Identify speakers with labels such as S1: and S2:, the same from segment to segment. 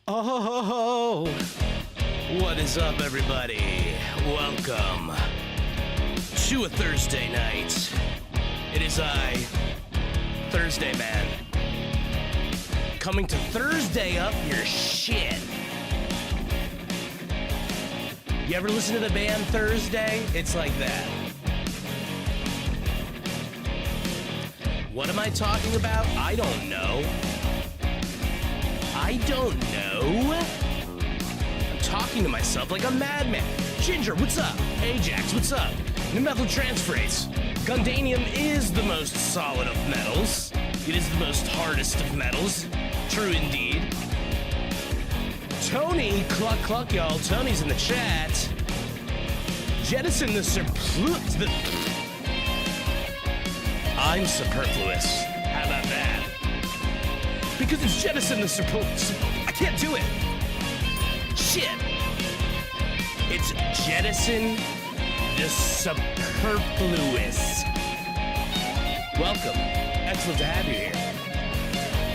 S1: Oh, what is up, everybody? Welcome to a Thursday night. It is I, Thursday Man, coming to Thursday up your shit. You ever listen to the band Thursday? It's like that. What am I talking about? I don't know. I'm talking to myself like a madman. Ginger, what's up? Ajax, what's up? New methyltransferase. Gundanium is the most solid of metals. It is the most hardest of metals. True indeed. Tony, cluck, y'all. Tony's in the chat. Jettison the surplus. I'm superfluous. How about that? Because it's jettison the surplus. I can't do it. Shit. It's jettison the superfluous. Welcome. Excellent to have you here.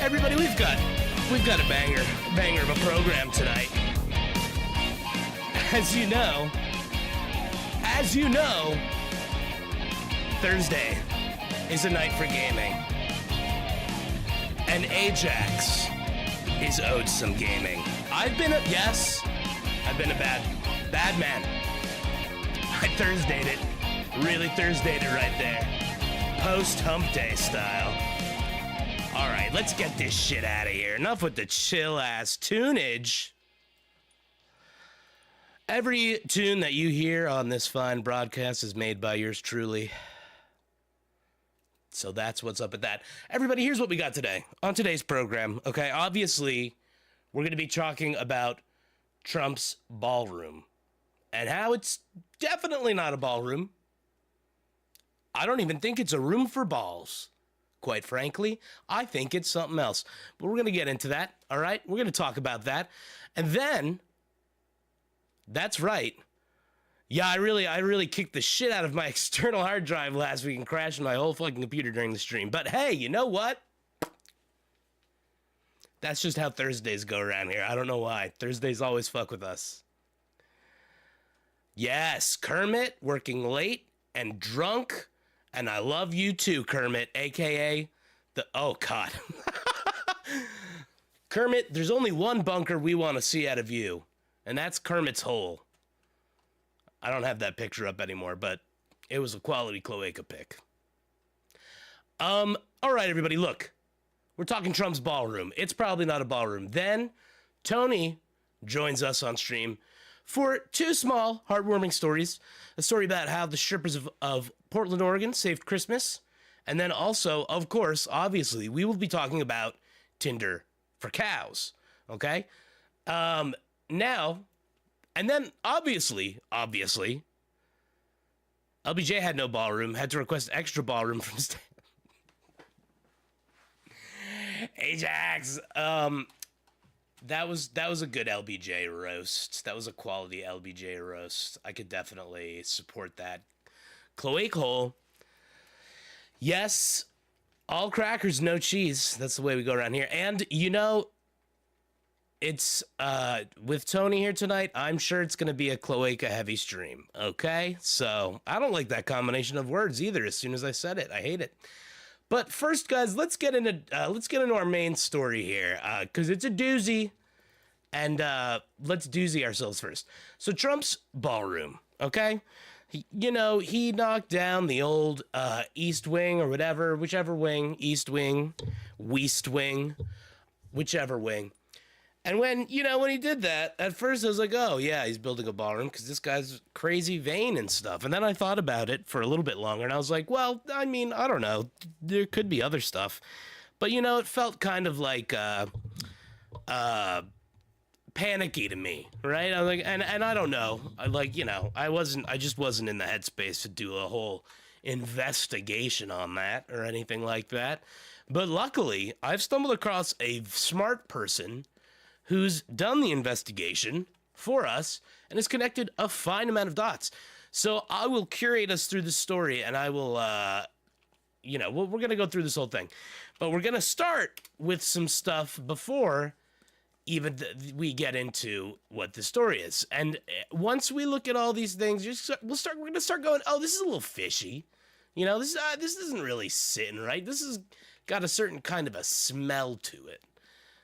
S1: Everybody, we've got a banger of a program tonight. As you know, Thursday is a night for gaming. And Ajax is owed some gaming. I've been a bad man. I Thursdayed it. Really Thursdayed it right there. Post hump day style. All right, let's get this shit out of here. Enough with the chill ass tunage. Every tune that you hear on this fine broadcast is made by yours truly. So that's what's up with that. Everybody, here's what we got today on today's program. Okay, obviously, we're going to be talking about Trump's ballroom and how it's definitely not a ballroom. I don't even think it's a room for balls. Quite frankly, I think it's something else. But we're going to get into that, all right? We're going to talk about that. And then, that's right. Yeah, I really kicked the shit out of my external hard drive last week and crashed my whole fucking computer during the stream. But hey, you know what? That's just how Thursdays go around here. I don't know why. Thursdays always fuck with us. Yes, Kermit, working late and drunk. And I love you too, Kermit, a.k.a. Oh, God. Kermit, there's only one bunker we want to see out of you. And that's Kermit's hole. I don't have that picture up anymore, but it was a quality cloaca pic. All right, everybody, look. We're talking Trump's ballroom. It's probably not a ballroom. Then Tony joins us on stream for two small, heartwarming stories. A story about how the strippers of Portland, Oregon saved Christmas. And then also, of course, obviously, we will be talking about Tinder for cows. Okay? Now... And then, obviously, LBJ had no ballroom, had to request extra ballroom from Stan. Ajax, that was a good LBJ roast. That was a quality LBJ roast. I could definitely support that. Cloaca hole. Yes, all crackers, no cheese. That's the way we go around here. And, you know... It's, with Tony here tonight, I'm sure it's going to be a cloaca heavy stream, okay? So, I don't like that combination of words either as soon as I said it. I hate it. But first, guys, let's get into our main story here, because it's a doozy, and, let's doozy ourselves first. So, Trump's ballroom, okay? He knocked down the old, East Wing or whatever, whichever wing, East Wing, West Wing, whichever wing. And when he did that, at first I was like, oh, yeah, he's building a ballroom because this guy's crazy vain and stuff. And then I thought about it for a little bit longer, and I was like, well, I mean, I don't know. There could be other stuff. But, it felt kind of like panicky to me, right? I was like, and I don't know. I just wasn't in the headspace to do a whole investigation on that or anything like that. But luckily, I've stumbled across a smart person who's done the investigation for us and has connected a fine amount of dots. So I will curate us through this story, and I will, we're going to go through this whole thing. But we're going to start with some stuff before we get into what the story is. And once we look at all these things, we're going to start going, oh, this is a little fishy. You know, this isn't really sitting right. This has got a certain kind of a smell to it.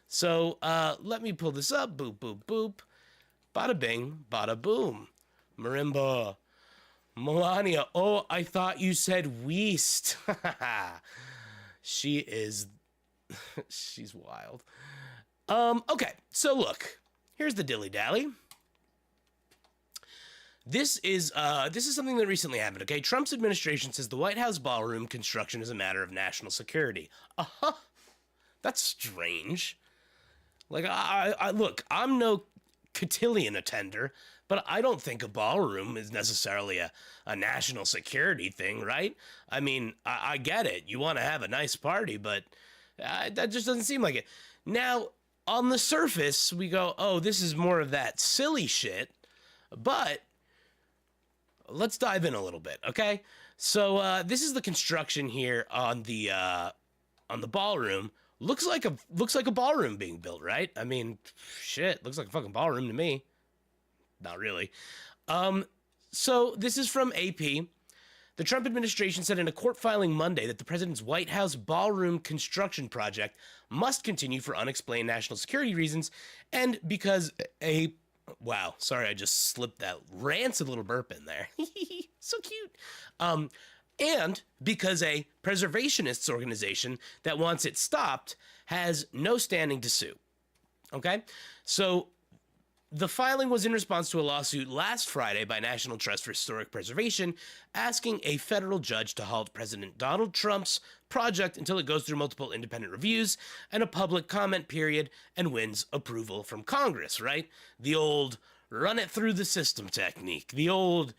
S1: So let me pull this up. Boop, boop, boop. Bada bing, bada boom. Marimba. Melania. Oh, I thought you said Weast. She's wild. Okay, so look. Here's the dilly-dally. This is something that recently happened, okay? Trump's administration says the White House ballroom construction is a matter of national security. Uh-huh. That's strange. Like, I look, I'm no cotillion attender, but I don't think a ballroom is necessarily a national security thing, right? I mean, I get it. You want to have a nice party, but that just doesn't seem like it. Now, on the surface, we go, oh, this is more of that silly shit, but let's dive in a little bit, okay? So this is the construction here on the ballroom. Looks like a ballroom being built, right? I mean, shit, looks like a fucking ballroom to me. Not really. So this is from AP. The Trump administration said in a court filing Monday that the president's White House ballroom construction project must continue for unexplained national security reasons and because wow, sorry, I just slipped that rancid little burp in there. So cute. And because a preservationists organization that wants it stopped has no standing to sue. Okay? So the filing was in response to a lawsuit last Friday by National Trust for Historic Preservation asking a federal judge to halt President Donald Trump's project until it goes through multiple independent reviews and a public comment period and wins approval from Congress, right? The old run it through the system technique, the old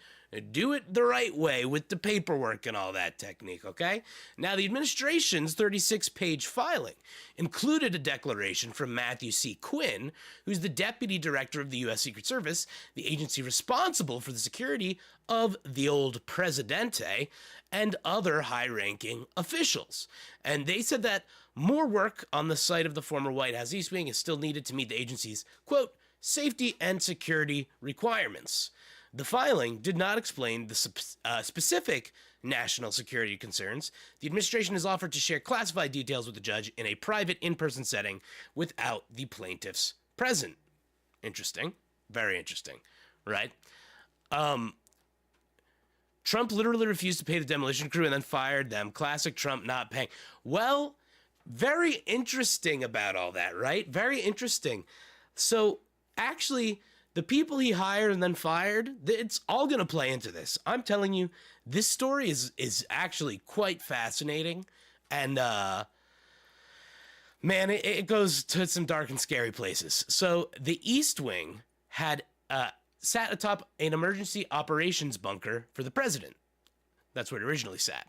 S1: do it the right way with the paperwork and all that technique, okay? Now, the administration's 36-page filing included a declaration from Matthew C. Quinn, who's the deputy director of the U.S. Secret Service, the agency responsible for the security of the old Presidente and other high-ranking officials. And they said that more work on the site of the former White House East Wing is still needed to meet the agency's, quote, safety and security requirements. The filing did not explain the specific national security concerns. The administration has offered to share classified details with the judge in a private, in-person setting without the plaintiffs present. Interesting. Very interesting. Right? Trump literally refused to pay the demolition crew and then fired them. Classic Trump not paying. Well, very interesting about all that, right? Very interesting. So, actually, the people he hired and then fired, it's all going to play into this. I'm telling you, this story is actually quite fascinating. And, man, it goes to some dark and scary places. So the East Wing had sat atop an emergency operations bunker for the president. That's where it originally sat.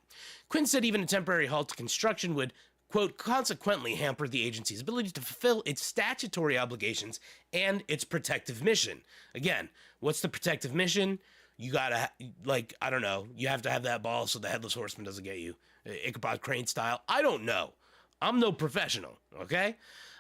S1: Quinn said even a temporary halt to construction would, quote, consequently hamper the agency's ability to fulfill its statutory obligations and its protective mission. Again, what's the protective mission? You gotta, like, I don't know, you have to have that ball so the headless horseman doesn't get you. Ichabod Crane style. I don't know. I'm no professional, okay?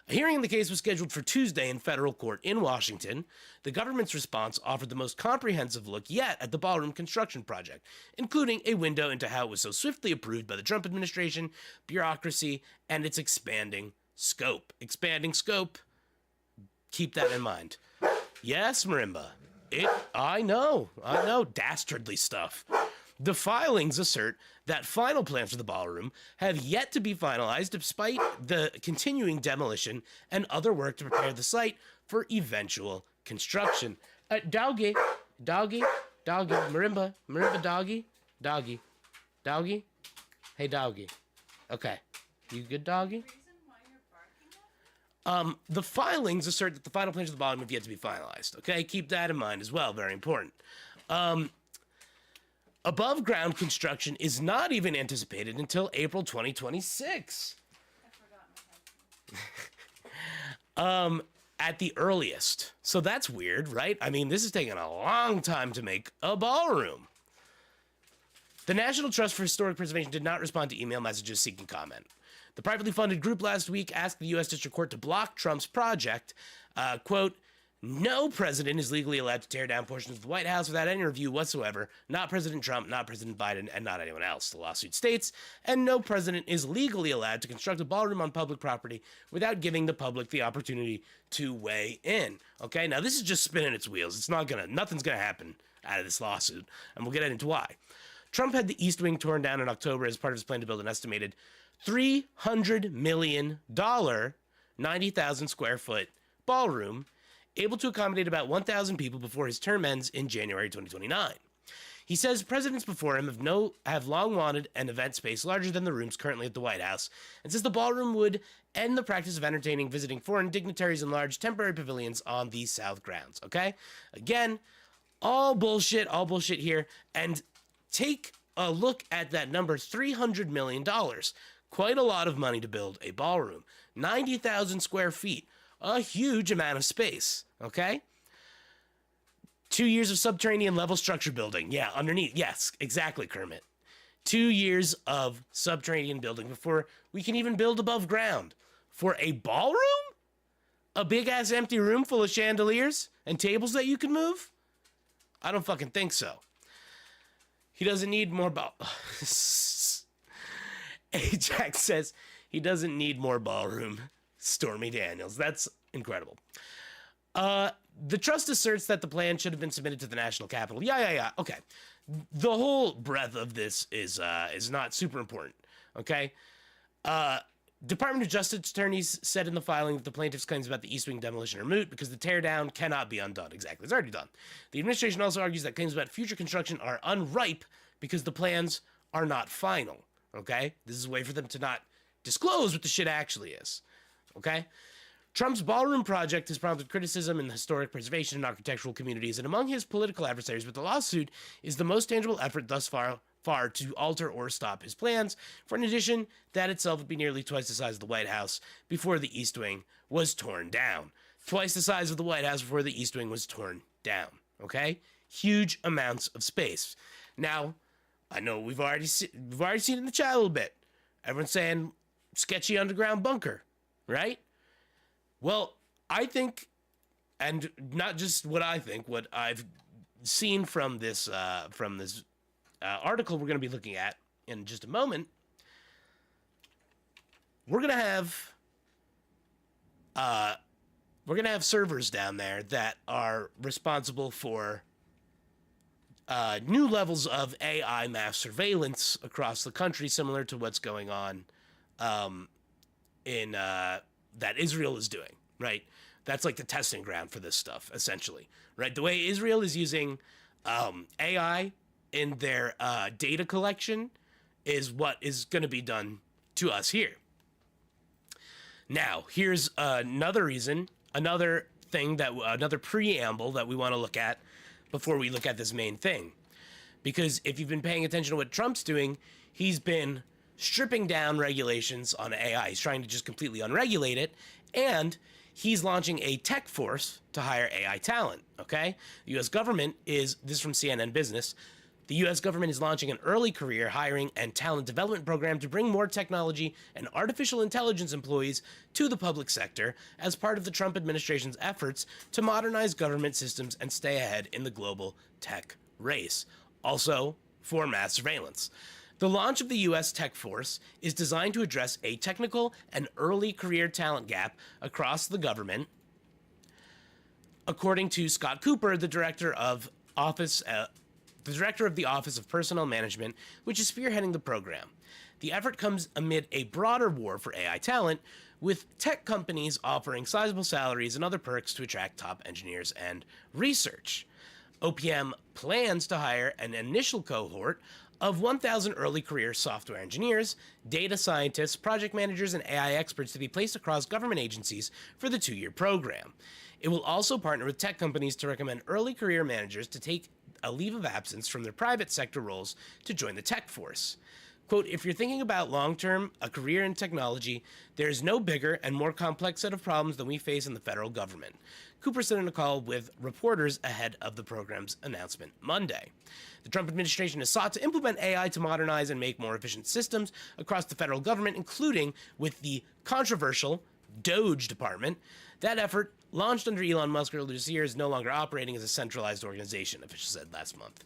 S1: A hearing in the case was scheduled for Tuesday in federal court in Washington. The government's response offered the most comprehensive look yet at the ballroom construction project, including a window into how it was so swiftly approved by the Trump administration, bureaucracy, and its expanding scope. Expanding scope. Keep that in mind. Yes, Marimba. I know. Dastardly stuff. The filings assert that final plans for the ballroom have yet to be finalized despite the continuing demolition and other work to prepare the site for eventual construction. Doggy, Marimba, doggy. Hey, doggy. Okay. You good, doggy? The filings assert that the final plans of the ballroom have yet to be finalized. Okay, keep that in mind as well. Very important. Above ground construction is not even anticipated until April 2026. At the earliest. So that's weird, right? I mean, this is taking a long time to make a ballroom. The National Trust for Historic Preservation did not respond to email messages seeking comment. The privately funded group last week asked the U.S. District Court to block Trump's project Quote, no president is legally allowed to tear down portions of the White House without any review whatsoever. Not President Trump, not President Biden, and not anyone else, the lawsuit states. And no president is legally allowed to construct a ballroom on public property without giving the public the opportunity to weigh in. Okay, now this is just spinning its wheels. Nothing's gonna happen out of this lawsuit, and we'll get into why. Trump had the East Wing torn down in October as part of his plan to build an estimated $300 million, 90,000 square foot ballroom, able to accommodate about 1,000 people before his term ends in January 2029. He says presidents before him have long wanted an event space larger than the rooms currently at the White House, and says the ballroom would end the practice of entertaining visiting foreign dignitaries in large temporary pavilions on the South grounds. Okay? Again, all bullshit here. And take a look at that number, $300 million. Quite a lot of money to build a ballroom. 90,000 square feet. A huge amount of space, okay? 2 years of subterranean level structure building. Yeah, underneath. Yes, exactly, Kermit. 2 years of subterranean building before we can even build above ground. For a ballroom? A big-ass empty room full of chandeliers and tables that you can move? I don't fucking think so. He doesn't need more Ajax says he doesn't need more ballroom. Stormy Daniels. That's incredible. The trust asserts that the plan should have been submitted to the national capital. Yeah. Okay. The whole breadth of this is not super important. Okay. Department of Justice attorneys said in the filing that the plaintiff's claims about the East Wing demolition are moot because the teardown cannot be undone. Exactly. It's already done. The administration also argues that claims about future construction are unripe because the plans are not final. Okay. This is a way for them to not disclose what the shit actually is. Okay? Trump's ballroom project has prompted criticism in the historic preservation and architectural communities, and among his political adversaries, but the lawsuit is the most tangible effort thus far to alter or stop his plans. For an addition, that itself would be nearly twice the size of the White House before the East Wing was torn down. Twice the size of the White House before the East Wing was torn down. Okay? Huge amounts of space. Now, I know we've already seen it in the chat a little bit. Everyone's saying sketchy underground bunker. Right? Well, I think, and not just what I think, what I've seen from this article we're going to be looking at in just a moment, we're going to have servers down there that are responsible for new levels of AI mass surveillance across the country, similar to what's going on that Israel is doing, right? That's like the testing ground for this stuff, essentially, right? The way Israel is using AI in their data collection is what is going to be done to us here. Now, here's another preamble that we want to look at before we look at this main thing. Because if you've been paying attention to what Trump's doing, he's been stripping down regulations on AI. He's trying to just completely unregulate it, and he's launching a tech force to hire AI talent, okay? The U.S. government this is from CNN Business, the U.S. government is launching an early career hiring and talent development program to bring more technology and artificial intelligence employees to the public sector as part of the Trump administration's efforts to modernize government systems and stay ahead in the global tech race. Also, for mass surveillance. The launch of the U.S. Tech Force is designed to address a technical and early career talent gap across the government, according to Scott Cooper, the director of the Office of Personnel Management, which is spearheading the program. The effort comes amid a broader war for AI talent, with tech companies offering sizable salaries and other perks to attract top engineers and research. OPM plans to hire an initial cohort of 1,000 early career software engineers, data scientists, project managers, and AI experts to be placed across government agencies for the 2-year program. It will also partner with tech companies to recommend early career managers to take a leave of absence from their private sector roles to join the tech force. Quote, if you're thinking about long-term, a career in technology, there is no bigger and more complex set of problems than we face in the federal government. Cooper said in a call with reporters ahead of the program's announcement Monday. The Trump administration has sought to implement AI to modernize and make more efficient systems across the federal government, including with the controversial Doge department. That effort, launched under Elon Musk earlier this year, is no longer operating as a centralized organization, officials said last month.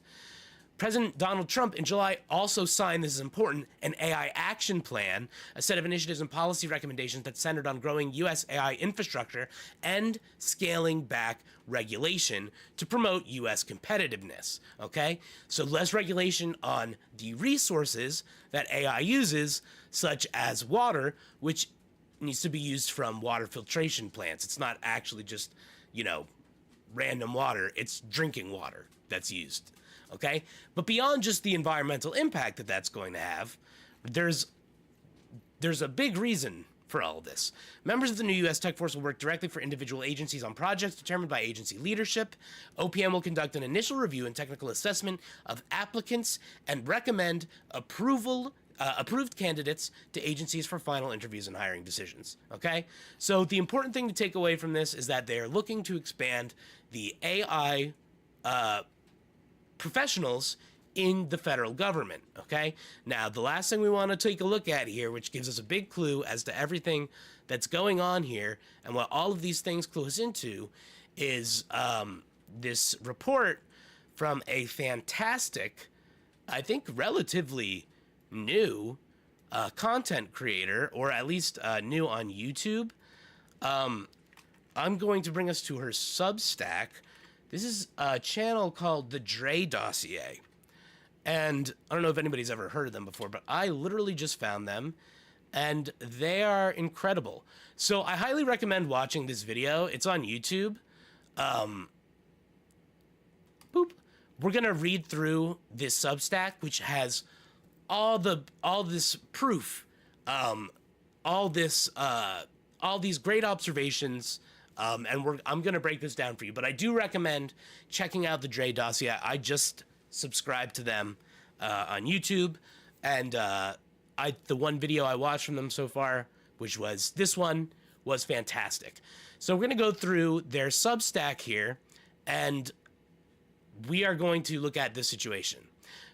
S1: President Donald Trump in July also signed, this is important, an AI action plan, a set of initiatives and policy recommendations that centered on growing U.S. AI infrastructure and scaling back regulation to promote U.S. competitiveness, okay? So less regulation on the resources that AI uses, such as water, which needs to be used from water filtration plants. It's not actually just, random water. It's drinking water that's used. Okay, but beyond just the environmental impact that that's going to have, there's a big reason for all of this. Members of the new U.S. tech force will work directly for individual agencies on projects determined by agency leadership. OPM will conduct an initial review and technical assessment of applicants and recommend approved candidates to agencies for final interviews and hiring decisions. Okay, so the important thing to take away from this is that they are looking to expand the AI professionals in the federal government, okay? Now, the last thing we want to take a look at here, which gives us a big clue as to everything that's going on here and what all of these things clue us into, is this report from a fantastic, I think relatively new content creator, or at least new on YouTube. I'm going to bring us to her Substack. This is a channel called The Dre Dossier. And I don't know if anybody's ever heard of them before, but I literally just found them, and they are incredible. So I highly recommend watching this video. It's on YouTube. We're going to read through this Substack, which has all this proof, all these great observations. And I'm going to break this down for you, but I do recommend checking out the Dre Dossier. I just subscribed to them on YouTube, and the one video I watched from them so far, which was this one, was fantastic. So we're going to go through their Substack here, and we are going to look at this situation.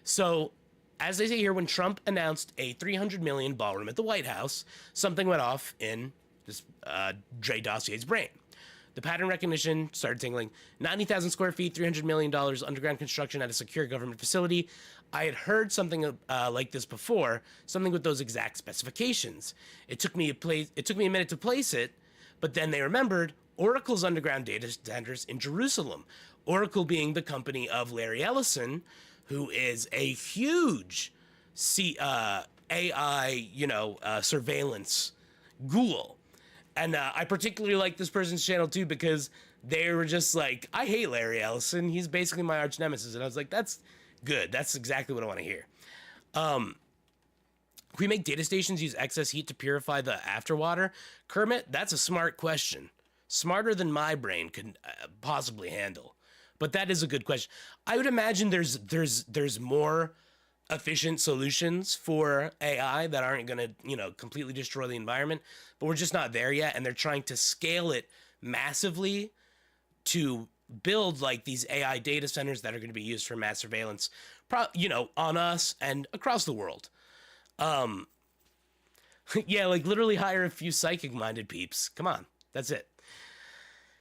S1: So, as they say here, when Trump announced a $300 million ballroom at the White House, something went off in this Dre Dossier's brain. The pattern recognition started tingling. 90,000 square feet, $300 million underground construction at a secure government facility. I had heard something like this before, something with those exact specifications. It took me a minute to place it, but then they remembered Oracle's underground data centers in Jerusalem. Oracle being the company of Larry Ellison, who is a huge AI, surveillance ghoul. And I particularly like this person's channel, too, because they were just like, I hate Larry Ellison. He's basically my arch nemesis. And I was like, that's good. That's exactly what I want to hear. Can we make data stations use excess heat to purify the afterwater? Kermit, that's a smart question. Smarter than my brain could possibly handle. But that is a good question. I would imagine there's more efficient solutions for AI that aren't going to, completely destroy the environment, but we're just not there yet. And they're trying to scale it massively to build like these AI data centers that are going to be used for mass surveillance, on us and across the world. Yeah, like literally hire a few psychic minded peeps. Come on. That's it.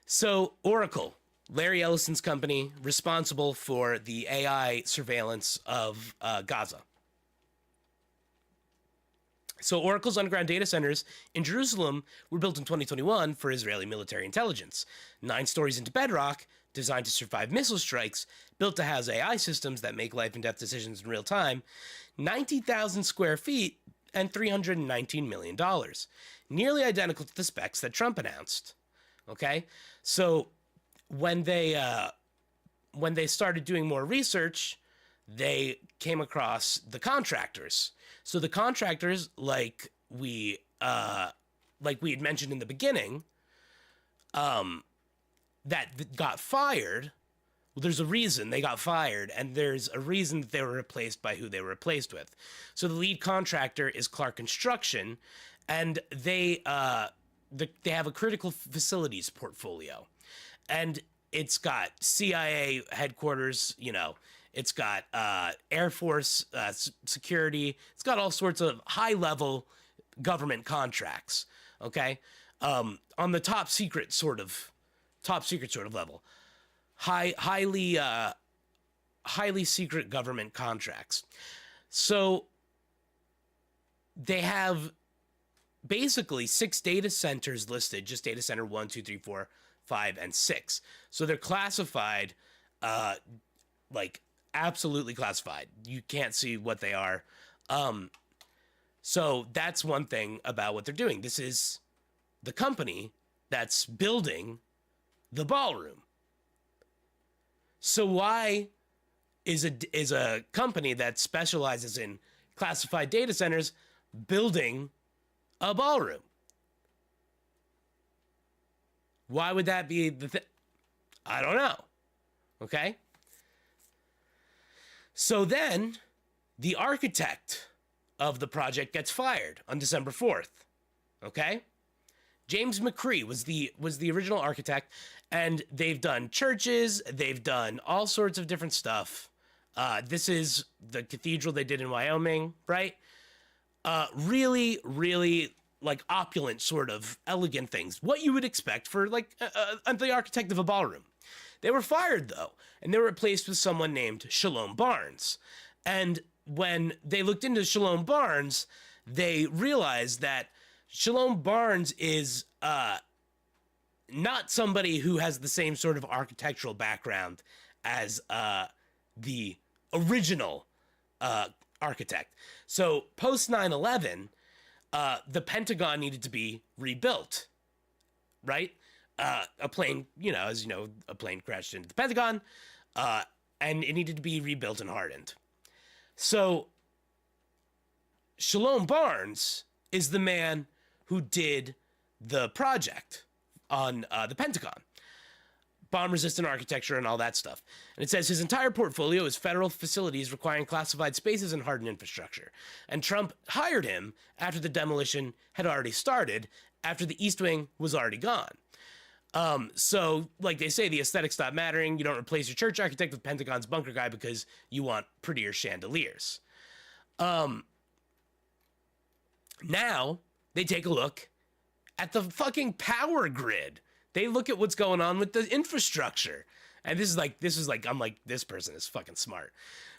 S1: So Oracle, Larry Ellison's company, responsible for the AI surveillance of Gaza. So Oracle's underground data centers in Jerusalem were built in 2021 for Israeli military intelligence. 9 stories into bedrock, designed to survive missile strikes, built to house AI systems that make life and death decisions in real time. 90,000 square feet and $319 million. Nearly identical to the specs that Trump announced. Okay? So when they started doing more research, they came across the contractors. So the contractors, like we had mentioned in the beginning, that got fired. Well, there's a reason they got fired, and there's a reason that they were replaced by who they were replaced with. So the lead contractor is Clark Construction, and they have a critical facilities portfolio. And it's got CIA headquarters, it's got Air Force security. It's got all sorts of high-level government contracts, okay? on the top secret sort of level, highly secret government contracts. So they have basically 6 data centers listed, just data center 1, 2, 3, 4, 5, and 6. So they're classified, like absolutely classified. You can't see what they are. So that's one thing about what they're doing. This is the company that's building the ballroom. So why is a company that specializes in classified data centers building a ballroom? Why would that be the thing? I don't know. Okay. So then the architect of the project gets fired on December 4th. Okay. James McCree was the original architect, and they've done churches, they've done all sorts of different stuff. This is the cathedral they did in Wyoming, right? Really, really like opulent, sort of elegant things. What you would expect for like the architect of a ballroom. They were fired though, and they were replaced with someone named Shalom Barnes. And when they looked into Shalom Barnes, they realized that Shalom Barnes is not somebody who has the same sort of architectural background as the original architect. So post 9/11, the Pentagon needed to be rebuilt, right? A plane, as you know, a plane crashed into the Pentagon, and it needed to be rebuilt and hardened. So Shalom Barnes is the man who did the project on the Pentagon. Bomb-resistant architecture and all that stuff. And it says his entire portfolio is federal facilities requiring classified spaces and hardened infrastructure. And Trump hired him after the demolition had already started, after the East Wing was already gone. So, like they say, the aesthetics stop mattering. You don't replace your church architect with Pentagon's bunker guy because you want prettier chandeliers. Now, they take a look at the fucking power grid. They look at what's going on with the infrastructure. And this is like, I'm like, this person is fucking smart.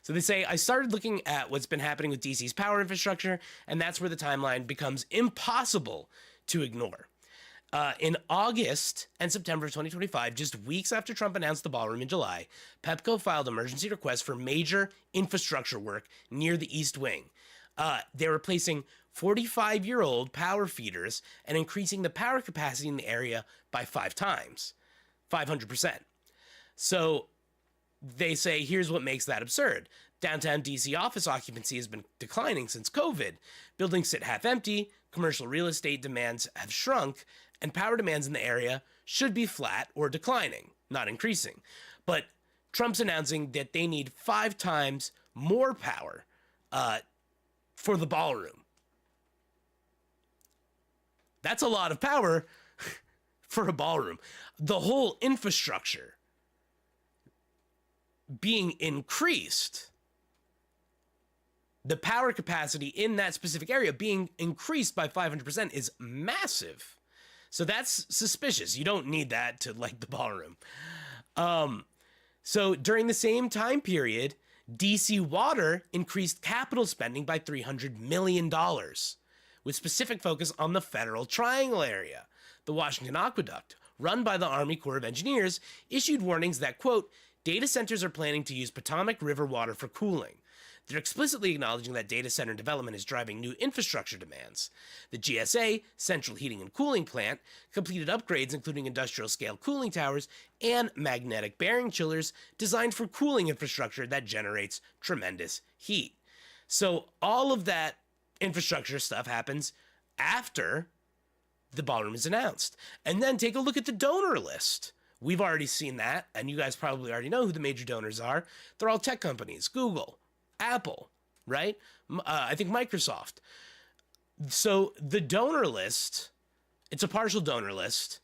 S1: So they say, I started looking at what's been happening with DC's power infrastructure, and that's where the timeline becomes impossible to ignore. In August and September of 2025, just weeks after Trump announced the ballroom in July, Pepco filed emergency requests for major infrastructure work near the East Wing. They're replacing 45-year-old power feeders and increasing the power capacity in the area by 5 times, 500%. So they say, here's what makes that absurd. Downtown DC office occupancy has been declining since COVID. Buildings sit half empty, commercial real estate demands have shrunk, and power demands in the area should be flat or declining, not increasing. But Trump's announcing that they need 5 times more power for the ballroom. That's a lot of power for a ballroom. The whole infrastructure being increased, the power capacity in that specific area being increased by 500% is massive. So that's suspicious. You don't need that to like the ballroom. So during the same time period, DC Water increased capital spending by $300 million, with specific focus on the Federal Triangle area. The Washington Aqueduct, run by the Army Corps of Engineers, issued warnings that, quote, data centers are planning to use Potomac River water for cooling. They're explicitly acknowledging that data center development is driving new infrastructure demands. The GSA, Central Heating and Cooling Plant, completed upgrades including industrial-scale cooling towers and magnetic bearing chillers designed for cooling infrastructure that generates tremendous heat. So all of that infrastructure stuff happens after the ballroom is announced. And then take a look at the donor list. We've already seen that, and you guys probably already know who the major donors are. They're all tech companies, Google, Apple, right? I think Microsoft. So the donor list, it's a partial donor list,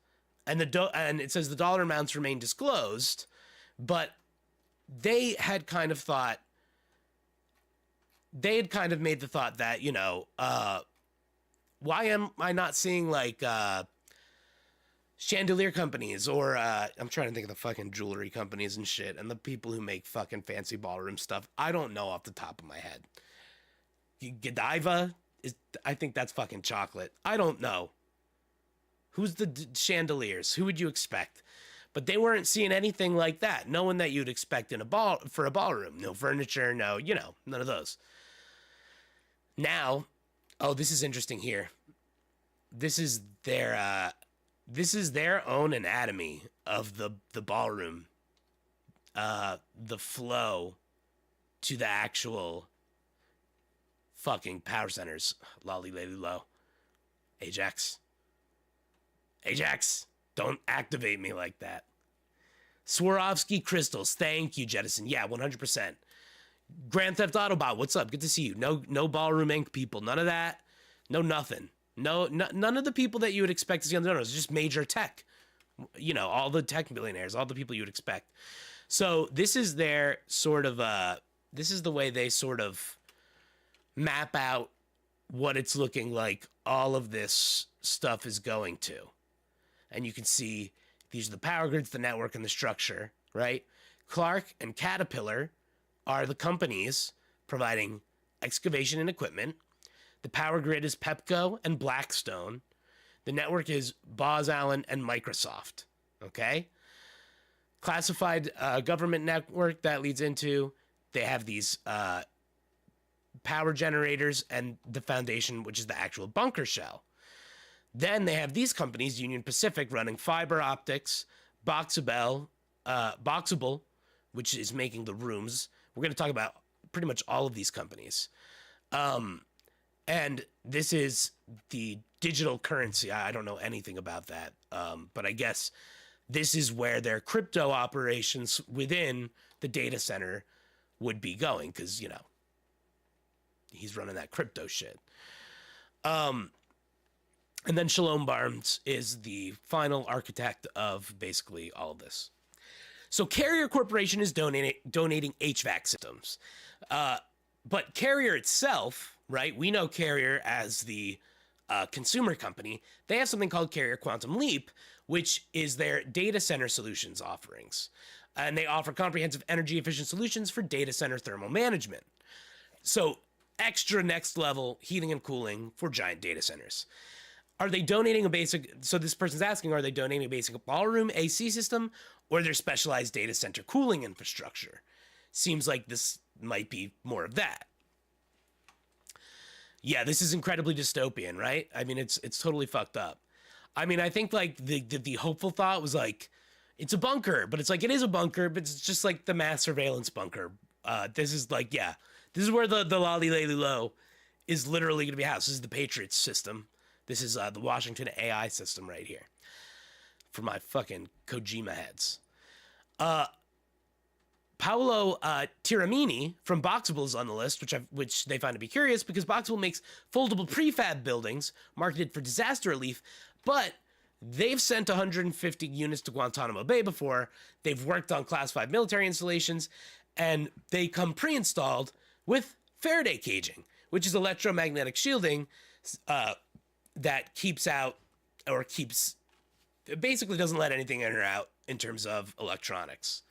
S1: and it says the dollar amounts remain disclosed, but they had kind of made the thought that, why am I not seeing like chandelier companies, or I'm trying to think of the fucking jewelry companies and shit, and the people who make fucking fancy ballroom stuff. I don't know off the top of my head. Godiva is, I think that's fucking chocolate. I don't know. Who's the chandeliers? Who would you expect? But they weren't seeing anything like that. No one that you'd expect in a ballroom. No furniture, no, none of those. Now, oh, this is interesting here. This is their own anatomy of the ballroom. The flow to the actual fucking power centers. Lolly lady low. Ajax. Ajax, don't activate me like that. Swarovski crystals. Thank you, Jettison. Yeah, 100%. Grand Theft Autobot, what's up? Good to see you. No Ballroom Inc. people. None of that. No nothing. None of the people that you would expect to see on the donuts. Just major tech. All the tech billionaires, all the people you would expect. So this is their sort of, this is the way they sort of map out what it's looking like all of this stuff is going to. And you can see these are the power grids, the network, and the structure, right? Clark and Caterpillar are the companies providing excavation and equipment. The power grid is Pepco and Blackstone. The network is Booz Allen and Microsoft, okay? Classified government network that leads into, they have these power generators and the foundation, which is the actual bunker shell. Then they have these companies, Union Pacific, running fiber optics, Boxable, which is making the rooms. We're going to talk about pretty much all of these companies. And this is the digital currency. I don't know anything about that. But I guess this is where their crypto operations within the data center would be going because, he's running that crypto shit. And then Shalom Barnes is the final architect of basically all of this. So Carrier Corporation is donating HVAC systems. But Carrier itself, right? We know Carrier as the consumer company. They have something called Carrier Quantum Leap, which is their data center solutions offerings. And they offer comprehensive energy efficient solutions for data center thermal management. So extra next level heating and cooling for giant data centers. Are they donating a basic, so this person's asking, are they donating a basic ballroom AC system or their specialized data center cooling infrastructure? Seems like this might be more of that. Yeah, this is incredibly dystopian, right? I mean, it's totally fucked up. I mean, I think like the hopeful thought was like, it's a bunker, but it's like, it is a bunker, but it's just like the mass surveillance bunker. This is like, yeah, this is where the Lolly Lady Low is literally going to be housed. This is the Patriots system. This is the Washington AI system right here. For my fucking Kojima heads. Paolo Tiramini from Boxable is on the list, which they find to be curious because Boxable makes foldable prefab buildings marketed for disaster relief, but they've sent 150 units to Guantanamo Bay before. They've worked on classified military installations, and they come pre-installed with Faraday caging, which is electromagnetic shielding that keeps out or basically doesn't let anything in or out in terms of electronics.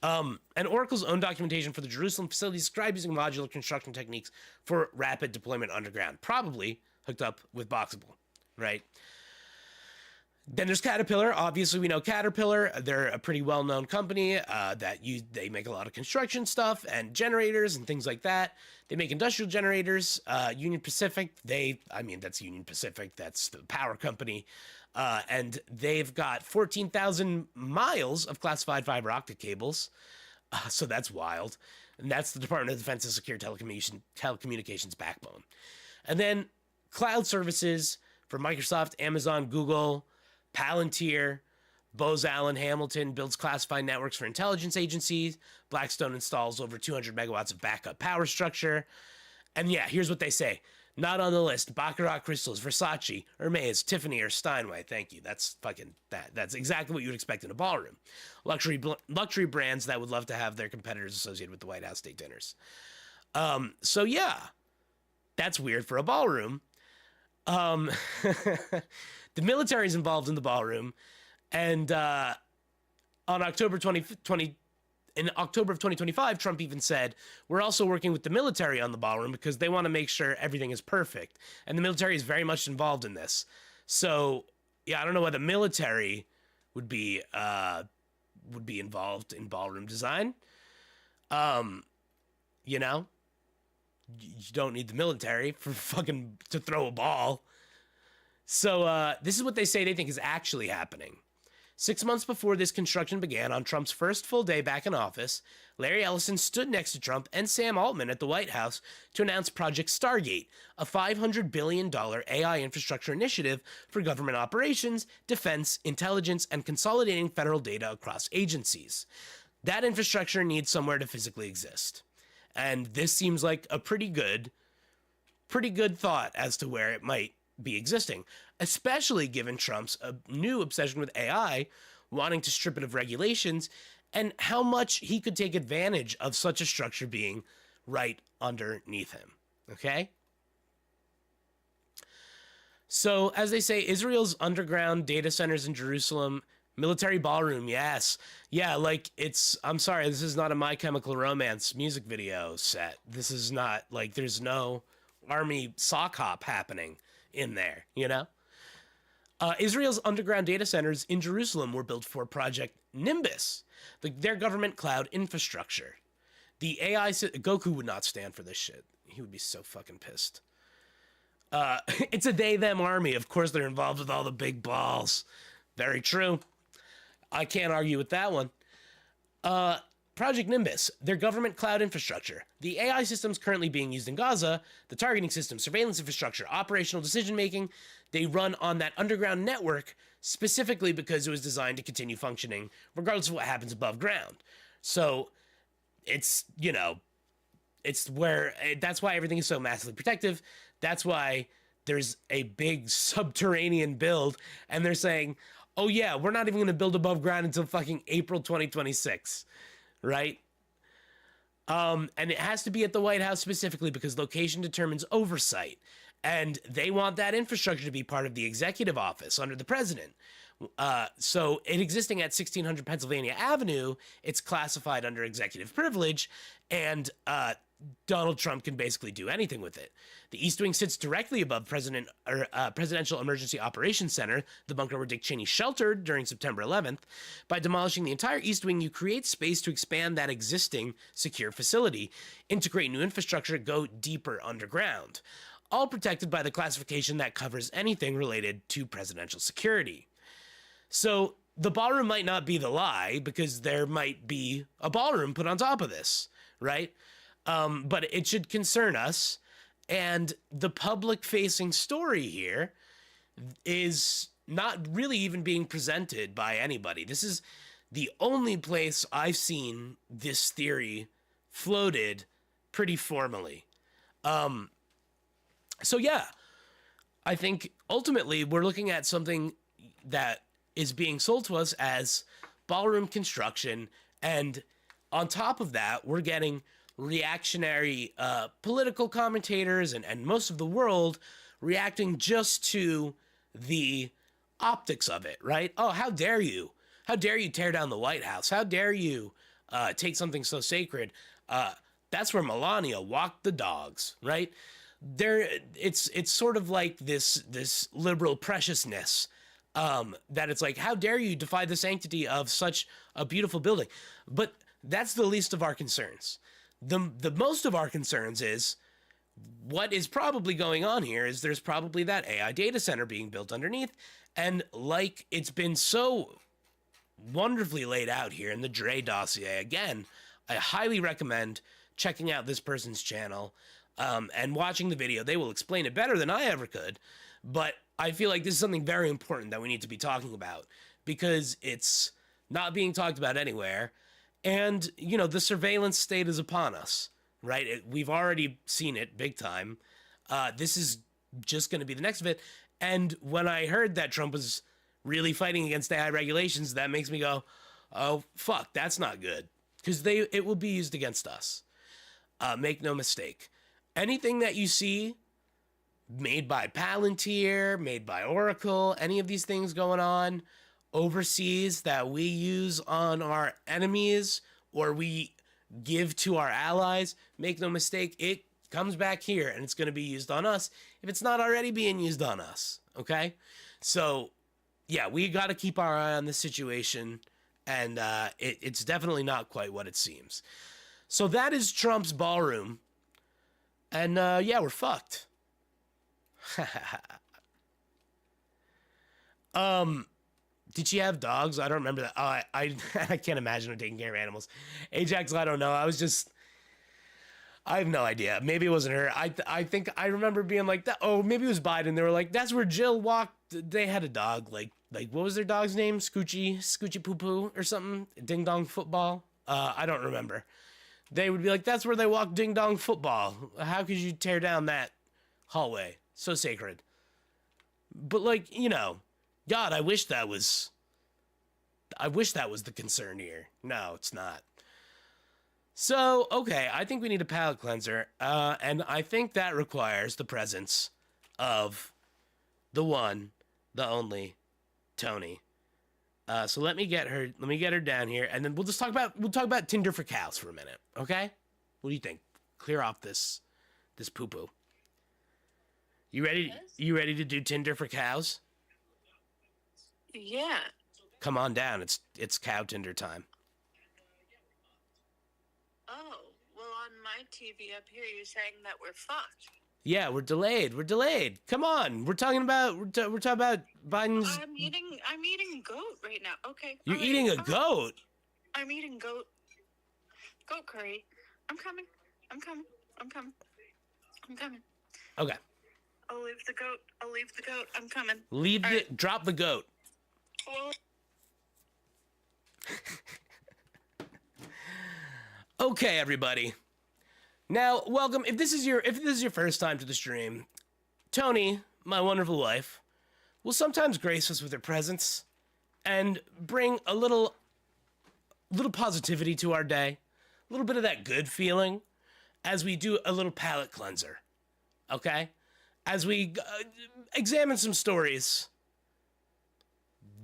S1: And Oracle's own documentation for the Jerusalem facility describes using modular construction techniques for rapid deployment underground, probably hooked up with Boxable, right? Then there's Caterpillar. Obviously, we know Caterpillar. They're a pretty well-known company they make a lot of construction stuff and generators and things like that. They make industrial generators. Union Pacific, that's Union Pacific. That's the power company. And they've got 14,000 miles of classified fiber optic cables. So that's wild. And that's the Department of Defense's secure telecommunications backbone. And then cloud services for Microsoft, Amazon, Google, Palantir, Booz Allen Hamilton builds classified networks for intelligence agencies. Blackstone installs over 200 megawatts of backup power structure. And yeah, here's what they say. Not on the list. Baccarat Crystals, Versace, Hermes, Tiffany, or Steinway. Thank you. That's fucking that. That's exactly what you would expect in a ballroom. Luxury brands that would love to have their competitors associated with the White House state dinners. So yeah, that's weird for a ballroom. The military is involved in the ballroom. And on October 2020, in October of 2025, Trump even said, we're also working with the military on the ballroom because they want to make sure everything is perfect. And the military is very much involved in this. So, yeah, I don't know why the military would be involved in ballroom design. You know, you don't need the military for fucking to throw a ball. So this is what they say they think is actually happening. 6 months before this construction began, on Trump's first full day back in office, Larry Ellison stood next to Trump and Sam Altman at the White House to announce Project Stargate, a $500 billion AI infrastructure initiative for government operations, defense, intelligence, and consolidating federal data across agencies. That infrastructure needs somewhere to physically exist. And this seems like a pretty good thought as to where it might be existing, especially given Trump's new obsession with AI, wanting to strip it of regulations, and how much he could take advantage of such a structure being right underneath him. Okay? So, as they say, Israel's underground data centers in Jerusalem, military ballroom, yes. Yeah, like I'm sorry, this is not a My Chemical Romance music video set. This is not, like, there's no army sock hop happening in there, you know? Israel's underground data centers in Jerusalem were built for Project Nimbus, their government cloud infrastructure. The AI... Goku would not stand for this shit. He would be so fucking pissed. It's a they-them army. Of course they're involved with all the big balls. Very true. I can't argue with that one. Project Nimbus, their government cloud infrastructure. The AI systems currently being used in Gaza, the targeting system, surveillance infrastructure, operational decision-making, they run on that underground network specifically because it was designed to continue functioning regardless of what happens above ground. So it's, you know, it's where, that's why everything is so massively protective. That's why there's a big subterranean build, and they're saying, oh yeah, we're not even going to build above ground until fucking April 2026. Right? And it has to be at the White House specifically because location determines oversight. And they want that infrastructure to be part of the executive office under the president. So it existing at 1600 Pennsylvania Avenue, it's classified under executive privilege, and Donald Trump can basically do anything with it. The East Wing sits directly above Presidential Emergency Operations Center, the bunker where Dick Cheney sheltered during September 11th. By demolishing the entire East Wing, you create space to expand that existing secure facility, integrate new infrastructure, go deeper underground, all protected by the classification that covers anything related to presidential security. So the ballroom might not be the lie because there might be a ballroom put on top of this, right? But it should concern us. And the public-facing story here is not really even being presented by anybody. This is the only place I've seen this theory floated pretty formally. So yeah, I think ultimately we're looking at something that is being sold to us as ballroom construction, and on top of that, we're getting reactionary political commentators and most of the world reacting just to the optics of it, right? Oh, how dare you? How dare you tear down the White House? How dare you take something so sacred? That's where Melania walked the dogs, right? It's sort of like this liberal preciousness that it's like, how dare you defy the sanctity of such a beautiful building? But that's the least of our concerns. The most of our concerns is what is probably going on here is there's probably that AI data center being built underneath. And like it's been so wonderfully laid out here in the Dre dossier, again, I highly recommend checking out this person's channel and watching the video. They will explain it better than I ever could. But I feel like this is something very important that we need to be talking about because it's not being talked about anywhere. And, you know, the surveillance state is upon us, right? We've already seen it big time. This is just going to be the next of it. And when I heard that Trump was really fighting against AI regulations, that makes me go, oh, fuck, that's not good. Because it will be used against us. Make no mistake. Anything that you see made by Palantir, made by Oracle, any of these things going on, overseas that we use on our enemies or we give to our allies, make no mistake, it comes back here and it's going to be used on us if it's not already being used on us. Okay? So, yeah, we got to keep our eye on this situation, and it's definitely not quite what it seems. So that is Trump's ballroom, and yeah, we're fucked. Did she have dogs? I don't remember that. Oh, I can't imagine her taking care of animals. Ajax, I don't know. I have no idea. Maybe it wasn't her. I think I remember being like that. Oh, maybe it was Biden. They were like, that's where Jill walked. They had a dog. Like what was their dog's name? Scoochie Poo Poo or something? Ding Dong Football? I don't remember. They would be like, that's where they walk Ding Dong Football. How could you tear down that hallway? So sacred. But like, you know, God, I wish that was the concern here. No, it's not. So, okay, I think we need a palate cleanser, and I think that requires the presence of the one, the only, Tony. So let me get her down here, and then we'll talk about Tinder for cows for a minute, okay? What do you think? Clear off this poo-poo. You ready? Yes. You ready to do Tinder for cows?
S2: Yeah.
S1: Come on down. It's cow Tinder time.
S2: Oh, well, on my TV up here, you're saying that we're fucked.
S1: Yeah, we're delayed. Come on. We're talking about Biden's.
S2: I'm eating goat right now. Okay.
S1: You're eating a goat?
S2: I'm eating goat curry. I'm coming.
S1: Okay.
S2: I'll leave the goat. I'm coming.
S1: Drop the goat.
S2: Well,
S1: okay, everybody. Now, welcome. If this is your first time to the stream, Tony, my wonderful wife, will sometimes grace us with her presence and bring a little positivity to our day, a little bit of that good feeling as we do a little palate cleanser. Okay? As we examine some stories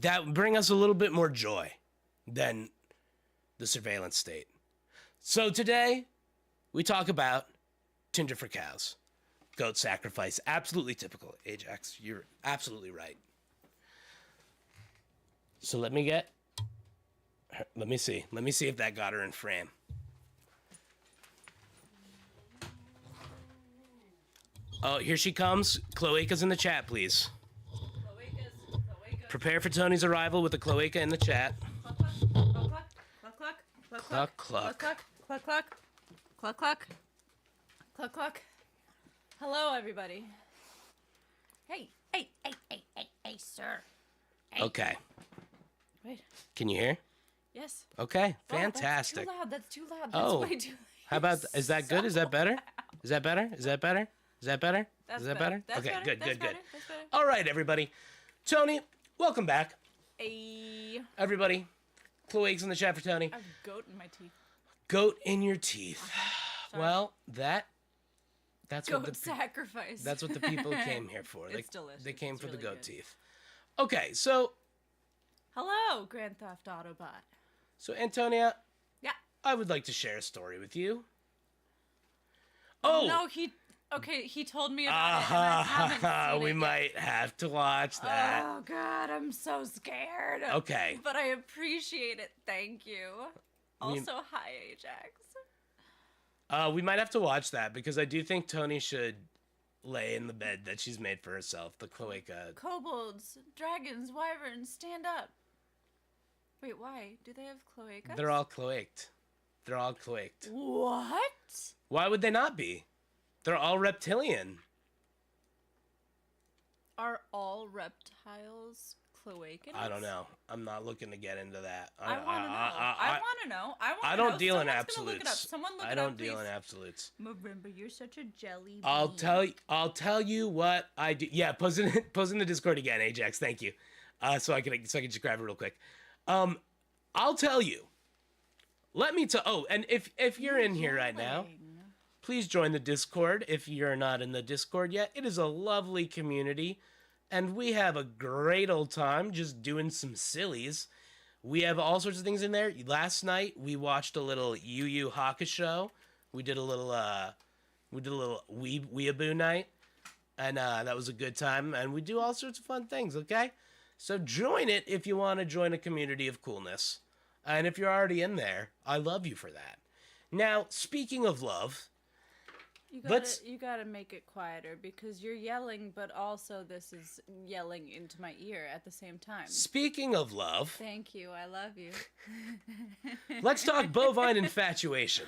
S1: that bring us a little bit more joy than the surveillance state. So today, we talk about Tinder for cows. Goat sacrifice. Absolutely typical, Ajax. You're absolutely right. So let me see. Let me see if that got her in frame. Oh, here she comes. Cloaca's in the chat, please. Cloaca's. Prepare for Tony's arrival with the cloaca in the chat.
S3: Cluck, cluck. Cluck, cluck. Cluck, cluck. Cluck, cluck. Cluck, cluck. Cluck, cluck. Hello, everybody. Hey, sir. Hey.
S1: Okay.
S3: Wait.
S1: Can you hear?
S3: Yes.
S1: Okay, fantastic.
S3: That's too loud. That's way too loud.
S1: How about, is that good? Is that better? Is that better? Is that better? Is that better?
S3: That's
S1: Is that
S3: better?
S1: better? Okay,
S3: better.
S1: good.
S3: Better.
S1: All right, everybody. Tony, welcome back.
S3: Hey.
S1: Everybody, cloaca's in the chat for Tony.
S3: I have goat in my teeth.
S1: Goat in your teeth. Well, that's
S3: goat
S1: what the
S3: sacrifice.
S1: That's what the people came here for.
S3: It's delicious.
S1: They came for
S3: really
S1: the goat
S3: good.
S1: teeth. Okay, so
S3: hello, Grand Theft Autobot.
S1: So Antonia,
S3: yeah,
S1: I would like to share a story with you. Oh
S3: no, he told me about it, and I haven't seen
S1: we
S3: it
S1: might have to watch that.
S3: Oh God, I'm so scared.
S1: Okay,
S3: but I appreciate it. Thank you. Also, hi Ajax.
S1: We might have to watch that because I do think Tony should lay in the bed that she's made for herself. The cloaca.
S3: Kobolds, dragons, wyverns, stand up. Wait, why? Do they have cloacas?
S1: They're all cloaked. They're all cloaked.
S3: What?
S1: Why would they not be? They're all reptilian.
S3: Are all reptiles cloacans?
S1: I don't know. I'm not looking to get into that.
S3: I want to know. I want to know.
S1: I don't deal in absolutes.
S3: Look it up. Someone look
S1: I
S3: it
S1: don't
S3: up,
S1: deal
S3: please.
S1: in absolutes.
S3: Marimba, you're such a jelly bean.
S1: I'll tell you what I do. Yeah, post in the Discord again, Ajax. Thank you. So I can just grab it real quick. I'll tell you. Let me tell. Oh, and if you're in here right now, please join the Discord if you're not in the Discord yet. It is a lovely community. and we have a great old time just doing some sillies. We have all sorts of things in there. Last night we watched a little Yu Yu Hakusho. We did a little weeaboo night, and that was a good time. And we do all sorts of fun things. Okay, so join it if you want to join a community of coolness. And if you're already in there, I love you for that. Now, speaking of love,
S3: You gotta make it quieter because you're yelling, but also this is yelling into my ear at the same time.
S1: speaking of love,
S3: Thank you. I love you.
S1: let's talk bovine infatuation.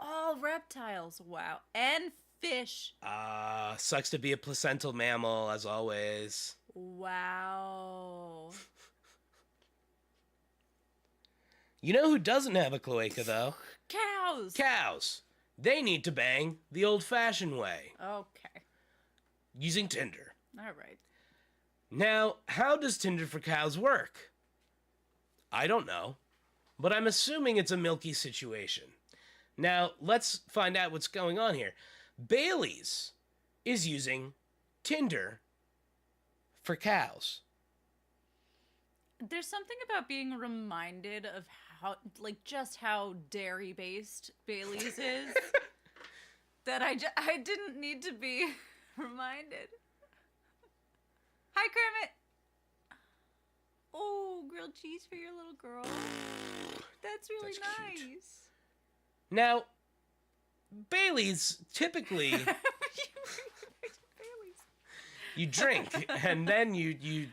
S3: All reptiles. Wow. And fish.
S1: Sucks to be a placental mammal, as always.
S3: Wow.
S1: You know who doesn't have a cloaca, though?
S3: Cows.
S1: Cows. They need to bang the old-fashioned way,
S3: Okay.
S1: using Tinder.
S3: All right.
S1: Now, how does Tinder for cows work? I don't know, but I'm assuming it's a milky situation. Now, let's find out what's going on here. Bailey's is using Tinder for cows.
S3: There's something about being reminded of just how dairy-based Bailey's is that I didn't need to be reminded. Hi, Kermit. Oh, grilled cheese for your little girl. That's really
S1: That's cute.
S3: nice.
S1: Now, Bailey's typically
S3: Bailey's.
S1: you drink and then you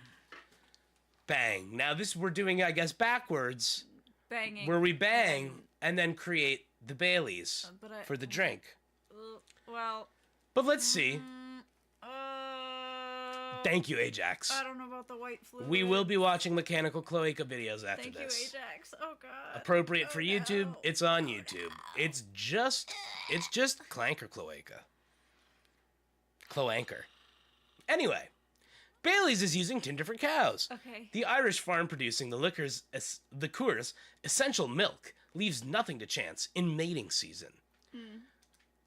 S1: bang. Now this we're doing, I guess, backwards,
S3: Banging.
S1: where we bang and then create the Baileys
S3: But
S1: for the drink.
S3: Well.
S1: But let's see.
S3: Uh,
S1: Thank you, Ajax.
S3: I don't know about the white fluid.
S1: We will be watching mechanical cloaca videos after
S3: Thank
S1: this.
S3: you, Ajax. Oh god.
S1: Appropriate for
S3: Oh,
S1: YouTube.
S3: no.
S1: It's on YouTube. It's just clanker cloaca. Cloanker. Anyway, Bailey's is using Tinder for cows.
S3: Okay.
S1: The Irish farm producing the liqueurs essential milk leaves nothing to chance in mating season.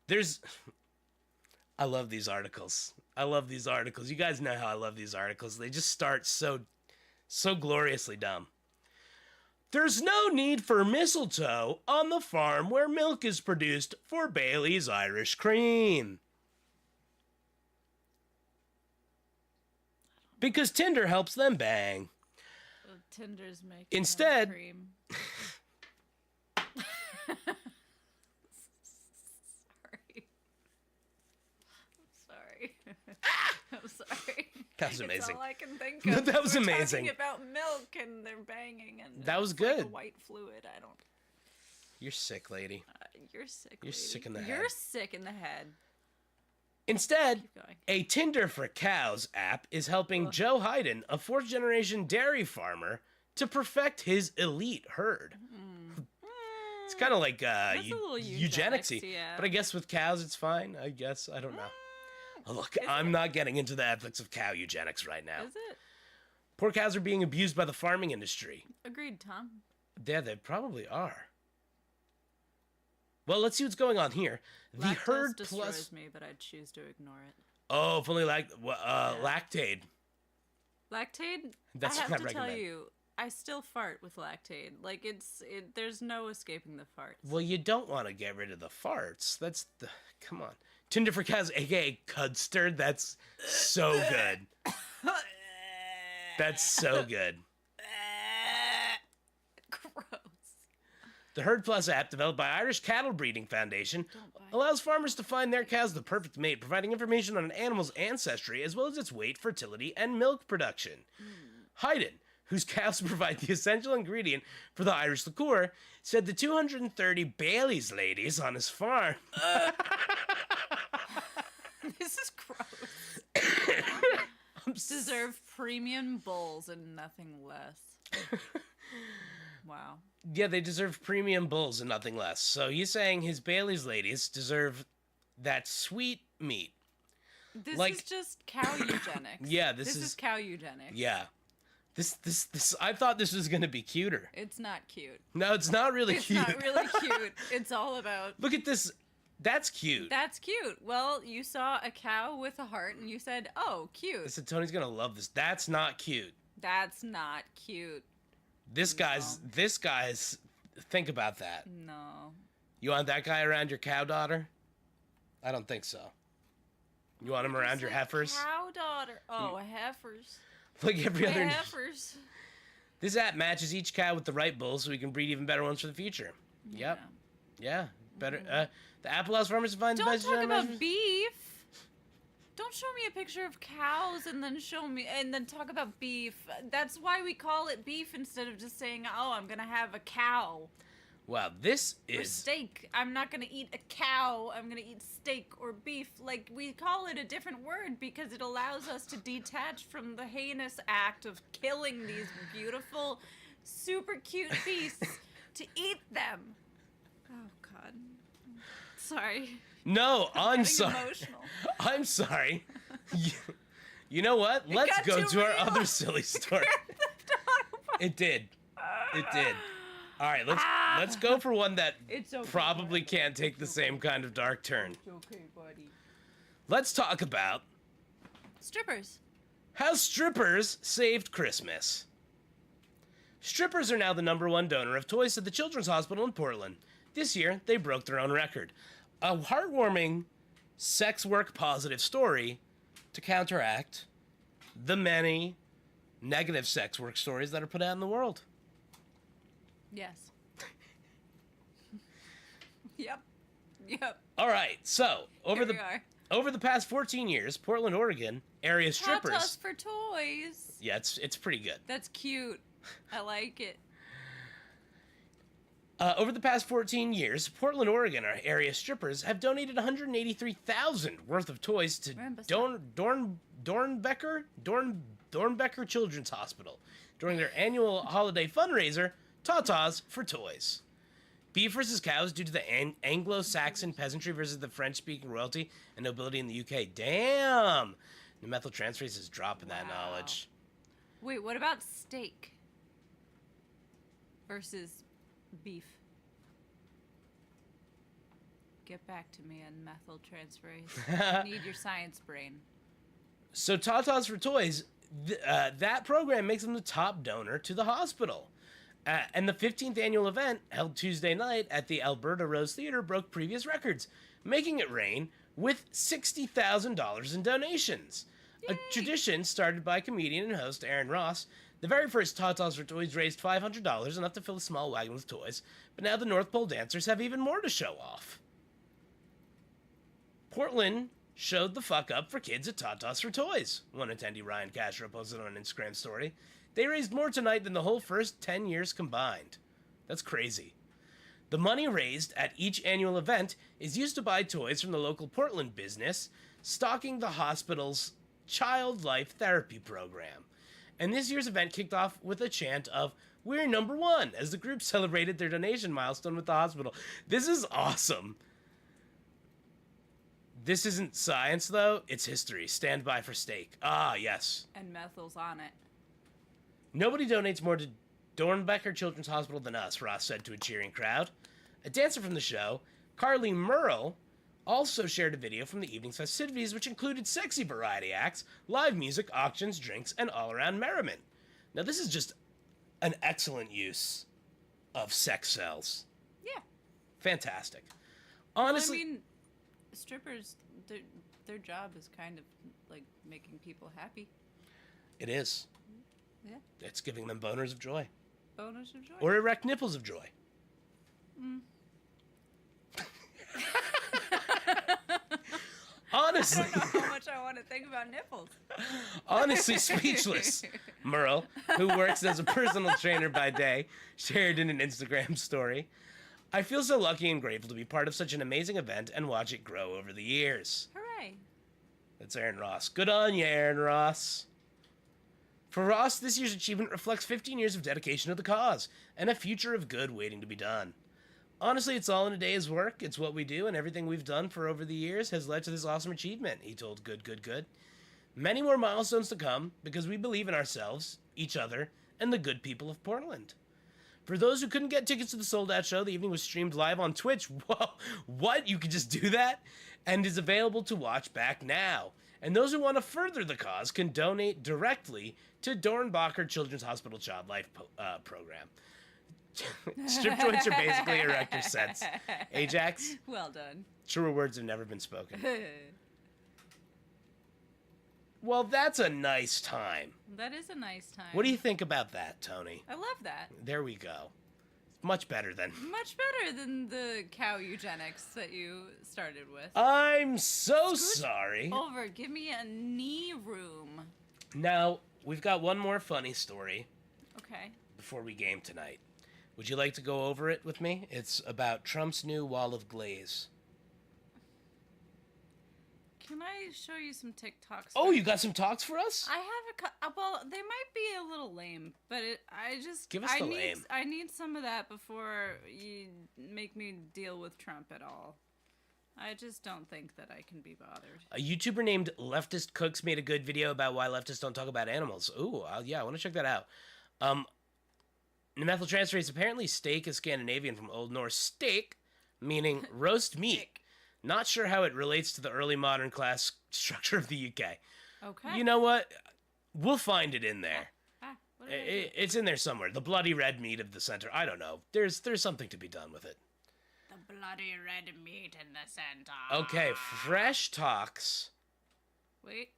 S1: There's I love these articles. You guys know how I love these articles. They just start so gloriously dumb. There's no need for mistletoe on the farm where milk is produced for Bailey's Irish Cream. Because Tinder helps them bang.
S3: Tinder's making
S1: Instead-
S3: cream. Sorry. I'm sorry.
S1: That was
S3: It's
S1: amazing.
S3: all I can think
S1: No,
S3: of.
S1: that was
S3: We're
S1: amazing.
S3: Talking about milk and they're banging and
S1: That was
S3: it's like
S1: good.
S3: a white fluid. I don't.
S1: You're sick, lady.
S3: You're sick.
S1: You're
S3: lady.
S1: sick in the
S3: You're
S1: head.
S3: sick in the head.
S1: Instead,
S3: Keep going.
S1: a Tinder for Cows app is helping Joe Hayden, a fourth-generation dairy farmer, to perfect his elite herd. It's kind of like
S3: That's a little
S1: eugenicsy,
S3: yeah.
S1: but I guess with cows it's fine. I guess I don't know. Oh, look,
S3: Is
S1: I'm
S3: it?
S1: not getting into the ethics of cow eugenics right now.
S3: Is it?
S1: Poor cows are being abused by the farming industry.
S3: Agreed, Tom.
S1: Yeah, they probably are. Well, let's see what's going on here. The
S3: Lactose
S1: herd
S3: destroys
S1: plus.
S3: me, but I'd choose to ignore it.
S1: Oh, if only Lactaid.
S3: Lactaid.
S1: That's
S3: I have
S1: what I
S3: to
S1: recommend.
S3: tell you, I still fart with Lactaid. Like there's no escaping the farts.
S1: Well, you don't want to get rid of the farts. That's the. Come on. Tinder for cows, aka Cudstard. That's so good. That's so good.
S3: Gross.
S1: The Herd Plus app, developed by Irish Cattle Breeding Foundation, allows farmers to find their cows the perfect mate, providing information on an animal's ancestry as well as its weight, fertility, and milk production. Hayden, whose cows provide the essential ingredient for the Irish liqueur, said the 230 Bailey's ladies on his farm.
S3: This is gross. Deserve premium bulls and nothing less. Wow.
S1: Yeah, they deserve premium bulls and nothing less. So he's saying his Bailey's ladies deserve that sweet meat.
S3: This
S1: Like-
S3: is just cow eugenics.
S1: Yeah,
S3: this is cow eugenics.
S1: Yeah. This I thought this was gonna be cuter.
S3: It's not cute.
S1: No, it's not really
S3: It's
S1: cute.
S3: not really cute. It's all about
S1: Look at this. That's cute.
S3: That's cute. Well, you saw a cow with a heart and you said, oh,
S1: I
S3: cute.
S1: said, Tony's gonna love this. That's not cute.
S3: That's not cute.
S1: This guy's, think about that.
S3: No.
S1: You want that guy around your cow daughter? I don't think so. You want him around your heifers?
S3: Cow daughter. Oh, heifers.
S1: Like every other.
S3: Heifers.
S1: This app matches each cow with the right bull so we can breed even better ones for the future. Yep. Yeah. Better. The app allows farmers to find the
S3: Don't
S1: best
S3: talk
S1: genetic
S3: about beef. Don't show me a picture of cows and then talk about beef. That's why we call it beef instead of just saying, "Oh, I'm gonna have a cow."
S1: Wow, this
S3: Or
S1: is
S3: steak. I'm not gonna eat a cow. I'm gonna eat steak or beef. Like, we call it a different word because it allows us to detach from the heinous act of killing these beautiful, super cute beasts to eat them. Oh God. Sorry.
S1: no. I'm
S3: Getting
S1: sorry.
S3: emotional.
S1: I'm sorry. You know what? Let's
S3: got
S1: go
S3: too
S1: to our
S3: real.
S1: other silly story. It did. It did. All right, let's go for one that
S3: It's okay,
S1: probably can't take the same kind of dark turn.
S3: It's okay, buddy.
S1: Let's talk about
S3: Strippers.
S1: how strippers saved Christmas. Strippers are now the #1 donor of toys to the Children's Hospital in Portland. This year, they broke their own record. A heartwarming sex work positive story to counteract the many negative sex work stories that are put out in the world.
S3: Yes. Yep.
S1: All right, so
S3: Here we are.
S1: over the past 14 years, Portland, Oregon area strippers.
S3: Tatas for toys.
S1: Yeah, it's pretty good.
S3: That's cute. I like it.
S1: Over the past 14 years, Portland, Oregon area strippers have donated $183,000 worth of toys to Dornbecker Children's Hospital during their annual holiday fundraiser, Tatas for Toys. Beef versus cows due to the Anglo-Saxon peasantry versus the French-speaking royalty and nobility in the UK. Damn! New methyltransferase is dropping that knowledge.
S3: Wait, what about steak versus beef? Get back to me on methyltransferase. I need your science brain.
S1: So Tatas for Toys, that program makes them the top donor to the hospital. And the 15th annual event, held Tuesday night at the Alberta Rose Theatre, broke previous records, making it rain with $60,000 in donations.
S3: Yay!
S1: A tradition started by comedian and host Aaron Ross. The very first Tatas for Toys raised $500, enough to fill a small wagon with toys, but now the North Pole dancers have even more to show off. Portland showed the fuck up for kids at Tatas for Toys, one attendee Ryan Castro posted on an Instagram story. They raised more tonight than the whole first 10 years combined. That's crazy. The money raised at each annual event is used to buy toys from the local Portland business, stocking the hospital's Child Life Therapy program. And this year's event kicked off with a chant of, "We're #1," as the group celebrated their donation milestone with the hospital. This is awesome. This isn't science, though. It's history. Stand by for steak. Ah, yes.
S3: And methyl's on it.
S1: Nobody donates more to Dornbecker Children's Hospital than us, Ross said to a cheering crowd. A dancer from the show, Carly Merle, also shared a video from the evening's festivities, which included sexy variety acts, live music, auctions, drinks, and all-around merriment. Now, this is just an excellent use of sex sells.
S3: Yeah.
S1: Fantastic. Honestly,
S3: Well, I mean, strippers, their job is kind of like making people happy.
S1: it is.
S3: Yeah.
S1: It's giving them boners of joy.
S3: Bonus of joy.
S1: Or erect nipples of joy. Honestly.
S3: I don't know how much I want to think about nipples.
S1: Honestly speechless. Merle, who works as a personal trainer by day, shared in an Instagram story. I feel so lucky and grateful to be part of such an amazing event and watch it grow over the years.
S3: Hooray.
S1: That's Aaron Ross. Good on you, Aaron Ross. For Ross, this year's achievement reflects 15 years of dedication to the cause and a future of good waiting to be done. Honestly, it's all in a day's work. It's what we do, and everything we've done for over the years has led to this awesome achievement, he told Good. Many more milestones to come because we believe in ourselves, each other, and the good people of Portland. For those who couldn't get tickets to the sold-out show, the evening was streamed live on Twitch. Whoa, what? You could just do that? And is available to watch back now. And those who want to further the cause can donate directly to Dornbacher Children's Hospital Child Life Program. Strip joints are basically erector sets. Ajax?
S3: Well done.
S1: Truer words have never been spoken. Well, that's a nice time.
S3: That is a nice time.
S1: What do you think about that, Tony?
S3: I love that.
S1: There we go. Much better than...
S3: Much better than the cow eugenics that you started with.
S1: I'm so sorry.
S3: Over, give me a knee room.
S1: Now, we've got one more funny story
S3: Okay.
S1: before we game tonight. Would you like to go over it with me? It's about Trump's new wall of glaze.
S3: Can I show you some TikToks?
S1: Oh, you got some talks for us?
S3: I have well, they might be a little lame, but
S1: Give us the lame.
S3: I need some of that before you make me deal with Trump at all. I just don't think that I can be bothered.
S1: A YouTuber named Leftist Cooks made a good video about why leftists don't talk about animals. Ooh, yeah, I want to check that out. Methyltransferase, apparently steak is Scandinavian from Old Norse steak, meaning roast meat. Not sure how it relates to the early modern class structure of the UK.
S3: Okay.
S1: You know what? We'll find it in there.
S3: What did I do?
S1: It's in there somewhere. The bloody red meat of the center. I don't know. There's something to be done with it.
S3: The bloody red meat in the center.
S1: Okay, fresh talks.
S3: Wait.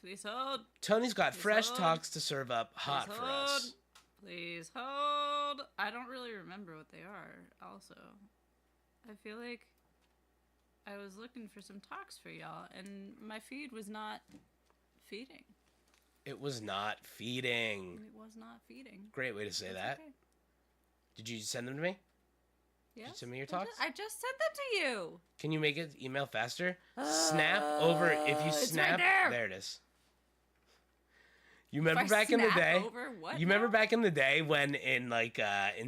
S3: Please hold.
S1: Tony's got fresh
S3: hold.
S1: talks to serve up hot
S3: Please
S1: for us.
S3: Please hold. I don't really remember what they are, also. I feel like I was looking for some talks for y'all, and my feed was not feeding.
S1: It was not feeding.
S3: It was not feeding.
S1: Great way to say
S3: It's
S1: that.
S3: okay.
S1: Did you send them to me?
S3: Yes,
S1: send me your
S3: I
S1: talks?
S3: I just sent them to you.
S1: Can you make it email faster? Snap over. If you
S3: It's
S1: snap,
S3: right there.
S1: there it is. You remember
S3: If I
S1: back in the
S3: snap
S1: day?
S3: over what
S1: You remember
S3: now?
S1: back in the day when in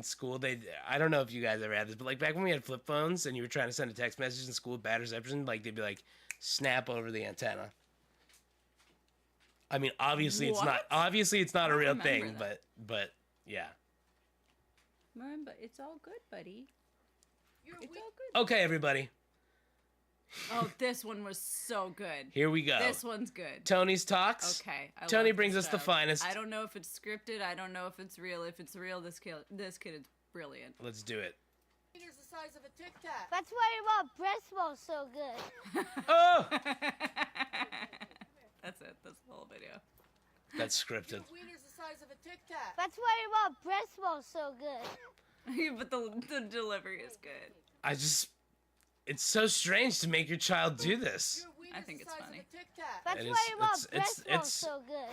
S1: school I don't know if you guys ever had this, but like back when we had flip phones and you were trying to send a text message in school with bad reception, like they'd be like, snap over the antenna. I mean, obviously it's not a
S3: I
S1: real
S3: remember
S1: thing,
S3: that.
S1: but yeah.
S3: Remember, it's all good, buddy. It's all good.
S1: Okay, everybody,
S3: Oh, this one was so good.
S1: here we go.
S3: This one's good.
S1: Tony's talks.
S3: Okay.
S1: Tony
S3: love
S1: brings
S3: this
S1: us the
S3: stuff.
S1: finest.
S3: I don't know if it's scripted. I don't know if it's real. If it's real, this kid is brilliant.
S1: Let's do it.
S4: Meters the size of a Tic Tac.
S5: That's why your breast smells so good.
S1: Oh,
S3: That's it. That's the whole video.
S1: that's scripted.
S4: Wiener's the size of a Tic Tac.
S5: That's why your breast smells so good.
S3: But the delivery is good.
S1: It's so strange to make your child do this.
S4: Your wiener's
S3: I think
S4: the
S3: it's
S4: size
S3: funny.
S4: of a Tic Tac.
S5: That's
S1: It
S5: why
S1: is-
S5: your
S1: it's-
S5: breast smells
S1: it's-
S5: so good.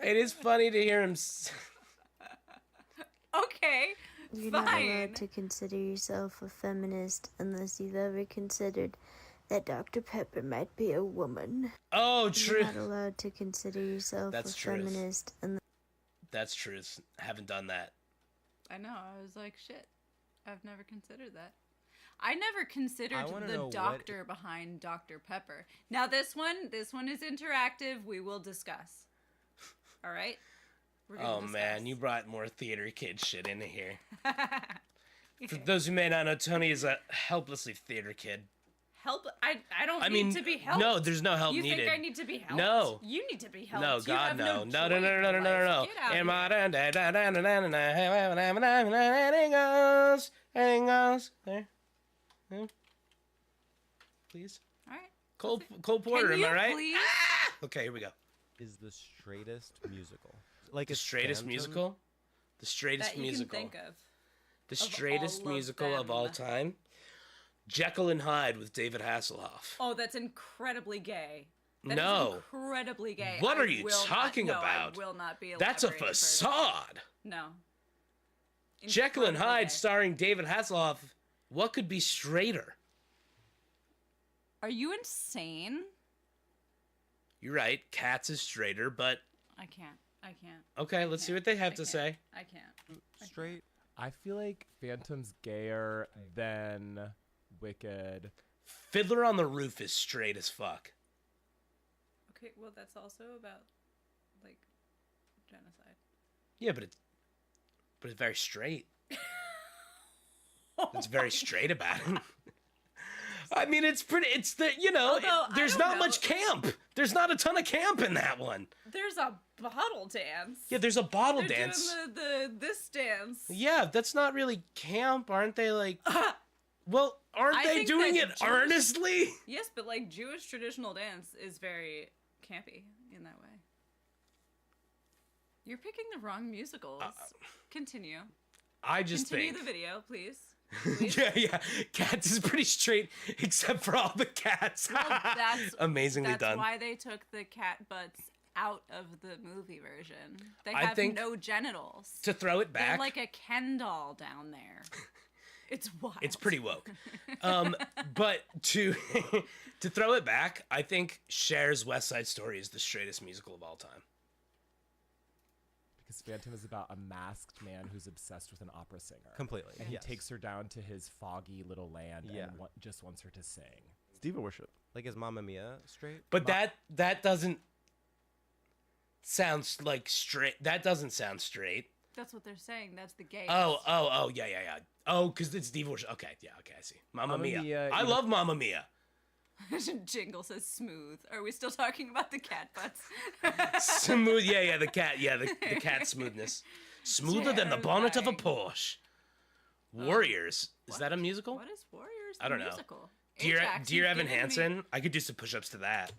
S1: It is funny to hear him.
S3: Okay.
S6: You're not
S3: Fine.
S6: allowed to consider yourself a feminist unless you've ever considered that Dr. Pepper might be a woman.
S1: Oh, true.
S6: You're not allowed to consider yourself
S1: That's
S6: a
S1: truth.
S6: feminist unless
S1: That's truth. Haven't done that.
S3: I know. I was like, shit. I've never considered that. I never considered
S7: wanna
S3: the
S7: know what-
S3: doctor behind Dr. Pepper. Now this one is interactive. We will discuss. All right. We're gonna
S1: Oh man,
S3: discuss.
S1: you brought more theater kid shit into here. For those who may not know, Tony is a helplessly theater kid.
S3: Help! I don't
S1: I
S3: need
S1: mean,
S3: to be helped.
S1: no, there's no help
S3: you
S1: needed.
S3: think I need to be helped?
S1: No.
S3: You need to be helped.
S1: No,
S3: You
S1: God,
S3: have
S1: no.
S3: joy
S1: No, no,
S3: in
S1: no,
S3: your
S1: no, no, no,
S3: life.
S1: no.
S3: Get out
S1: Am
S3: here.
S1: I da- da- da- da- da- da- da- da- anything goes. There. Yeah. Please.
S3: All right.
S1: Cole Porter,
S3: Can
S1: am
S3: you
S1: I right?
S3: please?
S1: Okay, here we go.
S7: Is the straightest musical. Like
S1: The
S7: a
S1: straightest
S7: Phantom?
S1: musical? The straightest
S3: That you
S1: musical.
S3: can think of.
S1: The
S3: all
S1: straightest
S3: of
S1: musical of all
S3: them.
S1: time. Jekyll and Hyde with David Hasselhoff.
S3: Oh, that's incredibly gay. That is
S1: No.
S3: incredibly gay.
S1: What
S3: I
S1: are you
S3: will not-
S1: talking
S3: no,
S1: about?
S3: I will not be.
S1: That's a
S3: elaborating further.
S1: facade.
S3: No.
S1: Jekyll and
S3: Incredibly
S1: Hyde
S3: gay.
S1: starring David Hasselhoff. What could be straighter?
S3: Are you insane?
S1: You're right. Cats is straighter, but
S3: I can't.
S1: okay, let's see what they have to say.
S3: I can't.
S7: Straight. I feel like Phantom's gayer than Wicked.
S1: Fiddler on the Roof is straight as fuck.
S3: Okay, well, that's also about, like, genocide.
S1: Yeah, but it's very straight. It's very straight about it. I mean, it's pretty. It's the there's not much camp. There's not a ton of camp in that one.
S3: There's a bottle dance.
S1: Yeah, there's a bottle
S3: They're
S1: dance.
S3: doing this dance.
S1: Yeah, that's not really camp, aren't they? Like, well, aren't
S3: I
S1: they
S3: think
S1: doing
S3: that
S1: it earnestly?
S3: Yes, but like Jewish traditional dance is very campy in that way. You're picking the wrong musicals. Continue.
S1: I just
S3: Continue
S1: think.
S3: the video, please.
S1: Yeah. Cats is pretty straight, except for all the cats.
S3: Well, that's
S1: amazingly
S3: that's
S1: done.
S3: why they took the cat butts out of the movie version. They
S1: I
S3: have
S1: think
S3: no genitals.
S1: To throw it back,
S3: They're like a Ken doll down there. It's wild.
S1: it's pretty woke. But to to throw it back, I think Cher's West Side Story is the straightest musical of all time.
S7: Because Phantom is about a masked man who's obsessed with an opera singer.
S8: Completely.
S7: And he
S8: yes.
S7: takes her down to his foggy little land
S8: Yeah.
S7: and just wants her to sing.
S9: It's diva worship.
S8: Like, is Mamma Mia straight?
S1: But that doesn't sound like straight. That doesn't sound straight.
S3: That's what they're saying. That's the gay.
S1: Oh, yeah. Oh, because it's diva worship. Okay, I see. Mamma Mia. I love Mamma Mia.
S3: Jingle says smooth. Are we still talking about the cat butts?
S1: Smooth, yeah, the cat smoothness. Smoother than the bonnet of a Porsche. Warriors. Is that a musical?
S3: What is Warriors?
S1: I don't know.
S3: Musical?
S1: Dear
S3: Ajax,
S1: Dear
S3: you've
S1: Evan
S3: given me-
S1: Hansen. I could do some push-ups to that.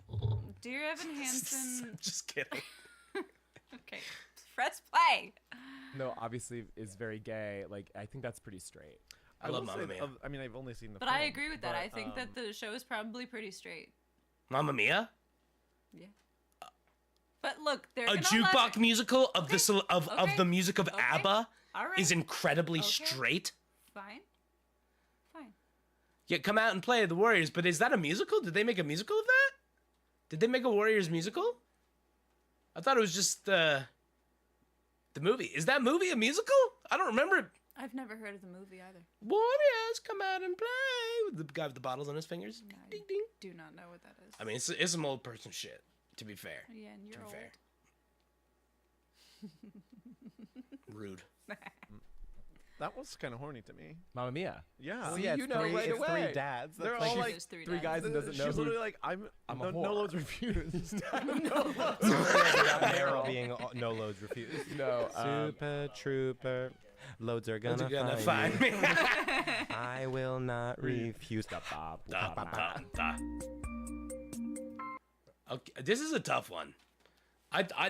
S3: Dear Evan Hansen.
S1: Just kidding.
S3: Okay, let's play.
S7: No, obviously is very gay. Like, I think that's pretty straight.
S1: I love
S9: will
S1: Mamma
S9: say
S1: Mia.
S9: I mean, I've only seen the
S3: But
S9: film,
S3: I agree with that.
S9: but,
S3: I think that the show is probably pretty straight.
S1: Mamma Mia?
S3: Yeah. But look, they're
S1: A
S3: gonna
S1: jukebox musical of
S3: Okay.
S1: the music of
S3: Okay.
S1: ABBA
S3: All right.
S1: is incredibly
S3: Okay.
S1: straight.
S3: Fine.
S1: Yeah, come out and play the Warriors. But is that a musical? Did they make a musical of that? Did they make a Warriors musical? I thought it was just the movie. Is that movie a musical? I don't remember.
S3: I've never heard of the movie either.
S1: Warriors, come out and play. With the guy with the bottles on his fingers.
S3: I
S1: Ding, ding.
S3: do not know what that is.
S1: I mean, it's some old person shit, to be fair.
S3: Yeah, and you're
S1: To be
S3: old.
S1: fair. Rude.
S9: that was kind of horny to me.
S7: Mamma Mia.
S9: Yeah.
S8: See, you know right
S7: it's
S8: away.
S7: three dads.
S9: They're
S7: That's
S9: all
S7: like
S9: like
S3: There's three
S7: three guys and doesn't know
S9: She's
S7: who.
S9: literally like, I'm
S7: a
S9: no
S7: whore.
S9: loads refused.
S8: Meryl being no loads refused.
S7: No,
S8: Super Trooper, loads are gonna,
S1: They're gonna
S8: find
S1: find
S8: you.
S1: me.
S8: I will not refuse.
S1: Da, da, da. Okay, this is a tough one.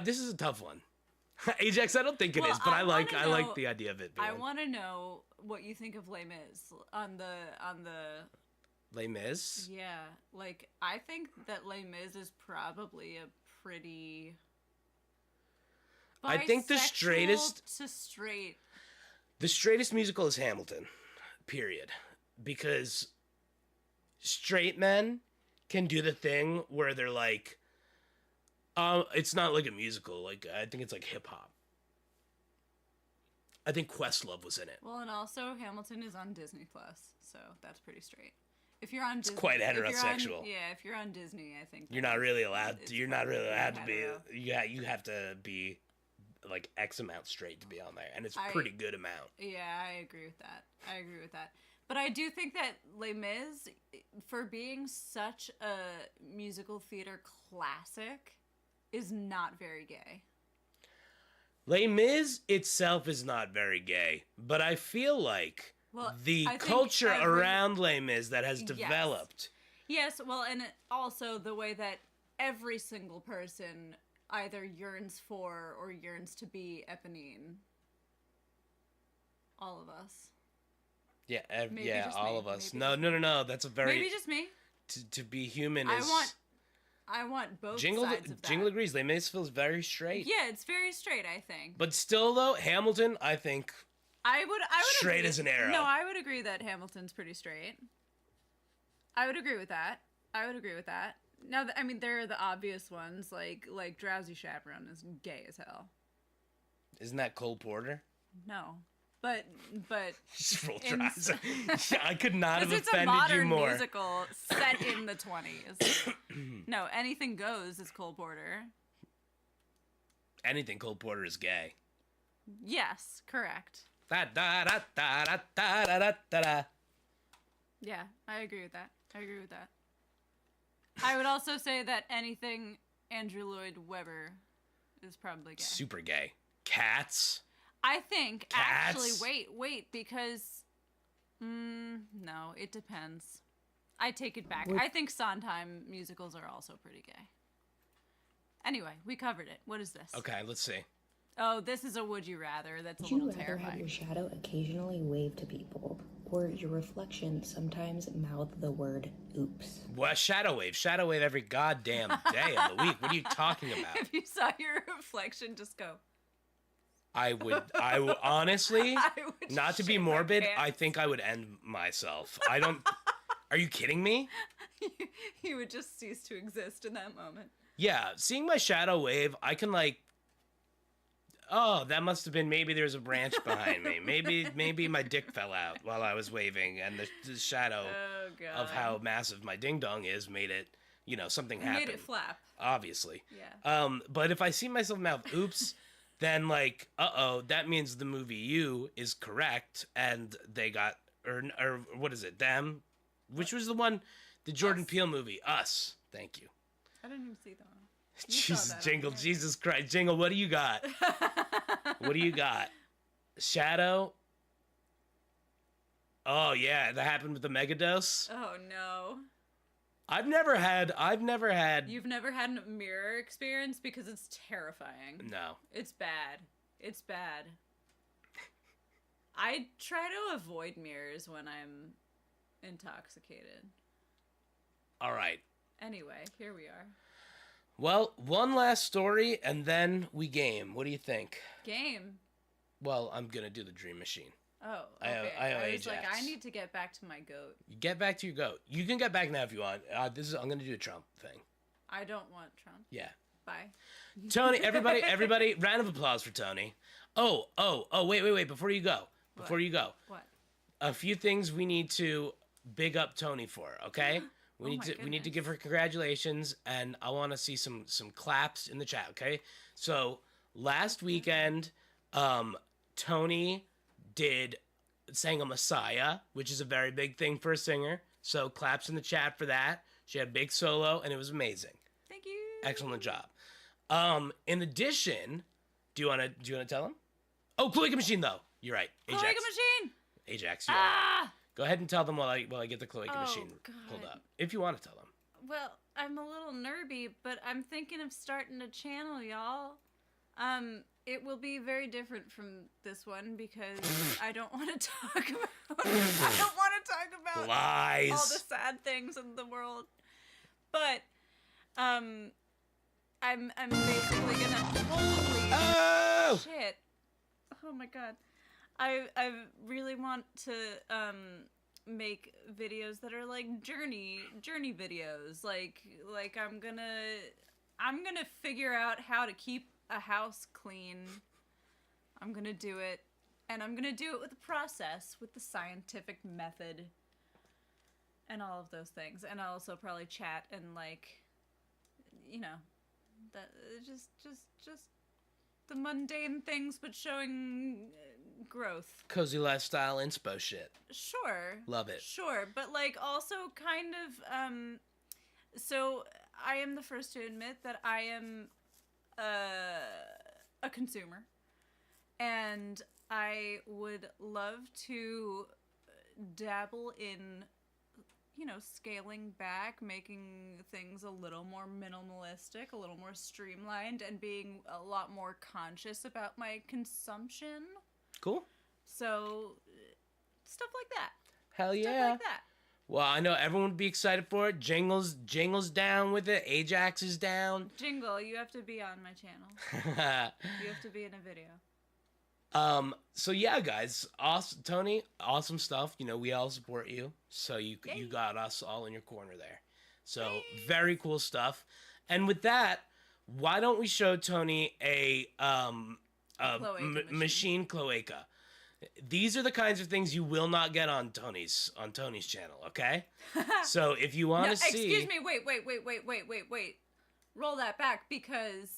S1: This is a tough one. Ajax, I don't think it
S3: Well,
S1: is, but I like
S3: wanna know-
S1: the idea of it being
S3: I want to know what you think of Les Mis on the.
S1: Les Mis.
S3: Yeah, like I think that Les Mis is probably a pretty.
S1: I think the
S3: bisexual
S1: straightest-
S3: to straight.
S1: The straightest musical is Hamilton, period. Because straight men can do the thing where they're like, it's not like a musical. Like, I think it's like hip hop. I think Questlove was in it.
S3: Well, and also Hamilton is on Disney Plus, so that's pretty straight. If you're on Disney,
S1: quite
S3: if you're on-
S1: heterosexual.
S3: if you're on Disney, I think
S1: You're not really allowed.
S3: it's
S1: You're not really
S3: probably
S1: allowed to be.
S3: hetero.
S1: You have to be like X amount straight to be on there, and it's a
S3: I-
S1: pretty good amount.
S3: Yeah, I agree with that. But I do think that Les Mis, for being such a musical theater classic, is not very gay.
S1: Les Mis itself is not very gay, but I feel like
S3: Well,
S1: the
S3: I think
S1: culture
S3: every-
S1: around Les Mis that has
S3: Yes.
S1: developed.
S3: Yes, well, and also the way that every single person either yearns for or yearns to be Eponine. All of us.
S1: Yeah,
S3: Maybe
S1: yeah,
S3: just
S1: all
S3: me,
S1: of us.
S3: maybe
S1: No,
S3: just
S1: no, no, no. That's a very
S3: Maybe just me.
S1: to be human is.
S3: I want both
S1: Jingle.
S3: sides of that.
S1: Jingle agrees. Les Mis feels very straight.
S3: Yeah, it's very straight, I think.
S1: But still, though, Hamilton, I think.
S3: I would
S1: Straight
S3: agree.
S1: as an arrow.
S3: No, I would agree that Hamilton's pretty straight. I would agree with that. Now, I mean, there are the obvious ones, like Drowsy Chaperone is gay as hell.
S1: Isn't that Cole Porter?
S3: No, but
S1: Just roll
S3: In-
S1: your eyes. I could not have
S3: because it's a
S1: offended you
S3: modern
S1: more.
S3: musical set in the 20s. No, anything goes is Cole Porter.
S1: Anything Cole Porter is gay.
S3: Yes, correct.
S1: Da da da da da da da da da.
S3: Yeah, I agree with that. I would also say that anything Andrew Lloyd Webber is probably gay.
S1: Super gay. Cats.
S3: I think,
S1: Cats?
S3: actually, wait, because, no, it depends. I take it back. I think Sondheim musicals are also pretty gay. Anyway, we covered it. What is this?
S1: Okay, let's see.
S3: Oh, this is a would you rather. That's
S10: Would
S3: a little
S10: you rather have
S3: terrifying.
S10: your shadow occasionally wave to people, or your reflection sometimes mouth the word oops?
S1: What? Shadow wave every goddamn day of the week. What are you talking about?
S3: If you saw your reflection, just go.
S1: I would honestly,
S3: I would
S1: not to be
S3: shit my
S1: morbid,
S3: pants.
S1: I think I would end myself. I don't. Are you kidding me?
S3: He would just cease to exist in that moment.
S1: Yeah, seeing my shadow wave, I can like. Oh, that must have been maybe there's a branch behind me. Maybe my dick fell out while I was waving, and the shadow
S3: Oh, God.
S1: of how massive my ding dong is made it. Something happened.
S3: Made it flap.
S1: Obviously.
S3: Yeah.
S1: But if I see myself mouth oops, then like, that means the movie You is correct, and they got or what is it? Them, which was the Jordan Peele movie, Us. Thank you.
S3: I didn't even see that one. You saw
S1: Jesus,
S3: that,
S1: Jingle,
S3: okay.
S1: Jesus Christ, Jingle, what do you got? What do you got? Shadow. Oh yeah, that happened with the megadose.
S3: Oh no.
S1: I've never had.
S3: You've never had a mirror experience because it's terrifying.
S1: No.
S3: It's bad. It's bad. I try to avoid mirrors when I'm intoxicated.
S1: All right.
S3: Anyway, here we are.
S1: Well, one last story, and then we game. What do you think?
S3: Game.
S1: Well, I'm gonna do the Dream Machine.
S3: Oh,
S1: I owe-
S3: okay.
S1: I owe
S3: was like,
S1: Ajax.
S3: I need to get back to my goat.
S1: You get back to your goat. You can get back now if you want. I'm gonna do a Trump thing.
S3: I don't want Trump.
S1: Yeah.
S3: Bye.
S1: Tony, everybody, round of applause for Tony. Oh, wait, before you go.
S3: What?
S1: A few things we need to big up Tony for, okay? We need to
S3: goodness.
S1: give her congratulations, and I want to see some claps in the chat, okay? So last weekend, Tony sang a Messiah, which is a very big thing for a singer. So claps in the chat for that. She had a big solo, and it was amazing.
S3: Thank you.
S1: Excellent job. In addition, do you wanna tell him? Oh, Cloaca Machine though. You're right. Ajax.
S3: Cloaca Machine.
S1: Ajax. You're right.
S3: Ah.
S1: Go ahead and tell them while I get the Cloaca Machine pulled
S3: God.
S1: up. If you want to tell them.
S3: Well, I'm a little nerdy, but I'm thinking of starting a channel, y'all. It will be very different from this one because I don't want to talk about
S1: Lies.
S3: all the sad things in the world. But I'm basically gonna holy shit. Oh my god. I really want to make videos that are like journey videos. Like I'm gonna figure out how to keep a house clean. I'm gonna do it, and I'm gonna do it with a process, with the scientific method, and all of those things. And I'll also probably chat and like, that just the mundane things, but showing growth.
S1: Cozy lifestyle inspo shit.
S3: Sure.
S1: Love it.
S3: Sure, but like also kind of so I am the first to admit that I am a consumer, and I would love to dabble in scaling back, making things a little more minimalistic, a little more streamlined, and being a lot more conscious about my consumption.
S1: Cool.
S3: So, stuff like that.
S1: Hell yeah.
S3: Stuff like that.
S1: Well, I know everyone would be excited for it. Jingle's down with it. Ajax is down.
S3: Jingle, you have to be on my channel. You have to be in a video.
S1: So yeah, guys, awesome, Tony, awesome stuff. We all support you, so you got us all in your corner there. So very cool stuff. And with that, why don't we show Tony a machine cloaca? These are the kinds of things you will not get on Tony's channel. Okay, so if you want to see,
S3: excuse me, wait. Roll that back, because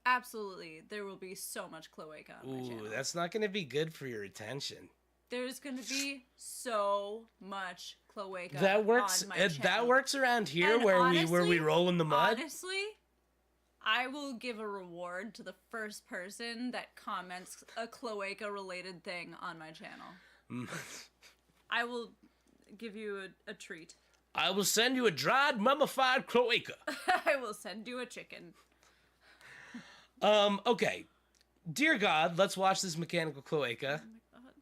S3: absolutely, there will be so much cloaca on my channel.
S1: Ooh, that's not gonna be good for your attention.
S3: There's gonna be so much cloaca.
S1: That works.
S3: On my channel.
S1: That works around here,
S3: And
S1: where we
S3: honestly,
S1: roll in the mud.
S3: Honestly, I will give a reward to the first person that comments a cloaca related thing on my channel. I will give you a treat.
S1: I will send you a dried, mummified cloaca.
S3: I will send you a chicken.
S1: Okay. Dear God, let's watch this mechanical cloaca.
S3: Oh my God.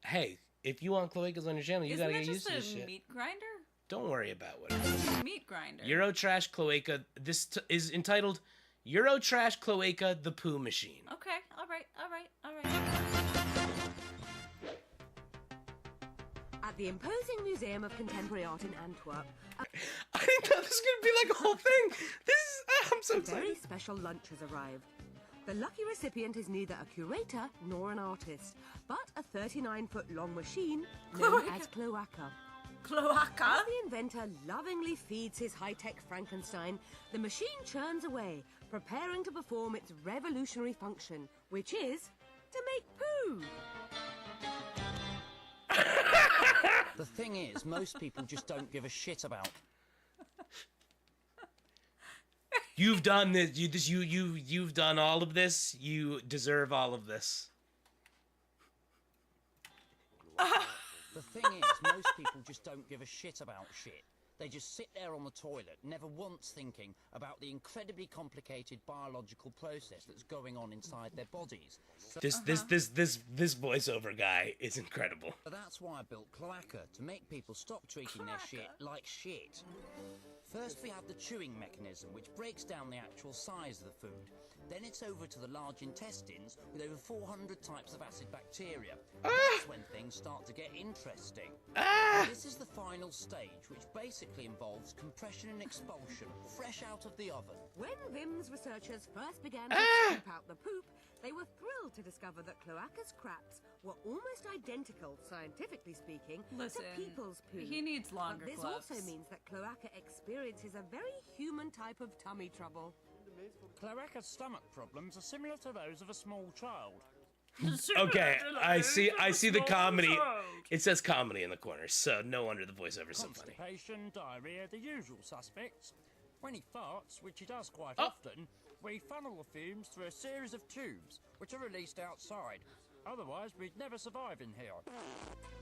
S1: Hey, if you want cloacas on your channel, you gotta get used to this
S3: Isn't it
S1: shit.
S3: just a meat grinder?
S1: Don't worry about what it
S3: It's
S1: is.
S3: a meat grinder.
S1: Eurotrash cloaca. This is entitled Eurotrash cloaca, the poo machine.
S3: Okay, alright.
S11: At the imposing Museum of Contemporary Art in Antwerp,
S1: I didn't know this was gonna be like a whole thing. I'm so
S11: a very
S1: excited.
S11: special lunch has arrived. The lucky recipient is neither a curator nor an artist, but a 39-foot-long machine known as cloaca.
S3: Cloaca?
S11: As the inventor lovingly feeds his high-tech Frankenstein, the machine churns away, preparing to perform its revolutionary function, which is to make poo.
S12: The thing is, most people just don't give a shit about.
S1: You've done this. You've done all of this. You deserve all of this.
S12: The thing is, most people just don't give a shit about shit. They just sit there on the toilet, never once thinking about the incredibly complicated biological process that's going on inside their bodies.
S1: This voiceover guy is incredible.
S12: So that's why I built Cloaca, to make people stop treating their shit like shit. First we have the chewing mechanism, which breaks down the actual size of the food. Then it's over to the large intestines with over 400 types of acid bacteria. That's when things start to get interesting. This is the final stage, which basically involves compression and expulsion, fresh out of the oven.
S11: When Vim's researchers first began to scoop out the poop, they were thrilled to discover that cloaca's craps were almost identical, scientifically speaking,
S3: Listen,
S11: to people's poo.
S3: he needs longer
S11: But this
S3: gloves.
S11: also means that cloaca experiences a very human type of tummy trouble.
S12: Cloaca's stomach problems are similar to those of a small child.
S1: Okay, I see the comedy. It says comedy in the corner, so no wonder the voiceover's so funny.
S12: Constipation, diarrhea, the usual suspects. When he farts, which he does quite often, we funnel the fumes through a series of tubes, which are released outside. Otherwise, we'd never survive in here.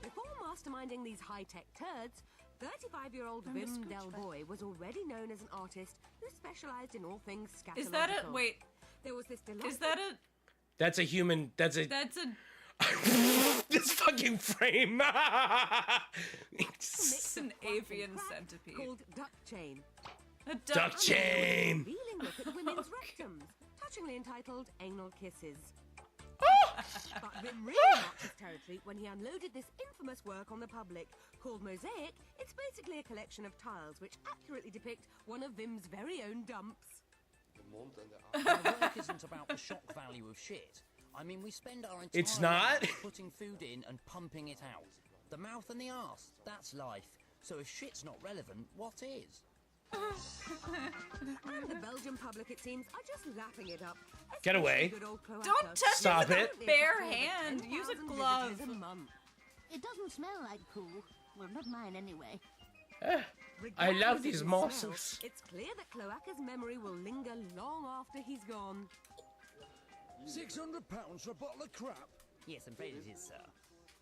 S11: Before masterminding these high-tech turds, 35-year-old Vim Del Boy was already known as an artist who specialized in all things scatological.
S3: Is that a wait?
S11: There was this delightful...
S3: Is that a?
S1: That's a human. That's a. This fucking frame.
S3: It's an avian centipede.
S11: Called duck chain.
S3: A
S1: Duck chain.
S11: Revealing look at women's rectums, touchingly entitled Anal Kisses. But Vim really marked his territory when he unloaded this infamous work on the public. Called Mosaic, it's basically a collection of tiles which accurately depict one of Vim's very own dumps.
S12: Our work isn't about the shock value of shit. I mean, we spend our entire
S1: It's not?
S12: life putting food in and pumping it out. The mouth and the arse, that's life. So if shit's not relevant, what is?
S11: And the Belgian public, it seems, are just lapping it up.
S1: Get away.
S11: Good old Cloaca.
S3: Don't touch
S1: Stop
S3: it
S1: it.
S3: with a bare hand. Use a
S11: 10,000
S3: glove.
S11: visitors a month.
S5: It doesn't smell like poo. Well, not mine anyway.
S1: I love
S11: Regardless
S1: these
S11: of the
S1: morsels.
S11: smell, it's clear that Cloaca's memory will linger long after he's gone.
S13: £600 for a bottle of crap?
S12: Yes, I'm afraid it is, sir.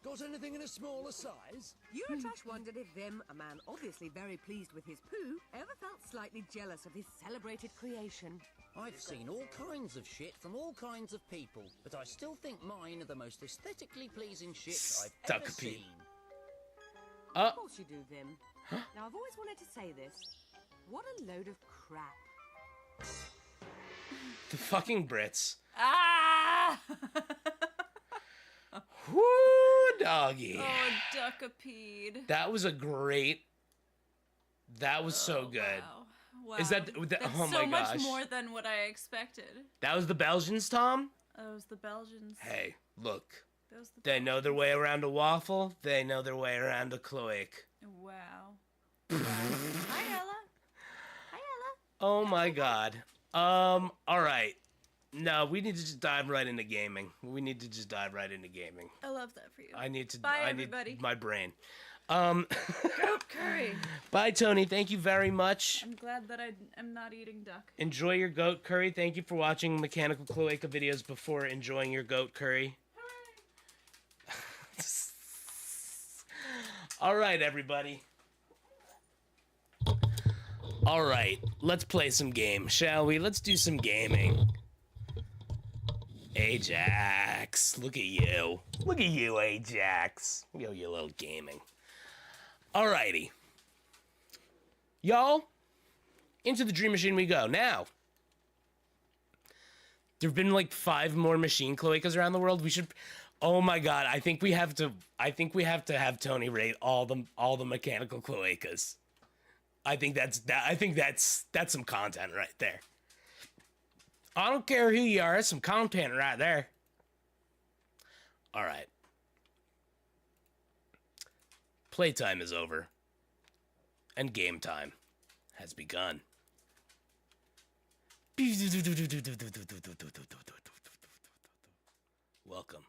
S13: Got anything in a smaller size?
S11: Eurotrash wondered if Vim, a man obviously very pleased with his poo, ever felt slightly jealous of his celebrated creation.
S12: I've seen all kinds of shit from all kinds of people, but I still think mine are the most aesthetically pleasing shit I've ever
S1: Stuck-a-pee.
S12: seen.
S11: Of course you do, Vim. Now, I've always wanted to say this. What a load of crap.
S1: The fucking Brits.
S3: Ah!
S1: Whoo, doggy.
S3: Oh, duckapede.
S1: That was a great. That was so good.
S3: Wow.
S1: Is that?
S3: That's
S1: Oh my
S3: so much
S1: gosh.
S3: more than what I expected.
S1: That was the Belgians, Tom.
S3: That was the Belgians.
S1: Hey, look.
S3: That was the
S1: They know their way around a waffle. They know their way around a cloac.
S3: Wow. Hi, Ella. Hi, Ella.
S1: Oh my God. All right. No, we need to just dive right into gaming. We need to just dive right into gaming.
S3: I love that for you.
S1: I need to.
S3: Bye,
S1: I
S3: everybody.
S1: need my brain.
S3: Goat curry.
S1: Bye, Tony. Thank you very much.
S3: I'm glad that I am not eating duck.
S1: Enjoy your goat curry. Thank you for watching Mechanical Cloaca videos before enjoying your goat curry. All right, everybody. All right, let's play some game, shall we? Let's do some gaming. Ajax, look at you. Look at you, Ajax. Yo, you little gaming. Alrighty. Y'all, into the Dream Machine we go. Now, there have been like 5 more machine cloacas around the world. We should... Oh my god, I think we have to have Tony rate all the mechanical cloacas. I think that's some content right there. I don't care who you are, that's some content right there. All right. Playtime is over. And game time has begun. Welcome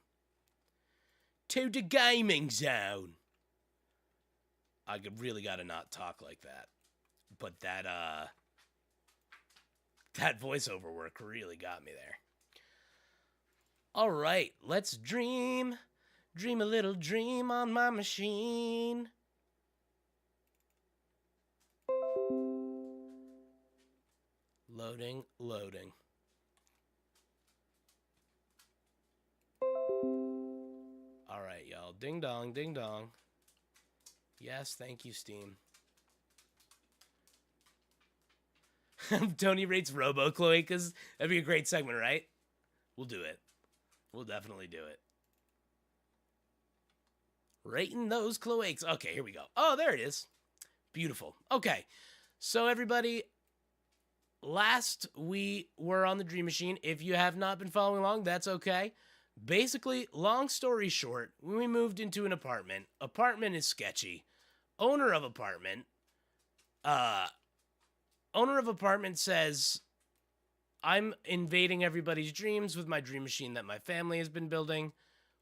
S1: to the gaming zone. I really gotta not talk like that. But that voiceover work really got me there. All right, let's dream. Dream a little dream on my machine. Loading, loading. All right, y'all. Ding dong, ding dong. Yes, thank you, Steam. Tony rates Robo Cloacas. That'd be a great segment, right? We'll do it. We'll definitely do it. Rating those cloacs. Okay, here we go. Oh, there it is. Beautiful. Okay, so everybody, last we were on the Dream Machine. If you have not been following along, that's okay. Basically, long story short, when we moved into an apartment, apartment is sketchy. Owner of apartment says, I'm invading everybody's dreams with my dream machine that my family has been building.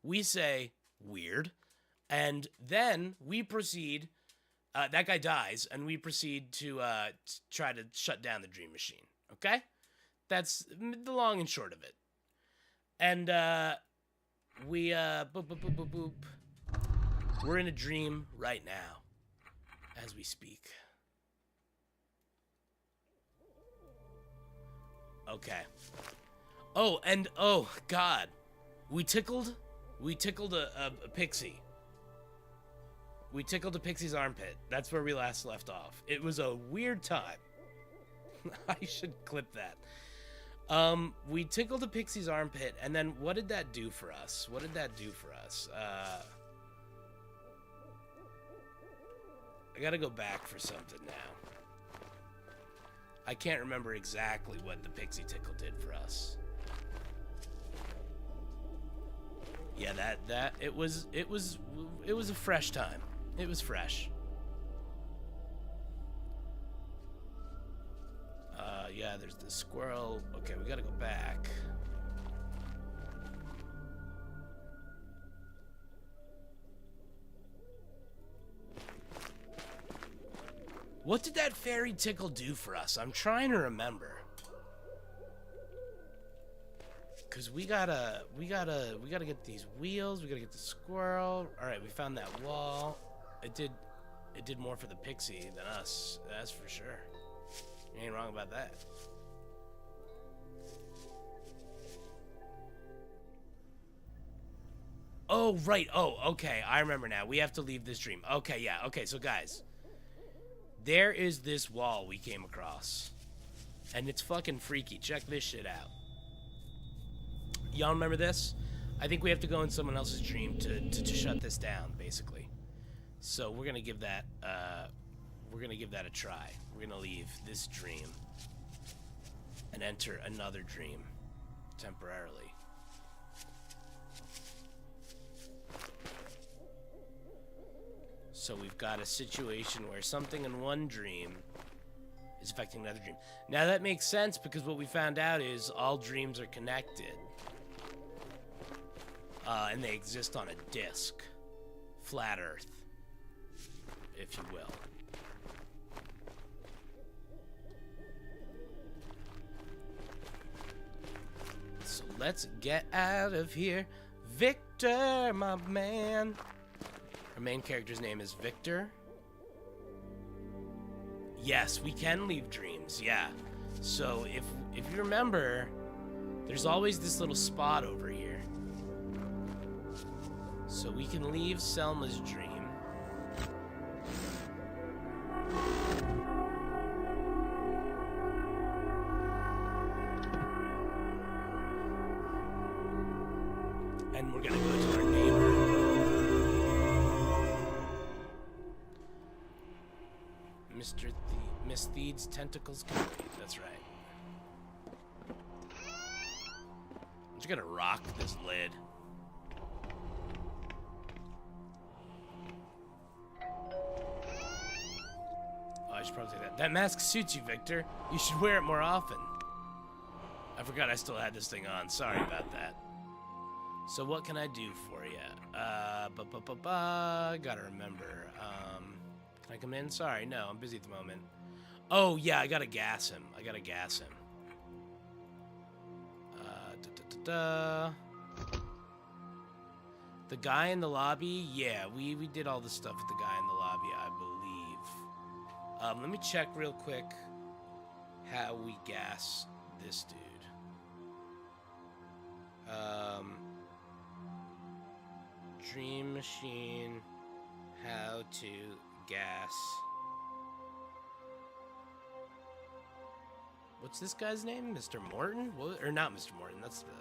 S1: We say, weird. And then we proceed, that guy dies, and we proceed to try to shut down the dream machine. Okay? That's the long and short of it. And we, boop, boop, boop, boop, boop. We're in a dream right now, as we speak. Okay. Oh, and oh god, we tickled a pixie. We tickled a pixie's armpit. That's where we last left off. It was a weird time. I should clip that. We tickled a pixie's armpit, and then what did that do for us? What did that do for us? I gotta go back for something now. I can't remember exactly what the pixie tickle did for us. Yeah, it was a fresh time. It was fresh. Yeah, there's the squirrel. Okay, we gotta go back. What did that fairy tickle do for us? I'm trying to remember. Cause we gotta get these wheels. We gotta get the squirrel. All right, we found that wall. It did more for the pixie than us. That's for sure. You ain't wrong about that. Oh, right. Oh, okay. I remember now. We have to leave this dream. Okay, yeah. Okay, so guys. There is this wall we came across. And it's fucking freaky. Check this shit out. Y'all remember this? I think we have to go in someone else's dream to shut this down, basically. So we're gonna give that a try. We're gonna leave this dream and enter another dream temporarily. So we've got a situation where something in one dream is affecting another dream. Now that makes sense because what we found out is all dreams are connected. And they exist on a disk. Flat Earth, if you will. So let's get out of here. Victor, my man. Our main character's name is Victor. Yes, we can leave dreams, yeah. So if you remember, there's always this little spot over here. So we can leave Selma's dream. And we're gonna go to our neighbor. Miss Theed's tentacles complete, that's right. I'm just gonna rock this lid. Oh, I should probably say that. That mask suits you, Victor. You should wear it more often. I forgot I still had this thing on. Sorry about that. So what can I do for you? Gotta remember. Can I come in? Sorry, no, I'm busy at the moment. Oh, yeah, I gotta gas him. The guy in the lobby? Yeah, we did all the stuff with the guy in the lobby, I believe. Let me check real quick how we gas this dude. Dream Machine, how to gas. What's this guy's name? Mr. Morton? What? Or not Mr. Morton, that's the...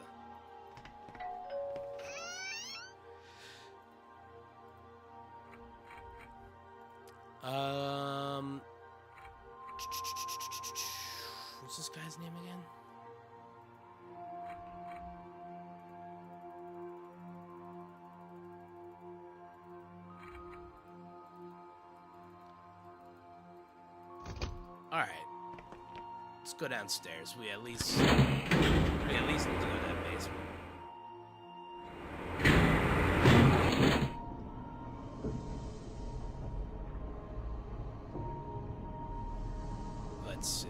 S1: What's this guy's name again? All right, let's go downstairs. We at least need to go to that basement. Let's see.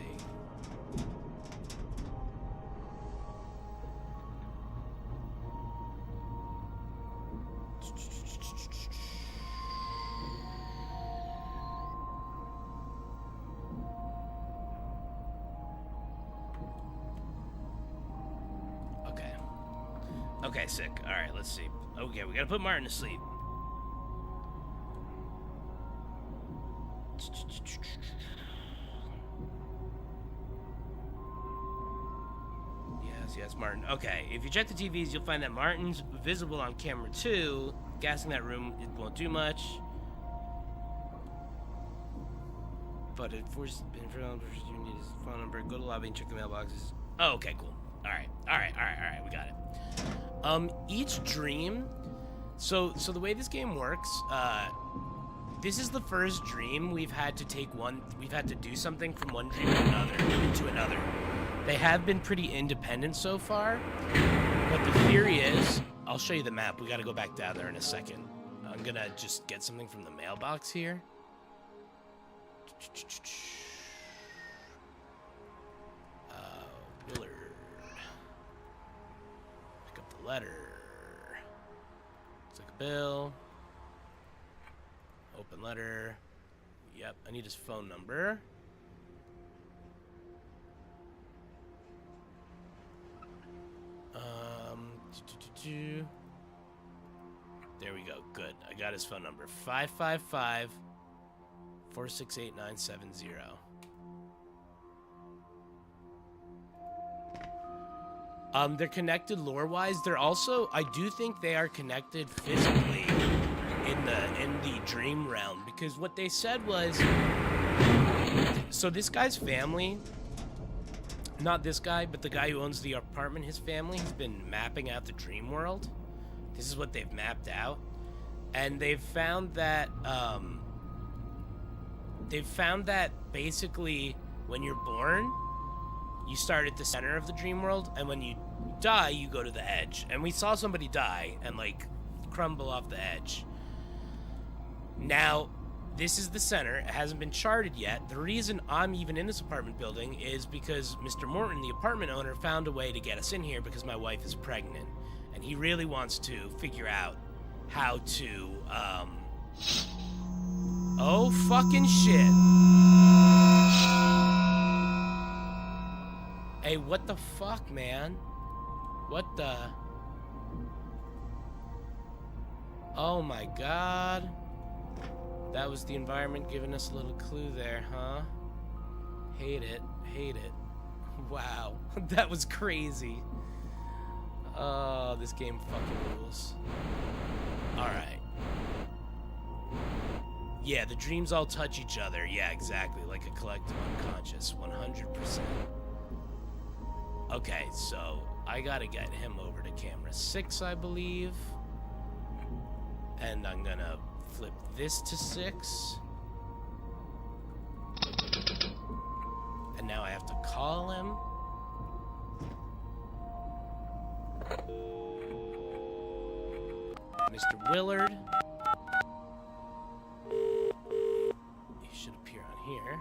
S1: Okay, sick. All right, let's see. Okay, we gotta put Martin to sleep. Yes, Martin. Okay, if you check the TVs, you'll find that Martin's visible on camera 2. Gassing that room, it won't do much. But it forces you need his phone number. Go to the lobby and check the mailboxes. Oh, okay, cool. All right, we got it. Each dream, so the way this game works, this is the first dream we've had to do something from one dream to another. They have been pretty independent so far, but the theory is, I'll show you the map. We gotta go back down there in a second. I'm gonna just get something from the mailbox here. Willard. Pick up the letter. Looks like a bill. Open letter. Yep, I need his phone number. There we go. Good. I got his phone number. 555-468-970. They're connected lore-wise. They're also, I do think they are connected physically in the dream realm, because what they said was, so this guy's family, not this guy, but the guy who owns the apartment, his family has been mapping out the dream world. This is what they've mapped out, and they've found that basically when you're born, you start at the center of the dream world, and when you die, you go to the edge. And we saw somebody die and, like, crumble off the edge. Now, this is the center. It hasn't been charted yet. The reason I'm even in this apartment building is because Mr. Morton, the apartment owner, found a way to get us in here because my wife is pregnant. And he really wants to figure out how to, oh, fucking shit. Hey, what the fuck, man? What the? Oh my god. That was the environment giving us a little clue there, huh? Hate it. Hate it. Wow. That was crazy. Oh, this game fucking rules. Alright. Yeah, the dreams all touch each other. Yeah, exactly. Like a collective unconscious. 100%. Okay, so I gotta get him over to camera 6, I believe. And I'm gonna flip this to 6. And now I have to call him. Mr. Willard. He should appear on here.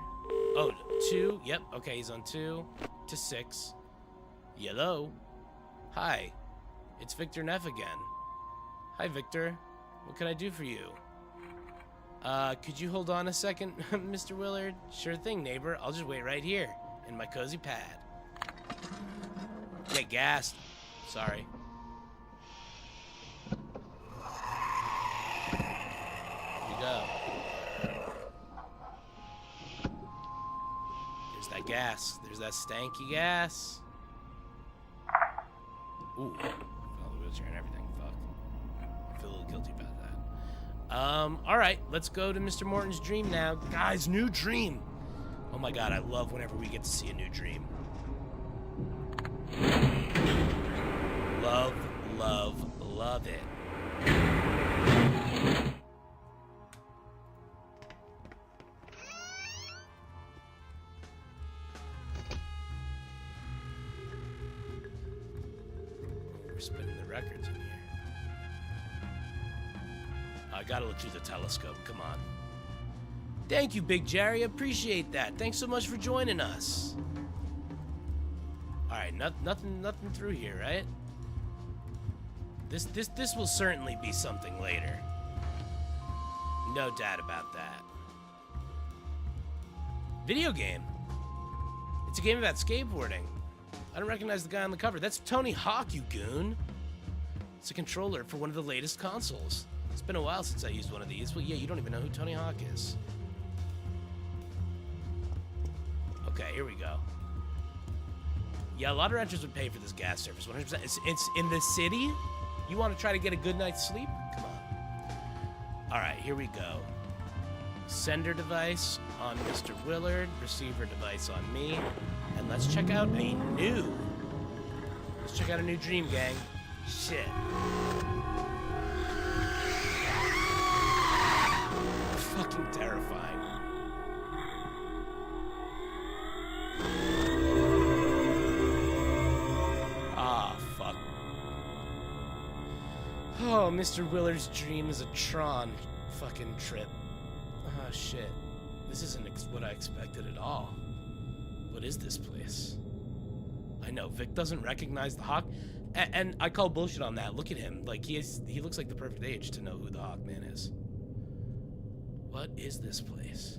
S1: Oh, 2. Yep, okay, he's on 2 to 6. Hello. Hi. It's Victor Neff again. Hi, Victor. What can I do for you? Could you hold on a second, Mr. Willard? Sure thing, neighbor. I'll just wait right here in my cozy pad. Get gassed. Sorry. Here we go. There's that gas. There's that stanky gas. Ooh. Fell in the wheelchair and everything. Fuck. I feel a little guilty about that. Alright. Let's go to Mr. Morton's dream now. Guys, new dream. Oh my god, I love whenever we get to see a new dream. Love, love, love it. We're spinning the records in here. I gotta look through the telescope, come on. Thank you, Big Jerry, appreciate that. Thanks so much for joining us. Alright, nothing through here, right? This will certainly be something later. No doubt about that. Video game. It's a game about skateboarding. I don't recognize the guy on the cover. That's Tony Hawk, you goon. It's a controller for one of the latest consoles. It's been a while since I used one of these. Well, yeah, you don't even know who Tony Hawk is. Okay, here we go. Yeah, a lot of renters would pay for this gas service, 100%. It's in the city? You want to try to get a good night's sleep? Come on. All right, here we go. Sender device on Mr. Willard, receiver device on me, and let's check out a new. Let's check out a new dream, gang. Shit. Fucking terrifying. Ah, fuck. Oh, Mr. Willard's dream is a Tron fucking trip. Oh, shit. This isn't what I expected at all. What is this place? I know, Vic doesn't recognize the Hawk. And I call bullshit on that. Look at him. Like, he looks like the perfect age to know who the Hawkman is. What is this place?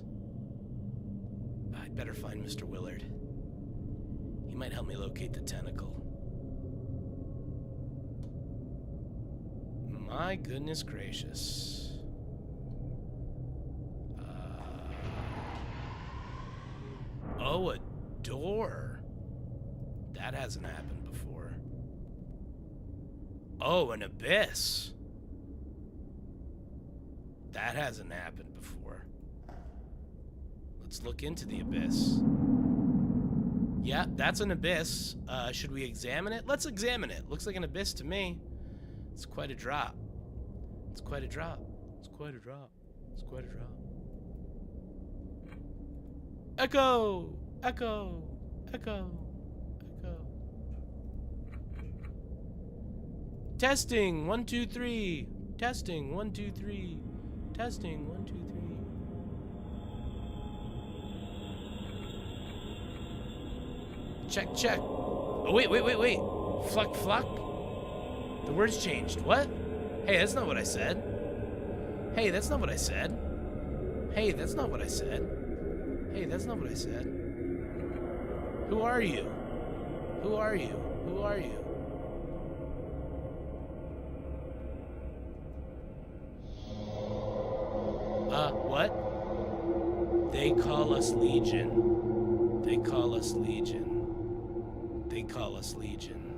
S1: I'd better find Mr. Willard. He might help me locate the tentacle. My goodness gracious. Oh, a door. That hasn't happened before. Oh, an abyss. That hasn't happened before. Let's look into the abyss. Yeah, that's an abyss. Should we examine it? Let's examine it. Looks like an abyss to me. It's quite a drop. It's quite a drop. It's quite a drop. It's quite a drop. Echo! Echo. Echo. Echo. Testing. 1, 2, 3. Testing. 1, 2, 3. Testing. 1, 2, 3. Check, check. Oh, wait. Fluck, fluck. The words changed. What? Hey, that's not what I said. Hey, that's not what I said. Hey, that's not what I said. Hey, that's not what I said. Who are you? Who are you? Who are you? What? They call us Legion. They call us Legion. They call us Legion.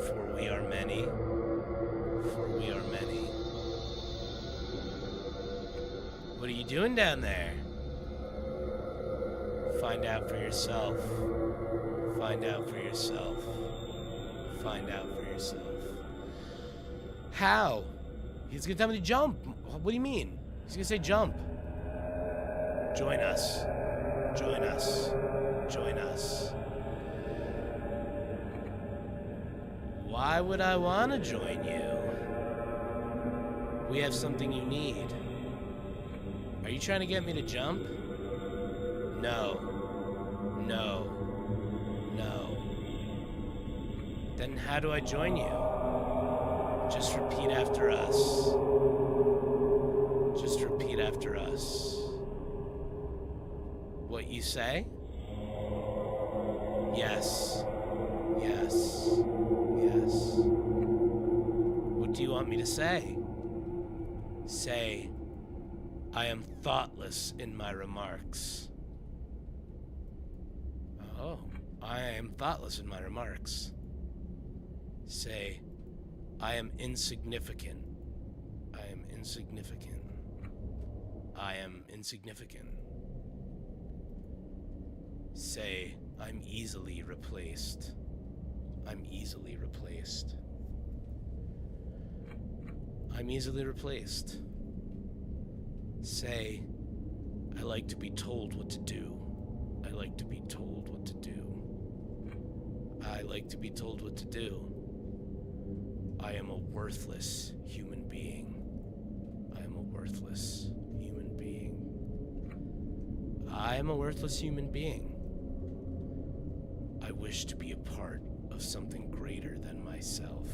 S1: For we are many. For we are many. What are you doing down there? Find out for yourself. Find out for yourself. Find out for yourself. How? He's gonna tell me to jump. What do you mean? He's gonna say jump. Join us. Join us. Join us. Why would I want to join you? We have something you need. Are you trying to get me to jump? No. No. No. Then how do I join you? Just repeat after us. Just repeat after us. What you say? Yes. Yes. Yes. What do you want me to say? Say, I am thoughtless in my remarks. Oh, I am thoughtless in my remarks. Say, I am insignificant. I am insignificant. I am insignificant. Say, I'm easily replaced. I'm easily replaced. I'm easily replaced. Say, I like to be told what to do. I like to be told what to do. I like to be told what to do. I am a worthless human being. I am a worthless human being. I am a worthless human being. I wish to be a part of something greater than myself.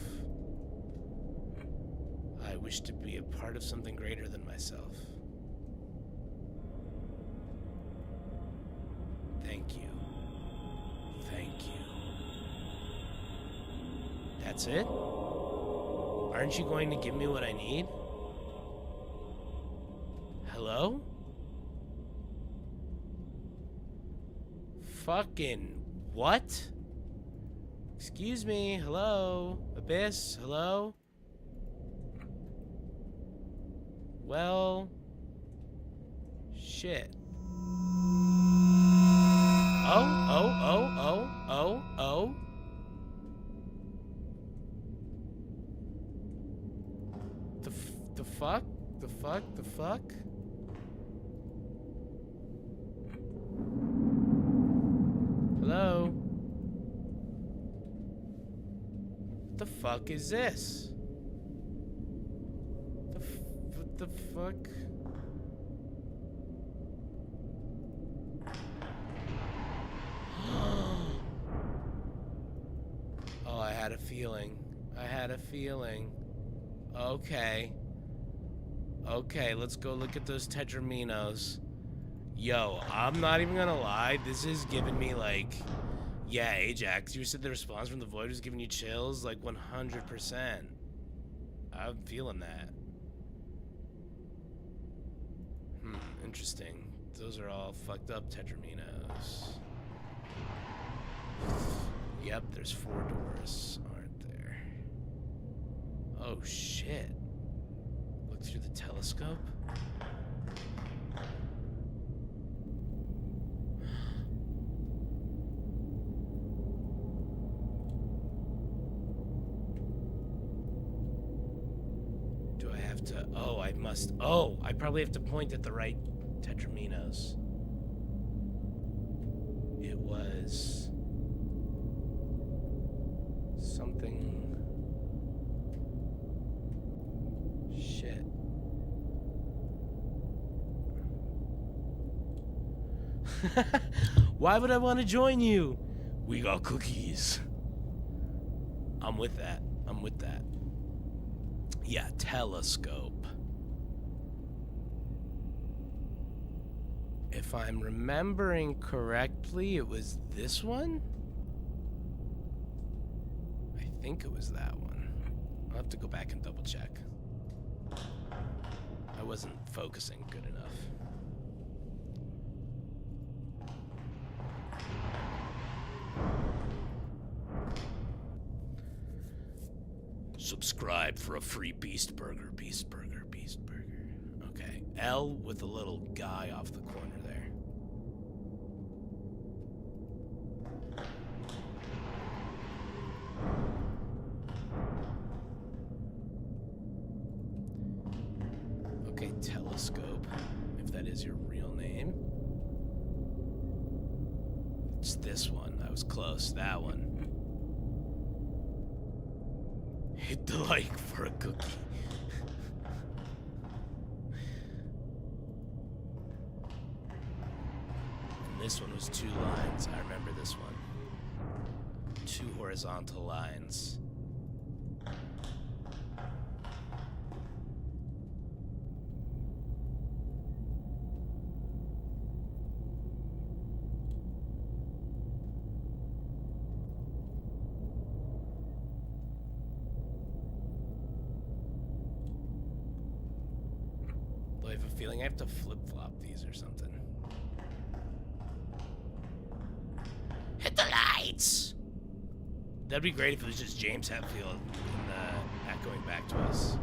S1: I wish to be a part of something greater than myself. Thank you. Thank you. That's it? Aren't you going to give me what I need? Hello? Fucking what? Excuse me, hello? Abyss, hello? Well, shit. Oh. The fuck? The fuck? The fuck? Hello? What the fuck is this? What the fuck? Oh, I had a feeling. I had a feeling. Okay. Okay, let's go look at those Tetraminos. Yo, I'm not even gonna lie. This is giving me like... Yeah, Ajax, you said the response from the Void was giving you chills? Like 100%. I'm feeling that. Interesting. Those are all fucked up Tetraminos. Yep, there's 4 doors, aren't there? Oh shit. Look through the telescope? Do I have to... Oh, I must... Oh, I probably have to point at the right Tetraminos. is something. Shit. Why would I want to join you? We got cookies. I'm with that. I'm with that. Yeah, telescope. If I'm remembering correctly, it was this one? I think it was that one. I'll have to go back and double check. I wasn't focusing good enough. Subscribe for a free Beast Burger, Beast Burger, Beast Burger. Okay, L with a little guy off the corner there. Okay, telescope, if that is your real name. It's this one. I was close. That one. Hit the like for a cookie. And this one was 2 lines. I remember this one. 2 horizontal lines. I have a feeling I have to flip-flop these or something. Hit the lights! That'd be great if it was just James Hetfield and echoing back to us.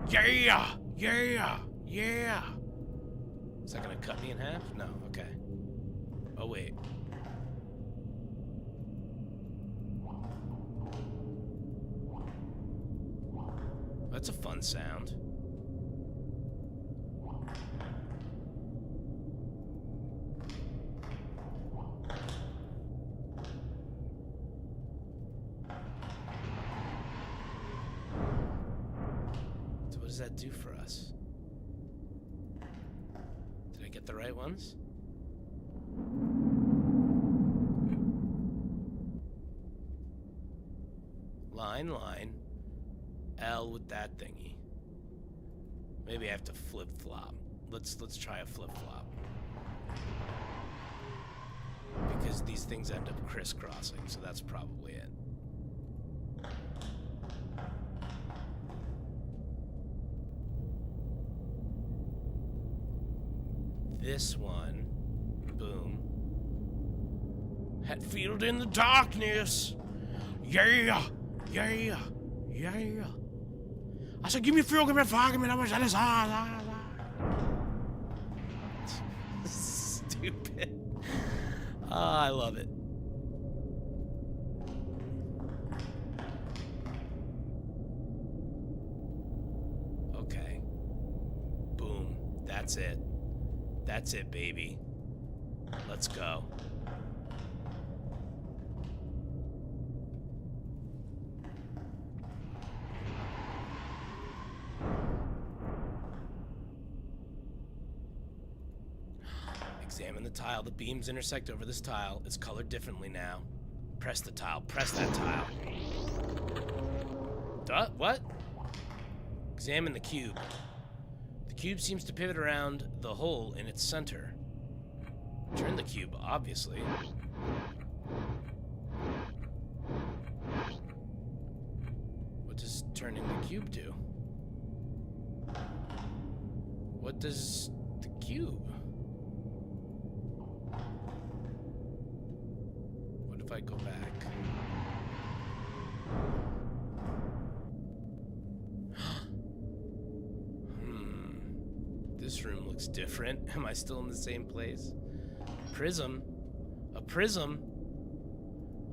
S1: Yeah! Yeah! Yeah! Is that gonna cut me in half? No, okay. Oh, wait. That's a fun sound. What does that do for us? Did I get the right ones? Line. L with that thingy. Maybe I have to flip-flop. Let's try a flip-flop. Because these things end up crisscrossing, so that's probably it. This one, boom. Hetfield in the darkness. Yeah. I said, give me fuel, give me fire, give me that much. Stupid. I love it. Okay. Boom. That's it. That's it, baby. Let's go. Examine the tile. The beams intersect over this tile. It's colored differently now. Press the tile. Press that tile. What? Examine the cube. The cube seems to pivot around the hole in its center. Turn the cube, obviously. What does turning the cube do? What does the cube? What if I go back? This room looks different. Am I still in the same place? Prism? A prism?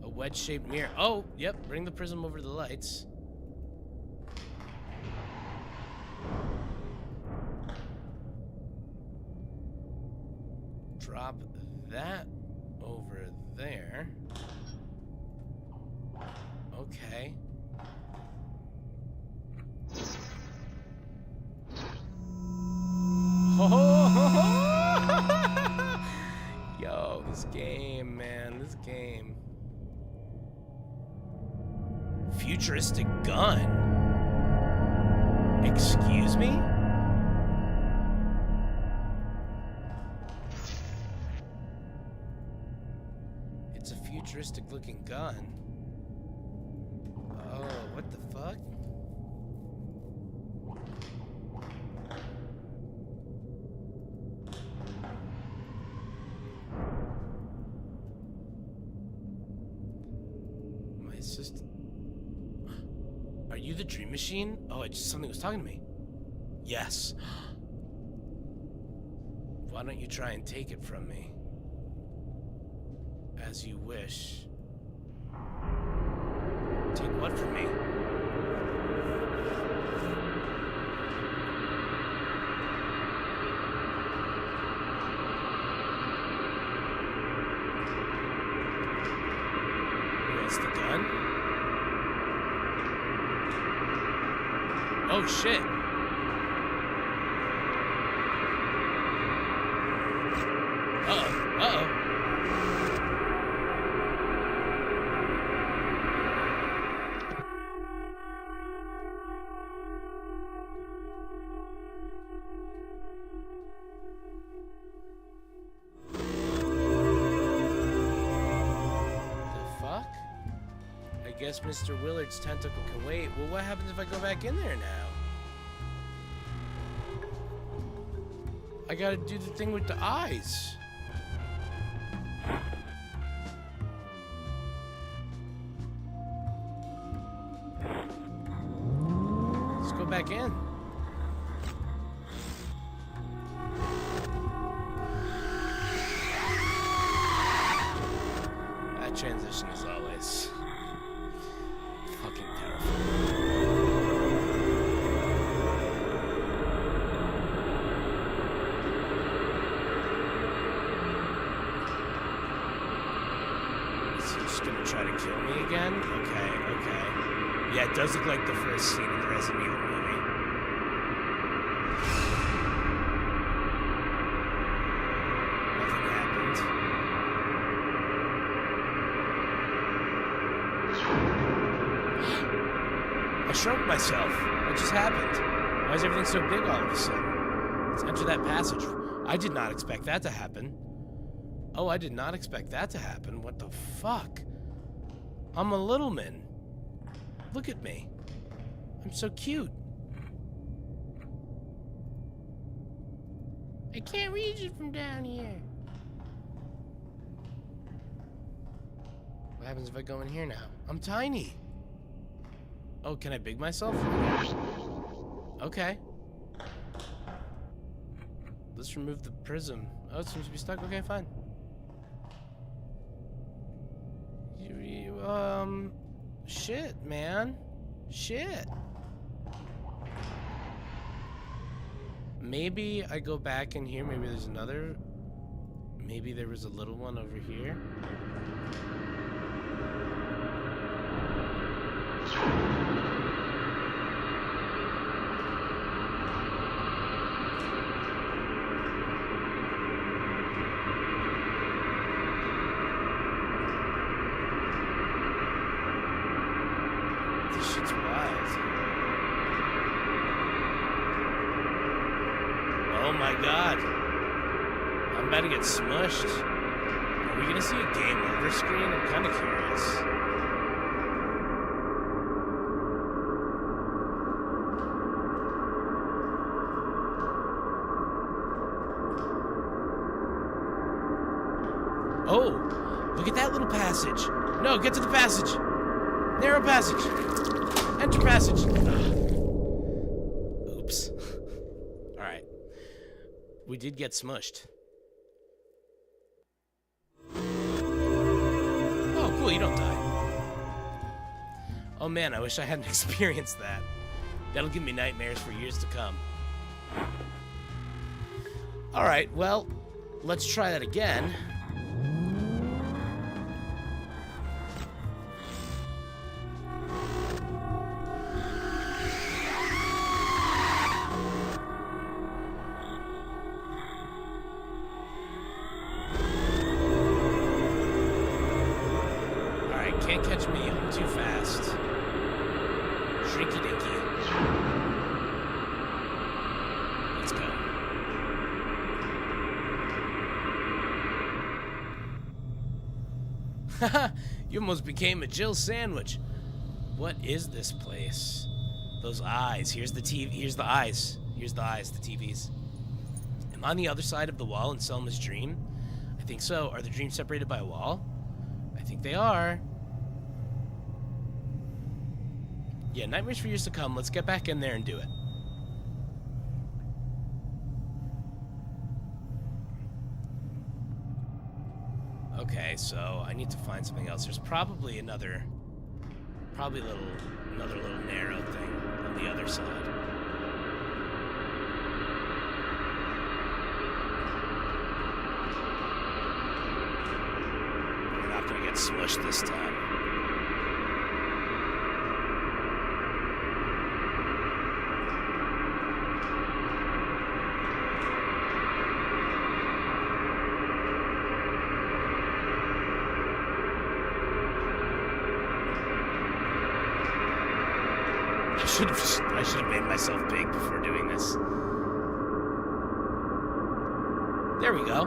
S1: A wedge-shaped mirror. Oh, yep. Bring the prism over to the lights. Drop that over there. Okay. Yo, this game, man, this game. Futuristic gun? Excuse me? It's a futuristic looking gun. Oh, what the fuck? My assistant. Are you the dream machine? Oh, something was talking to me. Yes. Why don't you try and take it from me? As you wish. Take what from me? What's the gun? Oh shit. Uh-oh. Uh-oh. I guess Mr. Willard's tentacle can wait. Well, what happens if I go back in there now? I gotta do the thing with the eyes. Let's go back in. That transition is always fucking terrifying. Is he just gonna try to kill me again? Okay, okay. Yeah, it does look like the first scene in the Resident Evil movie. Nothing happened. I shrunk myself. What just happened? Why is everything so big all of a sudden? Let's enter that passage. I did not expect that to happen. Oh, I did not expect that to happen. What the fuck? I'm a little man. Look at me. I'm so cute. I can't reach it from down here. What happens if I go in here now? I'm tiny. Oh, can I big myself? Okay. Let's remove the prism. Oh, it seems to be stuck. Okay, fine. Shit, man. Shit. Maybe I go back in here. Maybe there's another. Maybe there was a little one over here. This shit's wild. Oh my god. I'm about to get smushed. Are we gonna see a game over screen? I'm kind of curious. Oh, look at that little passage. No, get to the passage. Narrow passage. Enter passage. Oops. All right. We did get smushed. Oh, cool, you don't die. Oh man, I wish I hadn't experienced that. That'll give me nightmares for years to come. All right, well, let's try that again. Haha, you almost became a Jill sandwich. What is this place? Those eyes. Here's the TV. Here's the eyes. Here's the eyes, the TVs. Am I on the other side of the wall in Selma's dream? I think so. Are the dreams separated by a wall? I think they are. Yeah, nightmares for years to come. Let's get back in there and do it. Okay, so I need to find something else. There's probably another little narrow thing on the other side. We're not gonna get smushed this time. I should have made myself big before doing this. There we go.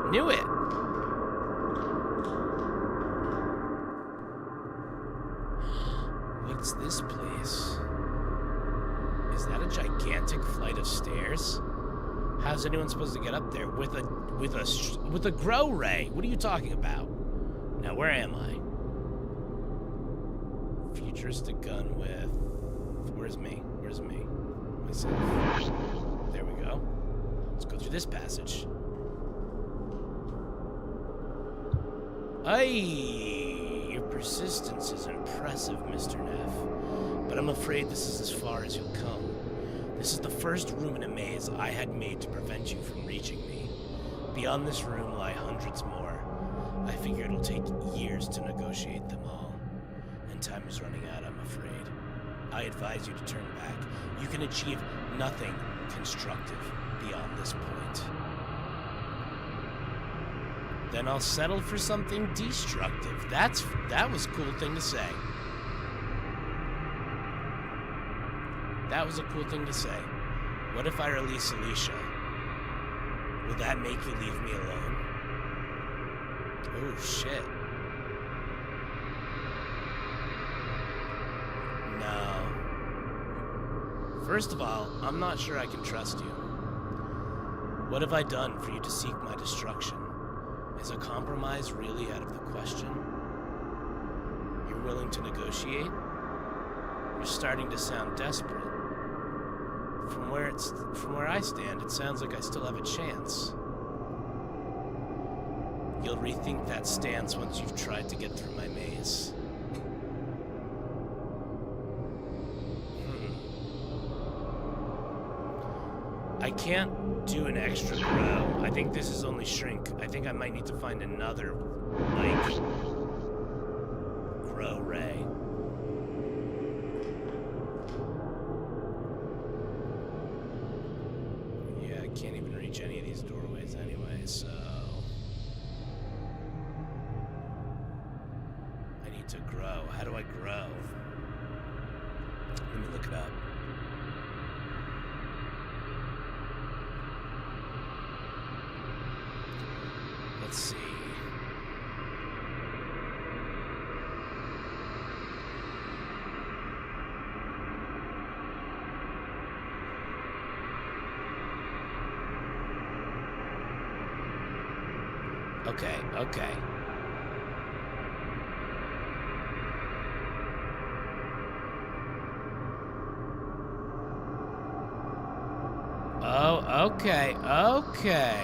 S1: Knew it. What's this place? Is that a gigantic flight of stairs? How's anyone supposed to get up there with a grow ray? What are you talking about? Now where am I? Futuristic gun with... Where's me? Where's me? Myself. There we go. Let's go through this passage. Aye! Your persistence is impressive, Mr. Neff. But I'm afraid this is as far as you'll come. This is the first room in a maze I had made to prevent you from reaching me. Beyond this room lie hundreds more. I figure it'll take years to negotiate them all. And time is running out, I'm afraid. I advise you to turn back. You can achieve nothing constructive beyond this point. Then I'll settle for something destructive. That was a cool thing to say. That was a cool thing to say. What if I release Alicia? Will that make you leave me alone? Oh, shit. No. First of all, I'm not sure I can trust you. What have I done for you to seek my destruction? Is a compromise really out of the question? You're willing to negotiate? You're starting to sound desperate. From where I stand, it sounds like I still have a chance. You'll rethink that stance once you've tried to get through my maze. I can't do an extra grow. I think this is only shrink. I think I might need to find another, like, grow ray. Yeah, I can't even reach any of these doorways anyway, so... I need to grow. How do I grow? Let me look it up. Let's see. Okay. Oh, okay. Okay.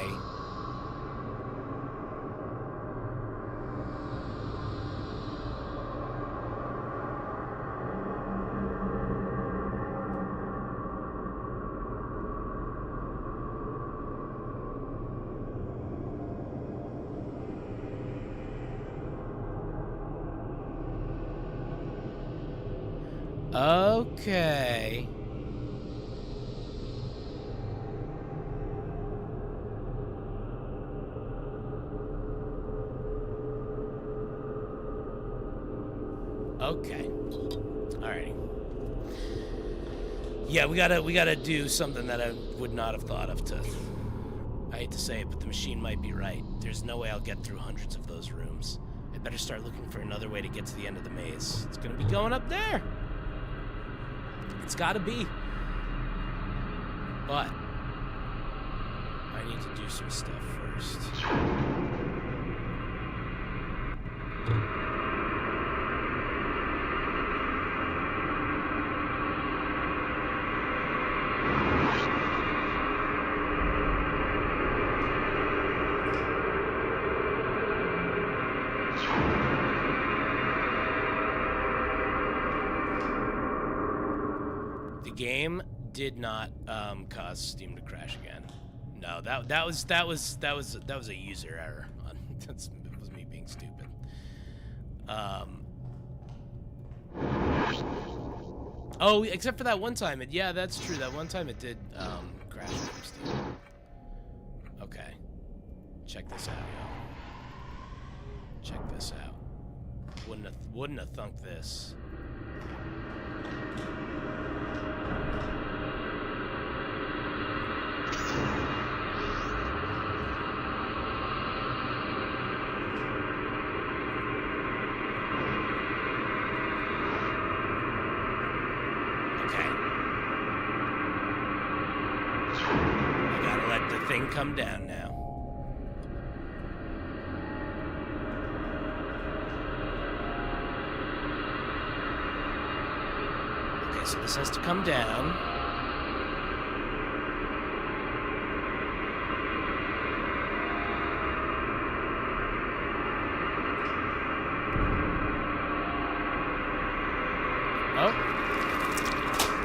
S1: Okay. Alrighty. Yeah, we gotta do something that I would not have thought of to I hate to say it, but the machine might be right. There's no way I'll get through hundreds of those rooms. I better start looking for another way to get to the end of the maze. It's gonna be going up there. It's gotta be. But I need to do some stuff first. The game did not cause Steam to crash again. No, that was a user error. That was me being stupid. Oh, except for that one time. Yeah, that's true. That one time it did crash from Steam. Okay, check this out, y'all. Check this out. Wouldn't have thunk this. Come down now. Okay, so this has to come down.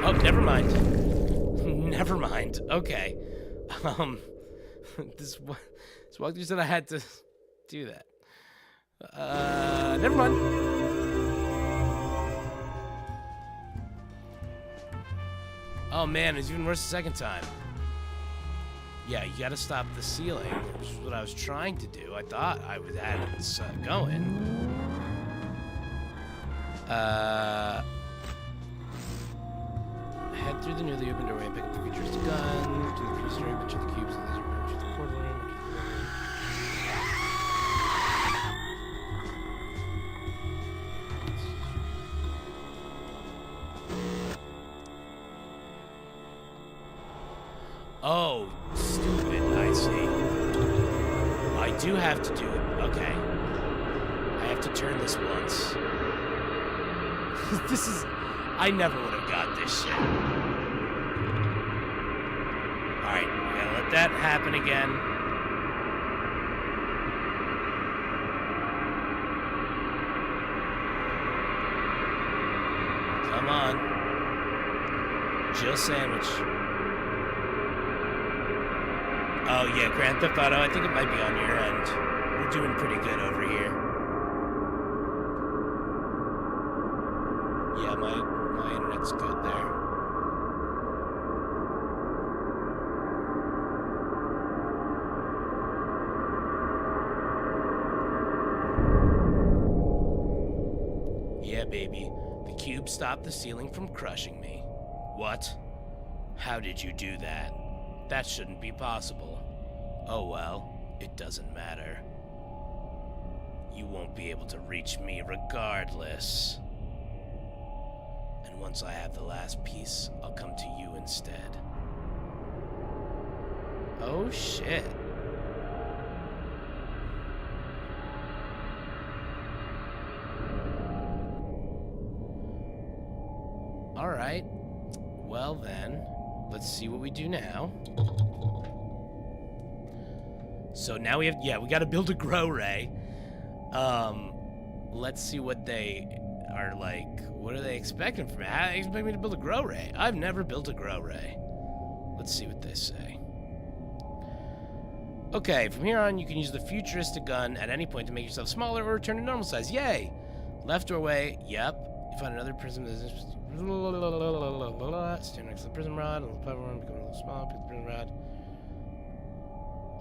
S1: Oh, never mind. Never mind. Okay. This walkthrough said I had to do that. Never mind. Oh man, it's even worse the second time. Yeah, you gotta stop the ceiling, which is what I was trying to do. I thought I was had it going. Head through the newly opened doorway and pick up the futuristic gun. To the prehistoric, bunch of the cubes, and laser bunch of the portal room. Oh, stupid, I see. I do have to do it. Okay. I have to turn this once. This is... I never would have got this shit. Alright, we gotta let that happen again. Come on. Jill Sandwich. Oh yeah, Grand Theft Auto, I think it might be on your end. We're doing pretty good over here. Yeah, my internet's good there. Yeah, baby. The cube stopped the ceiling from crushing me. What? How did you do that? That shouldn't be possible. Oh well, it doesn't matter. You won't be able to reach me regardless. And once I have the last piece, I'll come to you instead. Oh shit. Alright. Well then, let's see what we do now. So now we have, yeah, we gotta build a grow ray. Let's see what they are like. What are they expecting from me? How do they expect me to build a grow ray? I've never built a grow ray. Let's see what they say. Okay, from here on, you can use the futuristic gun at any point to make yourself smaller or return to normal size. Yay! Left doorway, yep. You find another prism that is... Stand next to the prism rod on the platform, become a little smaller, pick the prism rod.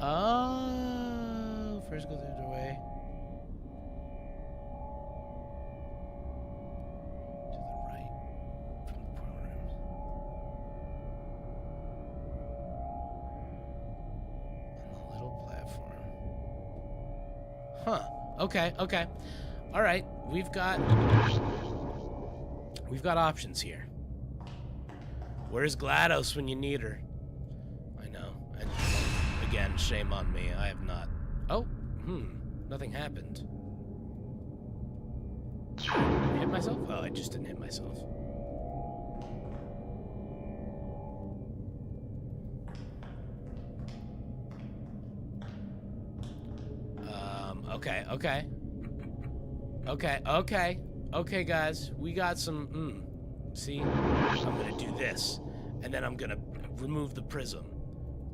S1: Oh, first go through the doorway. To the right from the portal room. On Huh. Okay, okay. All right, we've got options here. Where's GLaDOS when you need her? I know. And again, shame on me. I have not. Oh, nothing happened. Hit myself? Oh, I just didn't hit myself. Okay, okay. Okay, guys. We got some, See? I'm gonna do this. And then I'm gonna remove the prism.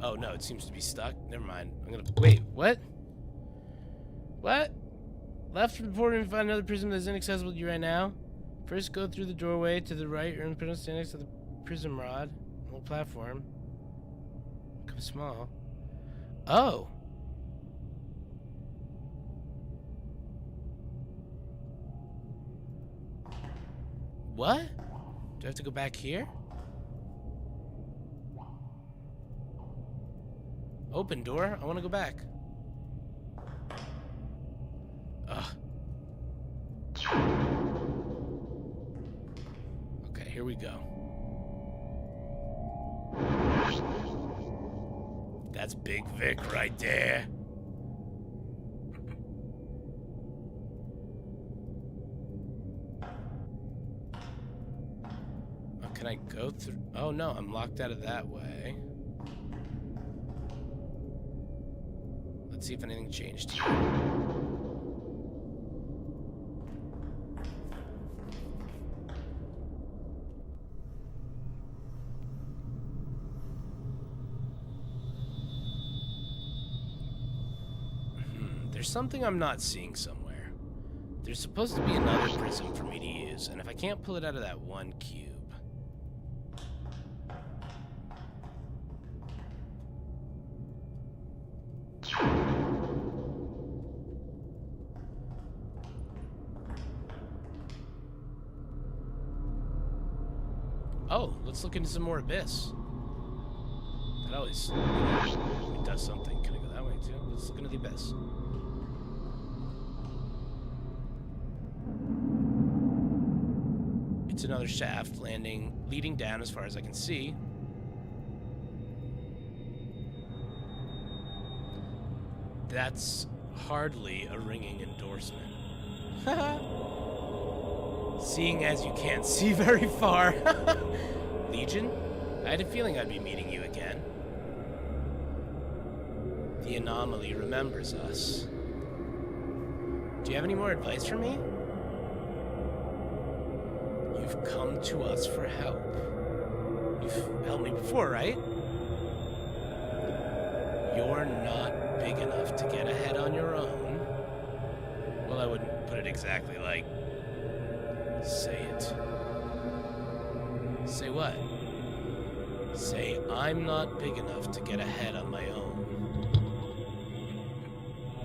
S1: Oh, no, it seems to be stuck. Never mind. I'm gonna... Wait, what? What? Left before we find another prism that's inaccessible to you right now. First, go through the doorway to the right. You're in the prism stand next to the prism rod. Little platform. Become small. Oh. What? Do I have to go back here? Open door? I want to go back. Ugh. Okay, here we go. That's Big Vic right there. Oh, can I go through? Oh no, I'm locked out of that way. Let's see if anything changed here. There's something I'm not seeing somewhere. There's supposed to be another prism for me to use, and if I can't pull it out of that one cube... Oh, let's look into some more Abyss. That always it does something. Can I go that way too? Let's look into the Abyss. It's another shaft leading down as far as I can see. That's hardly a ringing endorsement. Seeing as you can't see very far. Legion? I had a feeling I'd be meeting you again. The anomaly remembers us. Do you have any more advice for me? You've come to us for help. You've helped me before, right? You're not big enough to get ahead on your own. Well, I wouldn't put it exactly like... Say it. Say what? Say, I'm not big enough to get ahead on my own.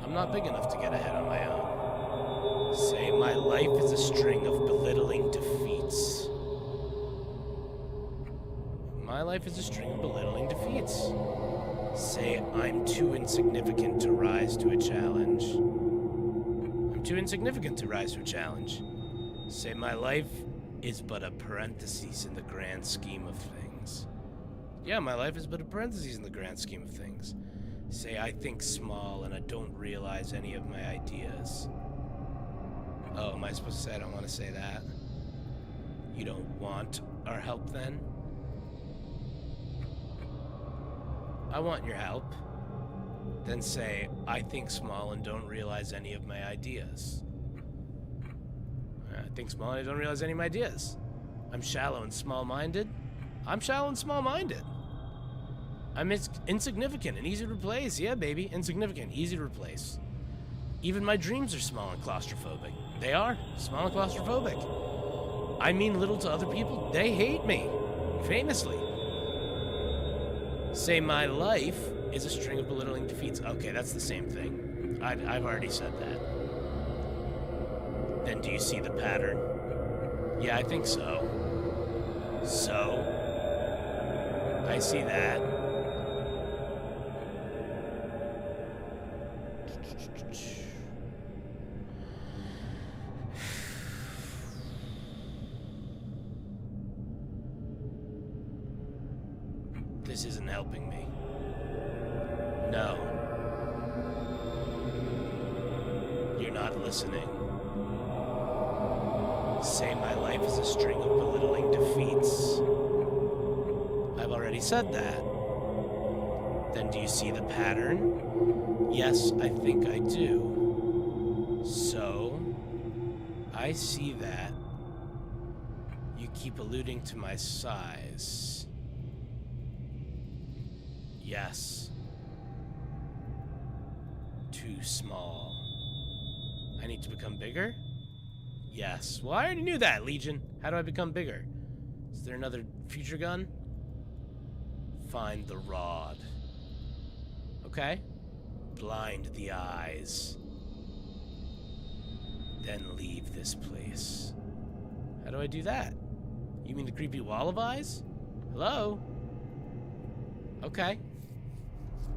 S1: I'm not big enough to get ahead on my own. Say, my life is a string of belittling defeats. My life is a string of belittling defeats. Say, I'm too insignificant to rise to a challenge. I'm too insignificant to rise to a challenge. Say, my life is but a parenthesis in the grand scheme of things. Yeah, my life is but a parenthesis in the grand scheme of things. Say, I think small and I don't realize any of my ideas. Oh, am I supposed to say I don't want to say that? You don't want our help then? I want your help. Then say, I think small and don't realize any of my ideas. I think small and I don't realize any of my ideas. I'm shallow and small-minded. I'm shallow and small-minded. I'm insignificant and easy to replace. Yeah, baby, insignificant, easy to replace. Even my dreams are small and claustrophobic. They are, small and claustrophobic. I mean little to other people. They hate me, famously. Say my life is a string of belittling defeats. Okay, that's the same thing. I've already said that. Then do you see the pattern? Yeah, I think so. So, I see that. This isn't helping me. No. You're not listening. Say my life is a string of belittling defeats. I've already said that. Then do you see the pattern? Yes, I think I do. So, I see that you keep alluding to my size. Yes. Too small. I need to become bigger? Yes. Well, I already knew that, Legion. How do I become bigger? Is there another future gun? Find the rod. Okay. Blind the eyes. Then leave this place. How do I do that? You mean the creepy wall of eyes? Hello? Okay.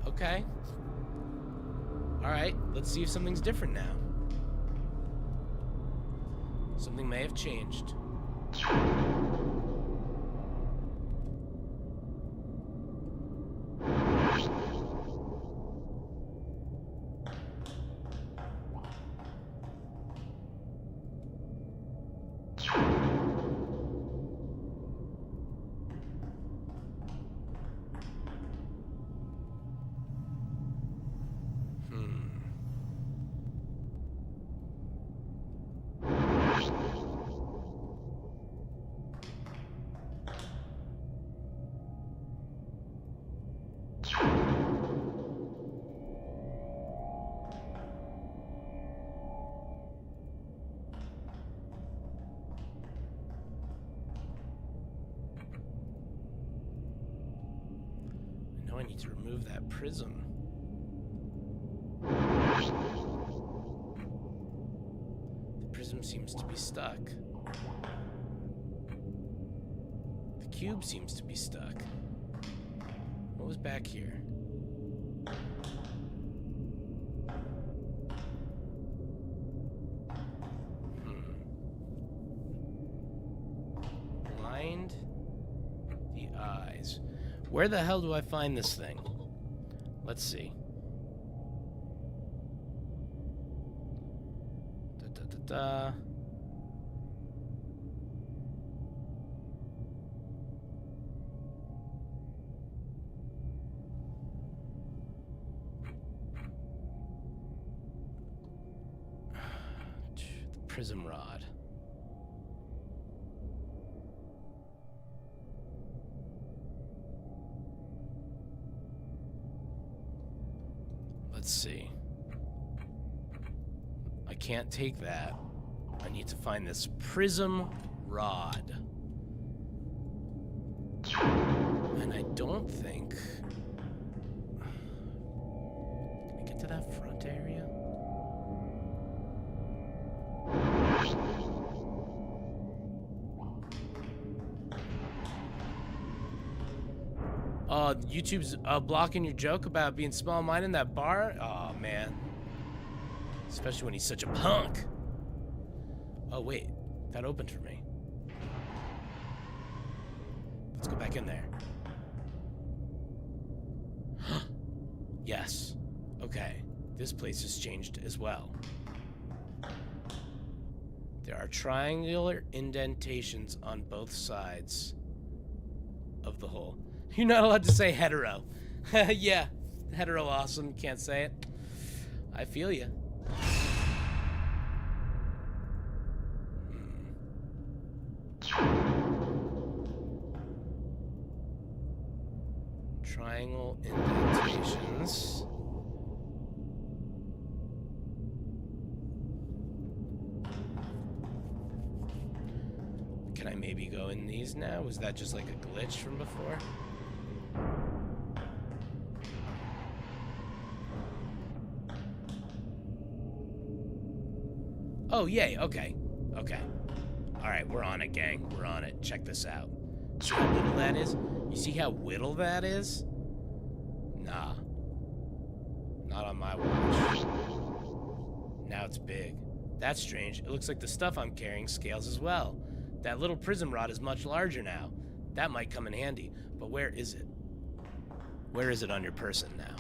S1: Okay. Alright, let's see if something's different now. Something may have changed. I need to remove that prism. The prism seems to be stuck. The cube seems to be stuck. What was back here? Blind the eyes. Where the hell do I find this thing? Let's see. Da. The prism rod. Let's see. I can't take that. I need to find this prism rod. And I don't think... Can I get to that front area? YouTube's blocking your joke about being small-minded in that bar? Oh, man. Especially when he's such a punk. Oh, wait. That opened for me. Let's go back in there. Yes. Okay. This place has changed as well. There are triangular indentations on both sides of the hole. You're not allowed to say hetero. Yeah, hetero awesome. Can't say it. I feel you. Triangle indentations. Can I maybe go in these now? Was that just like a glitch from before? Oh, yay. Okay. Okay. Alright, we're on it, gang. We're on it. Check this out. See how little that is? You see how whittle that is? Nah. Not on my watch. Now it's big. That's strange. It looks like the stuff I'm carrying scales as well. That little prism rod is much larger now. That might come in handy. But where is it? Where is it on your person now?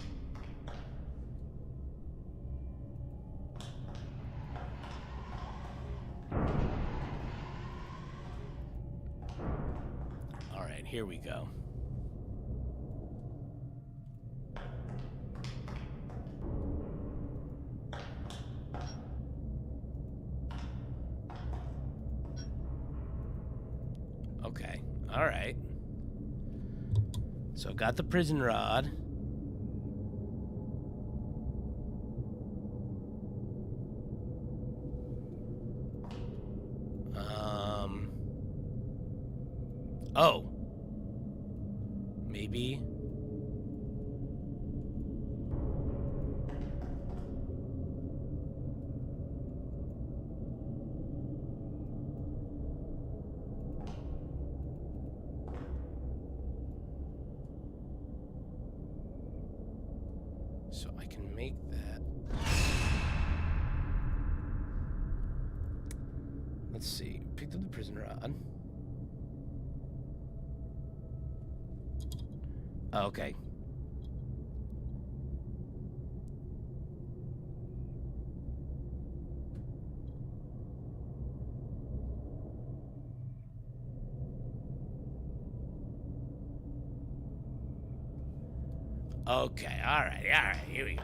S1: All right, here we go. Okay, all right. So got the prison rod. Oh. Maybe. So I can make that. Let's see. Picked up the prison rod. Oh, okay. Okay, all right, here we go.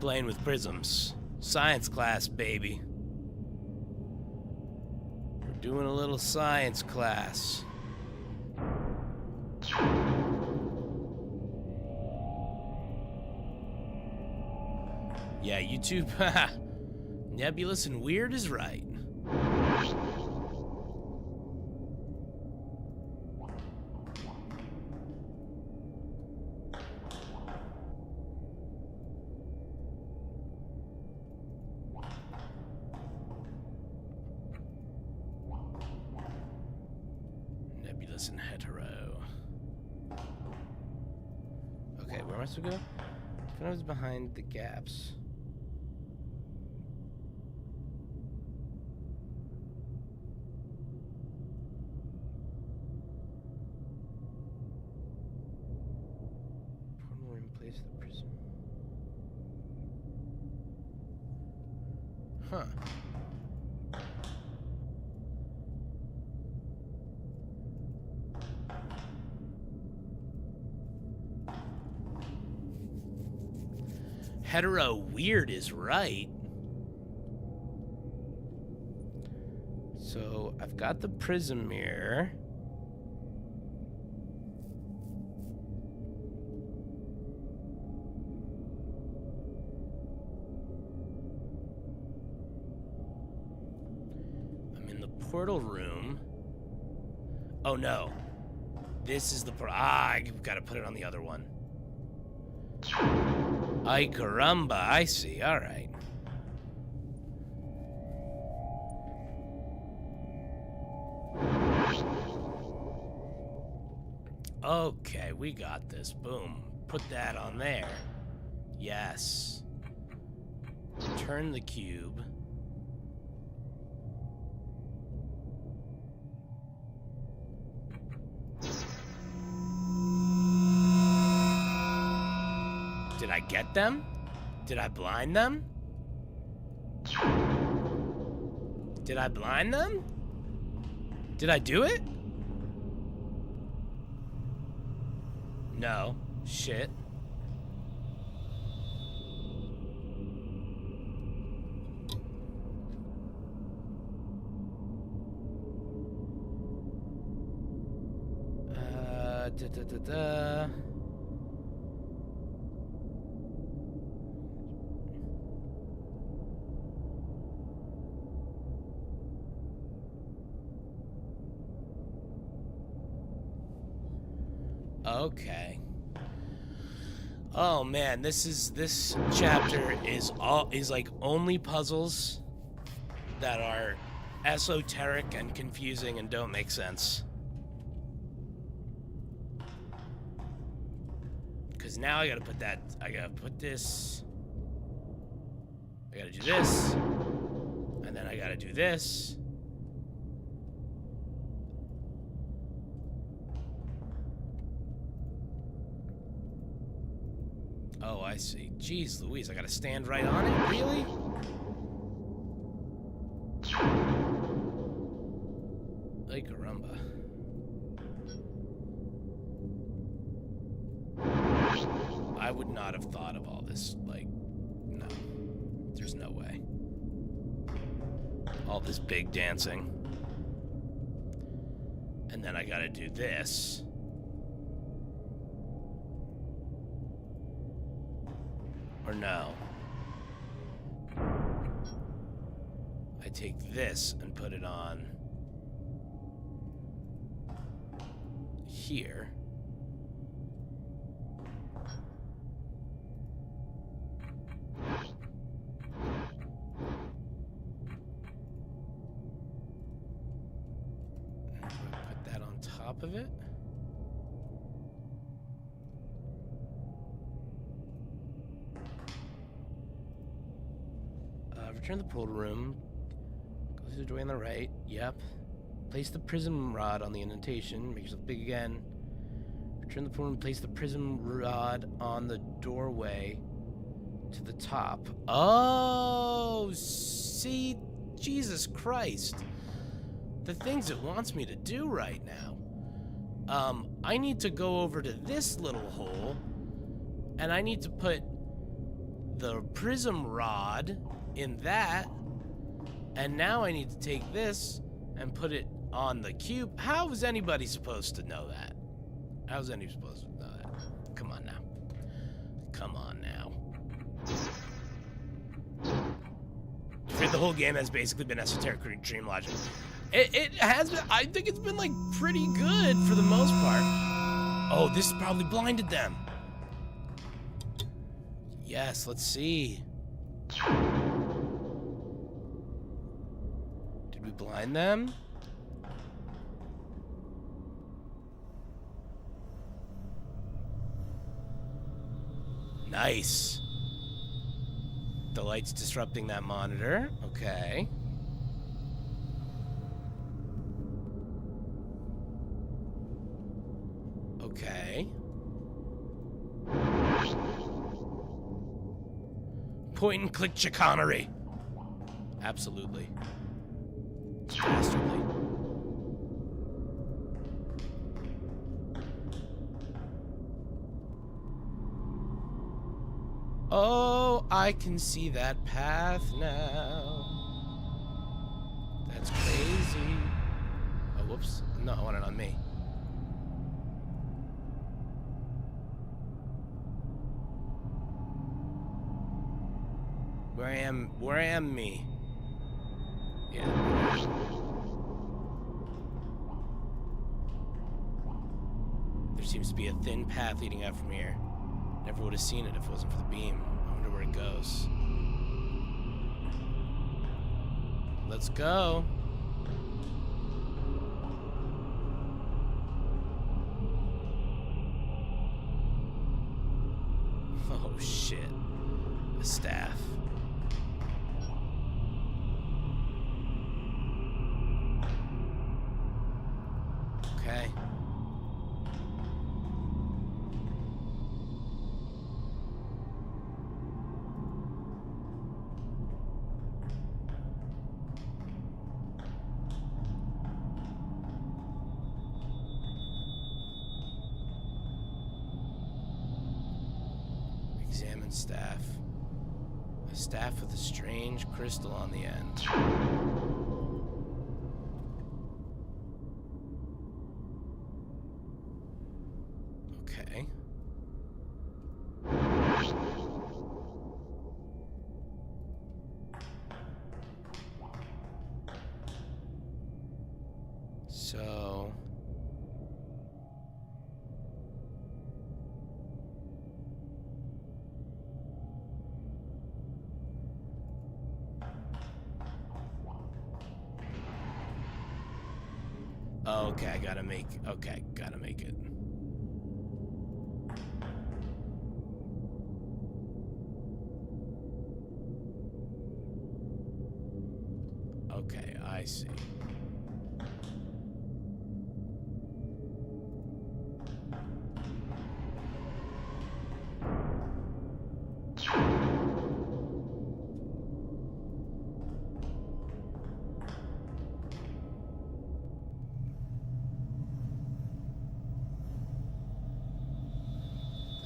S1: Playing with prisms. Science class, baby. We're doing a little science class. Yeah, YouTube. Nebulous and weird is right. Nebulous and hetero. Okay, where am I supposed to go? I was behind the gaps. Portal room, place the prism. Huh. Hetero weird is right. So I've got the prism mirror. I'm in the portal room. Oh no. This is the I've got to put it on the other one. Ay caramba, I see. All right. Okay, we got this. Boom. Put that on there. Yes. Turn the cube. Did I get them? Did I blind them? Did I blind them? Did I do it? No. Shit. Da. Okay. Oh man, this chapter is like only puzzles that are esoteric and confusing and don't make sense. Cause now I gotta put this. I gotta do this. And then I gotta do this. Oh, I see. Jeez Louise, I gotta stand right on it? Really? Ay caramba. I would not have thought of all this, like, no. There's no way. All this big dancing. And then I gotta do this. Or no. I take this and put it on here. And put that on top of it. Return to the pool room. Go through the doorway on the right. Yep. Place the prism rod on the indentation. Make yourself big again. Return to the pool room. Place the prism rod on the doorway to the top. Oh, see, Jesus Christ. The things it wants me to do right now. I need to go over to this little hole, and I need to put the prism rod in that, and now I need to take this and put it on the cube. How is anybody supposed to know that? How's anybody supposed to know that? Come on now. Come on now. The whole game has basically been esoteric dream logic. It has been, I think it's been like pretty good for the most part. Oh, this probably blinded them. Yes, let's see. Did we blind them? Nice. The light's disrupting that monitor. Okay. Okay. Point and click chicanery. Absolutely. Dastardly. Oh, I can see that path now. That's crazy. Oh, whoops. No, I want it on me. Where I am me. Yeah. There seems to be a thin path leading out from here. Never would have seen it if it wasn't for the beam. I wonder where it goes. Let's go. Oh shit. The staff. Okay. Examine staff. A staff with a strange crystal on the end. Okay. So... okay, gotta make it. Okay, I see.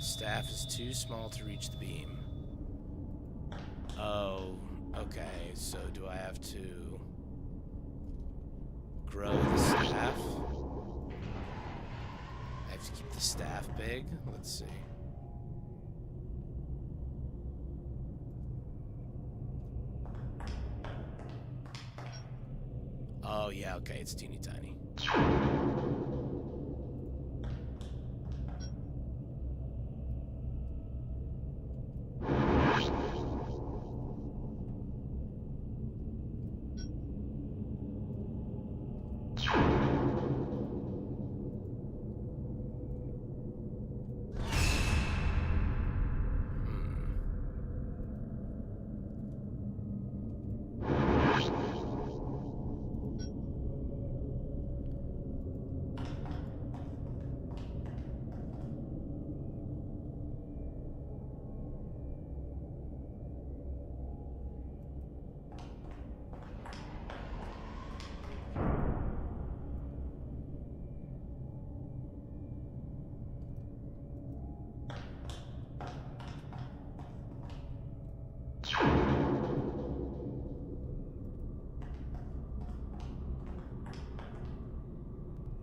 S1: Staff is too small to reach the beam. Oh, okay. So do I have to grow the staff? I have to keep the staff big? Let's see. Oh, yeah, okay, it's teeny tiny.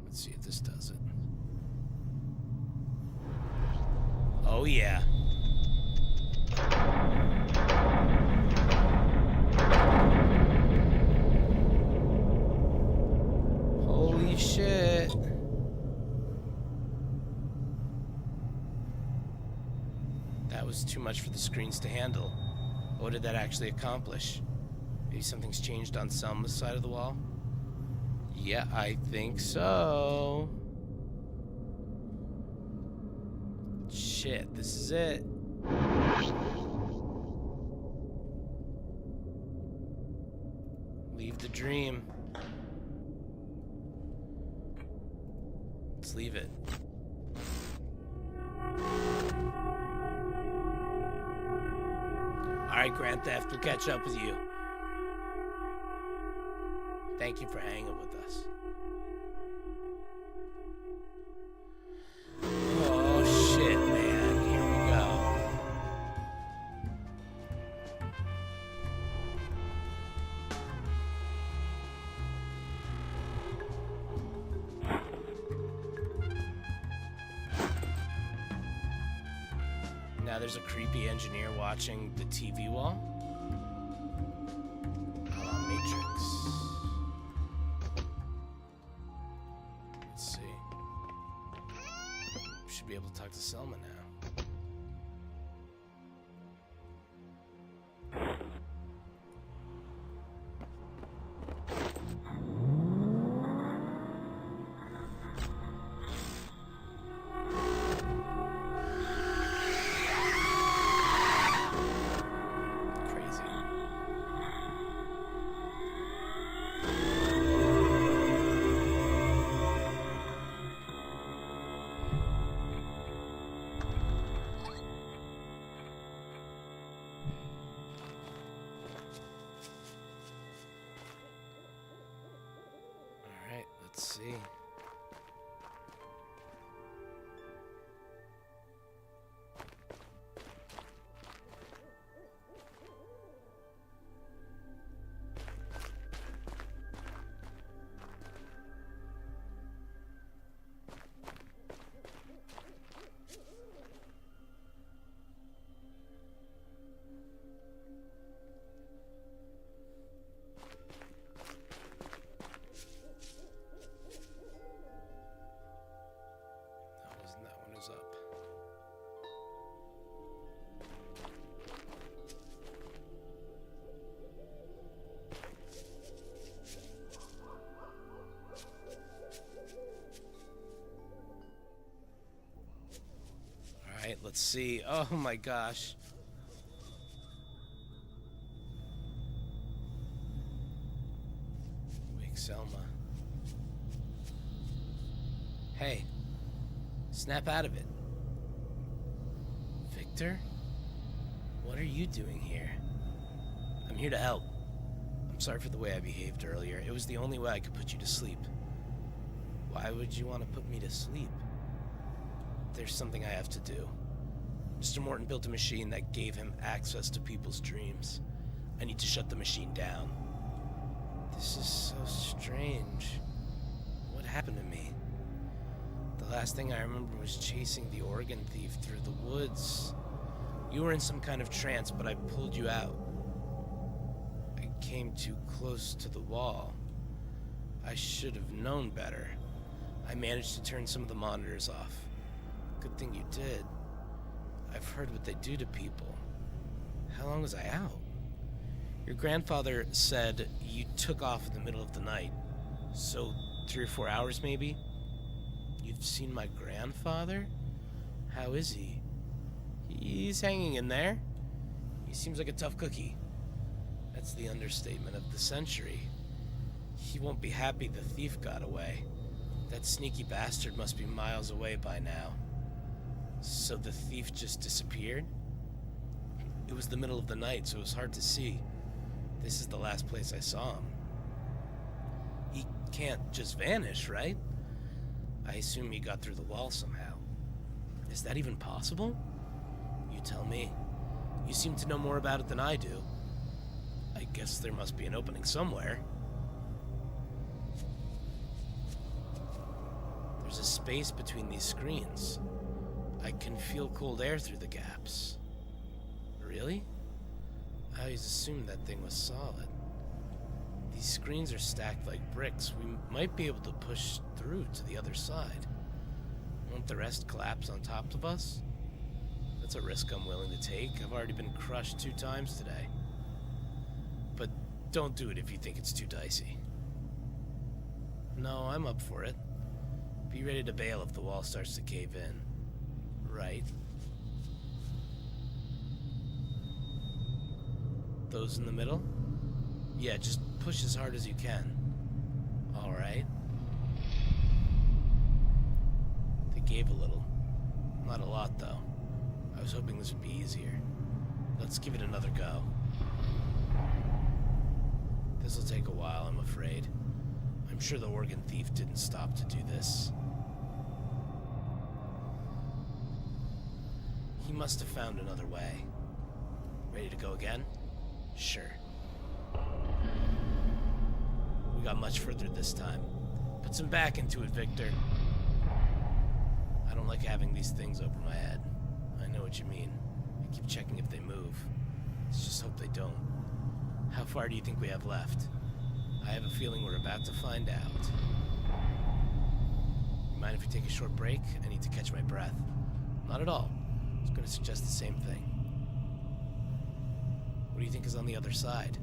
S1: Let's see if this does it. Oh, yeah. Holy shit. That was too much for the screens to handle. What did that actually accomplish? Maybe something's changed on Selma's side of the wall? Yeah, I think so. Shit, this is it. Leave the dream. Let's leave it. Alright, Grand Theft, we'll catch up with you. Thank you for hanging with us. Oh shit, man. Here we go. Now there's a creepy engineer watching the TV wall. Matrix. Let's see. We should be able to talk to Selma now. Let's see. Up. All right, let's see. Oh my gosh. Wake Selma. Hey. Snap out of it. Victor? What are you doing here? I'm here to help. I'm sorry for the way I behaved earlier. It was the only way I could put you to sleep. Why would you want to put me to sleep? There's something I have to do. Mr. Morton built a machine that gave him access to people's dreams. I need to shut the machine down. This is so strange. What happened to me? The last thing I remember was chasing the organ thief through the woods. You were in some kind of trance, but I pulled you out. I came too close to the wall. I should have known better. I managed to turn some of the monitors off. Good thing you did. I've heard what they do to people. How long was I out? Your grandfather said you took off in the middle of the night. So 3 or 4 hours maybe? You've seen my grandfather? How is he? He's hanging in there. He seems like a tough cookie. That's the understatement of the century. He won't be happy the thief got away. That sneaky bastard must be miles away by now. So the thief just disappeared? It was the middle of the night, so it was hard to see. This is the last place I saw him. He can't just vanish, right? I assume he got through the wall somehow. Is that even possible? You tell me. You seem to know more about it than I do. I guess there must be an opening somewhere. There's a space between these screens. I can feel cold air through the gaps. Really? I always assumed that thing was solid. These screens are stacked like bricks. We might be able to push through to the other side. Won't the rest collapse on top of us? That's a risk I'm willing to take. I've already been crushed 2 times today. But don't do it if you think it's too dicey. No, I'm up for it. Be ready to bail if the wall starts to cave in. Right? Those in the middle? Yeah, just push as hard as you can. Alright. They gave a little. Not a lot, though. I was hoping this would be easier. Let's give it another go. This'll take a while, I'm afraid. I'm sure the organ thief didn't stop to do this. He must have found another way. Ready to go again? Sure. We got much further this time. Put some back into it, Victor. I don't like having these things over my head. I know what you mean. I keep checking if they move. Let's just hope they don't. How far do you think we have left? I have a feeling we're about to find out. You mind if we take a short break? I need to catch my breath. Not at all. I was going to suggest the same thing. What do you think is on the other side?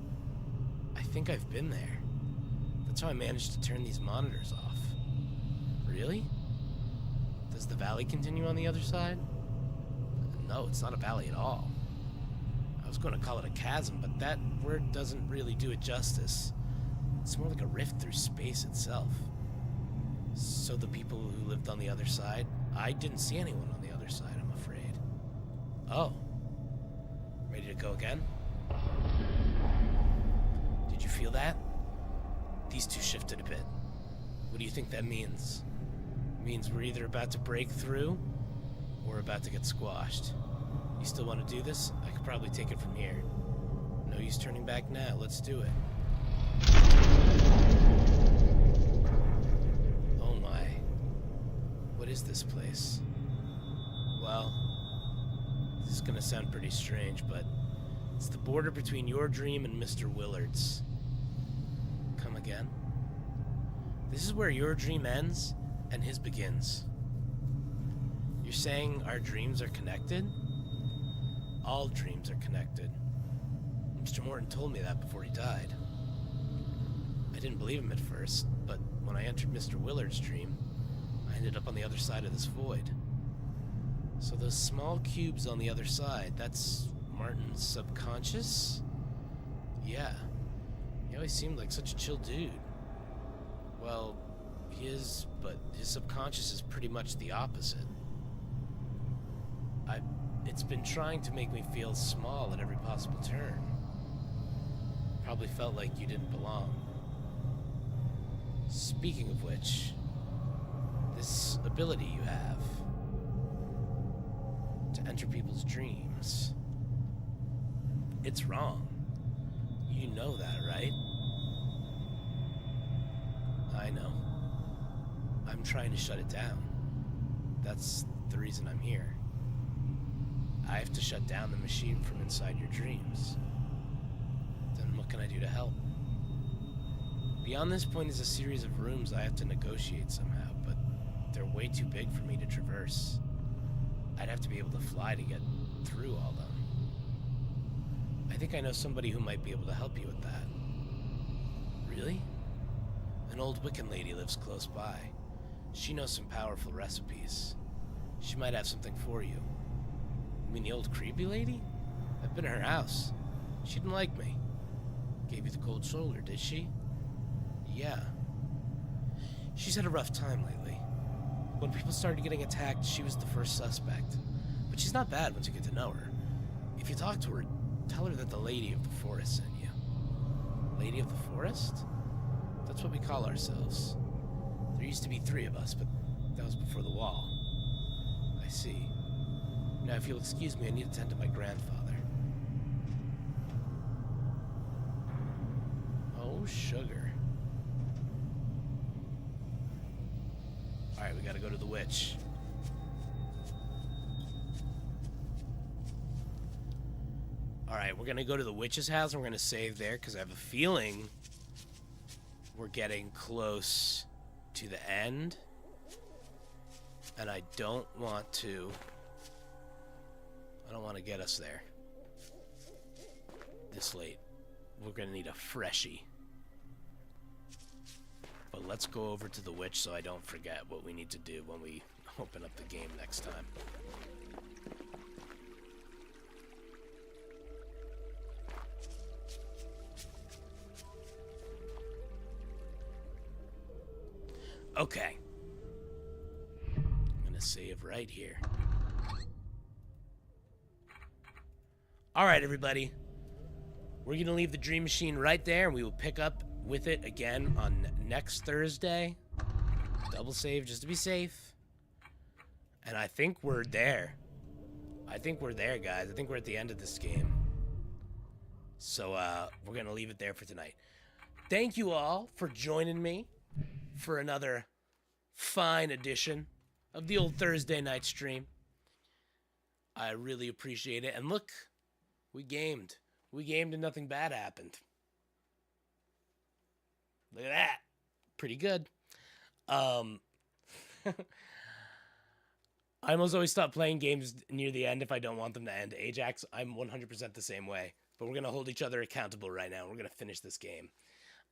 S1: I think I've been there. That's how I managed to turn these monitors off. Really? Does the valley continue on the other side? No, it's not a valley at all. I was going to call it a chasm, but that word doesn't really do it justice. It's more like a rift through space itself. So the people who lived on the other side, I didn't see anyone on the other side, I'm afraid. Oh. Ready to go again? Did you feel that? These two shifted a bit. What do you think that means? It means we're either about to break through or about to get squashed. You still want to do this? I could probably take it from here. No use turning back now. Let's do it. Oh my. What is this place? Well, this is gonna sound pretty strange, but it's the border between your dream and Mr. Willard's. Come again? This is where your dream ends and his begins. You're saying our dreams are connected? All dreams are connected. Mr. Morton told me that before he died. I didn't believe him at first, but when I entered Mr. Willard's dream, I ended up on the other side of this void. So those small cubes on the other side, that's Martin's subconscious? Yeah. He always seemed like such a chill dude. Well, he is, but his subconscious is pretty much the opposite. It's been trying to make me feel small at every possible turn. Probably felt like you didn't belong. Speaking of which, this ability you have to enter people's dreams. It's wrong. You know that, right? I know. I'm trying to shut it down. That's the reason I'm here. I have to shut down the machine from inside your dreams. Then what can I do to help? Beyond this point is a series of rooms I have to negotiate somehow, but they're way too big for me to traverse. I'd have to be able to fly to get through all them. I think I know somebody who might be able to help you with that. Really? An old Wiccan lady lives close by. She knows some powerful recipes. She might have something for you. You mean the old creepy lady? I've been to her house. She didn't like me. Gave you the cold shoulder, did she? Yeah. She's had a rough time lately. When people started getting attacked, she was the first suspect. But she's not bad once you get to know her. If you talk to her, tell her that the Lady of the Forest sent you. Lady of the Forest? That's what we call ourselves. There used to be 3 of us, but that was before the wall. I see. Now, if you'll excuse me, I need to tend to my grandfather. Oh, sugar. Alright, we gotta go to the witch. Alright, we're gonna go to the witch's house and we're gonna save there because I have a feeling we're getting close to the end. And I don't want to get us there this late. We're gonna need a freshie. But let's go over to the witch so I don't forget what we need to do when we open up the game next time. Okay. I'm gonna save right here. Alright, everybody. We're gonna leave the Dream Machine right there, and we will pick up with it again on next Thursday. Double save just to be safe. And I think we're there. I think we're there, guys. I think we're at the end of this game. So, we're gonna leave it there for tonight. Thank you all for joining me for another fine edition of the old Thursday night stream. I really appreciate it. And look, we gamed. We gamed and nothing bad happened. Look at that. Pretty good. I almost always stop playing games near the end if I don't want them to end. Ajax, I'm 100% the same way. But we're going to hold each other accountable right now. We're going to finish this game.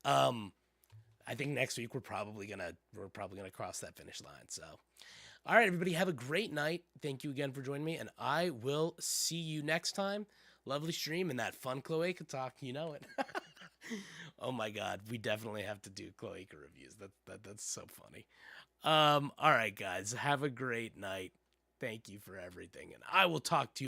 S1: I think next week we're probably gonna cross that finish line. So, all right, everybody, have a great night. Thank you again for joining me, and I will see you next time. Lovely stream and that fun Cloaca talk, you know it. Oh my God, we definitely have to do Cloaca reviews. That's so funny. All right, guys, have a great night. Thank you for everything, and I will talk to you.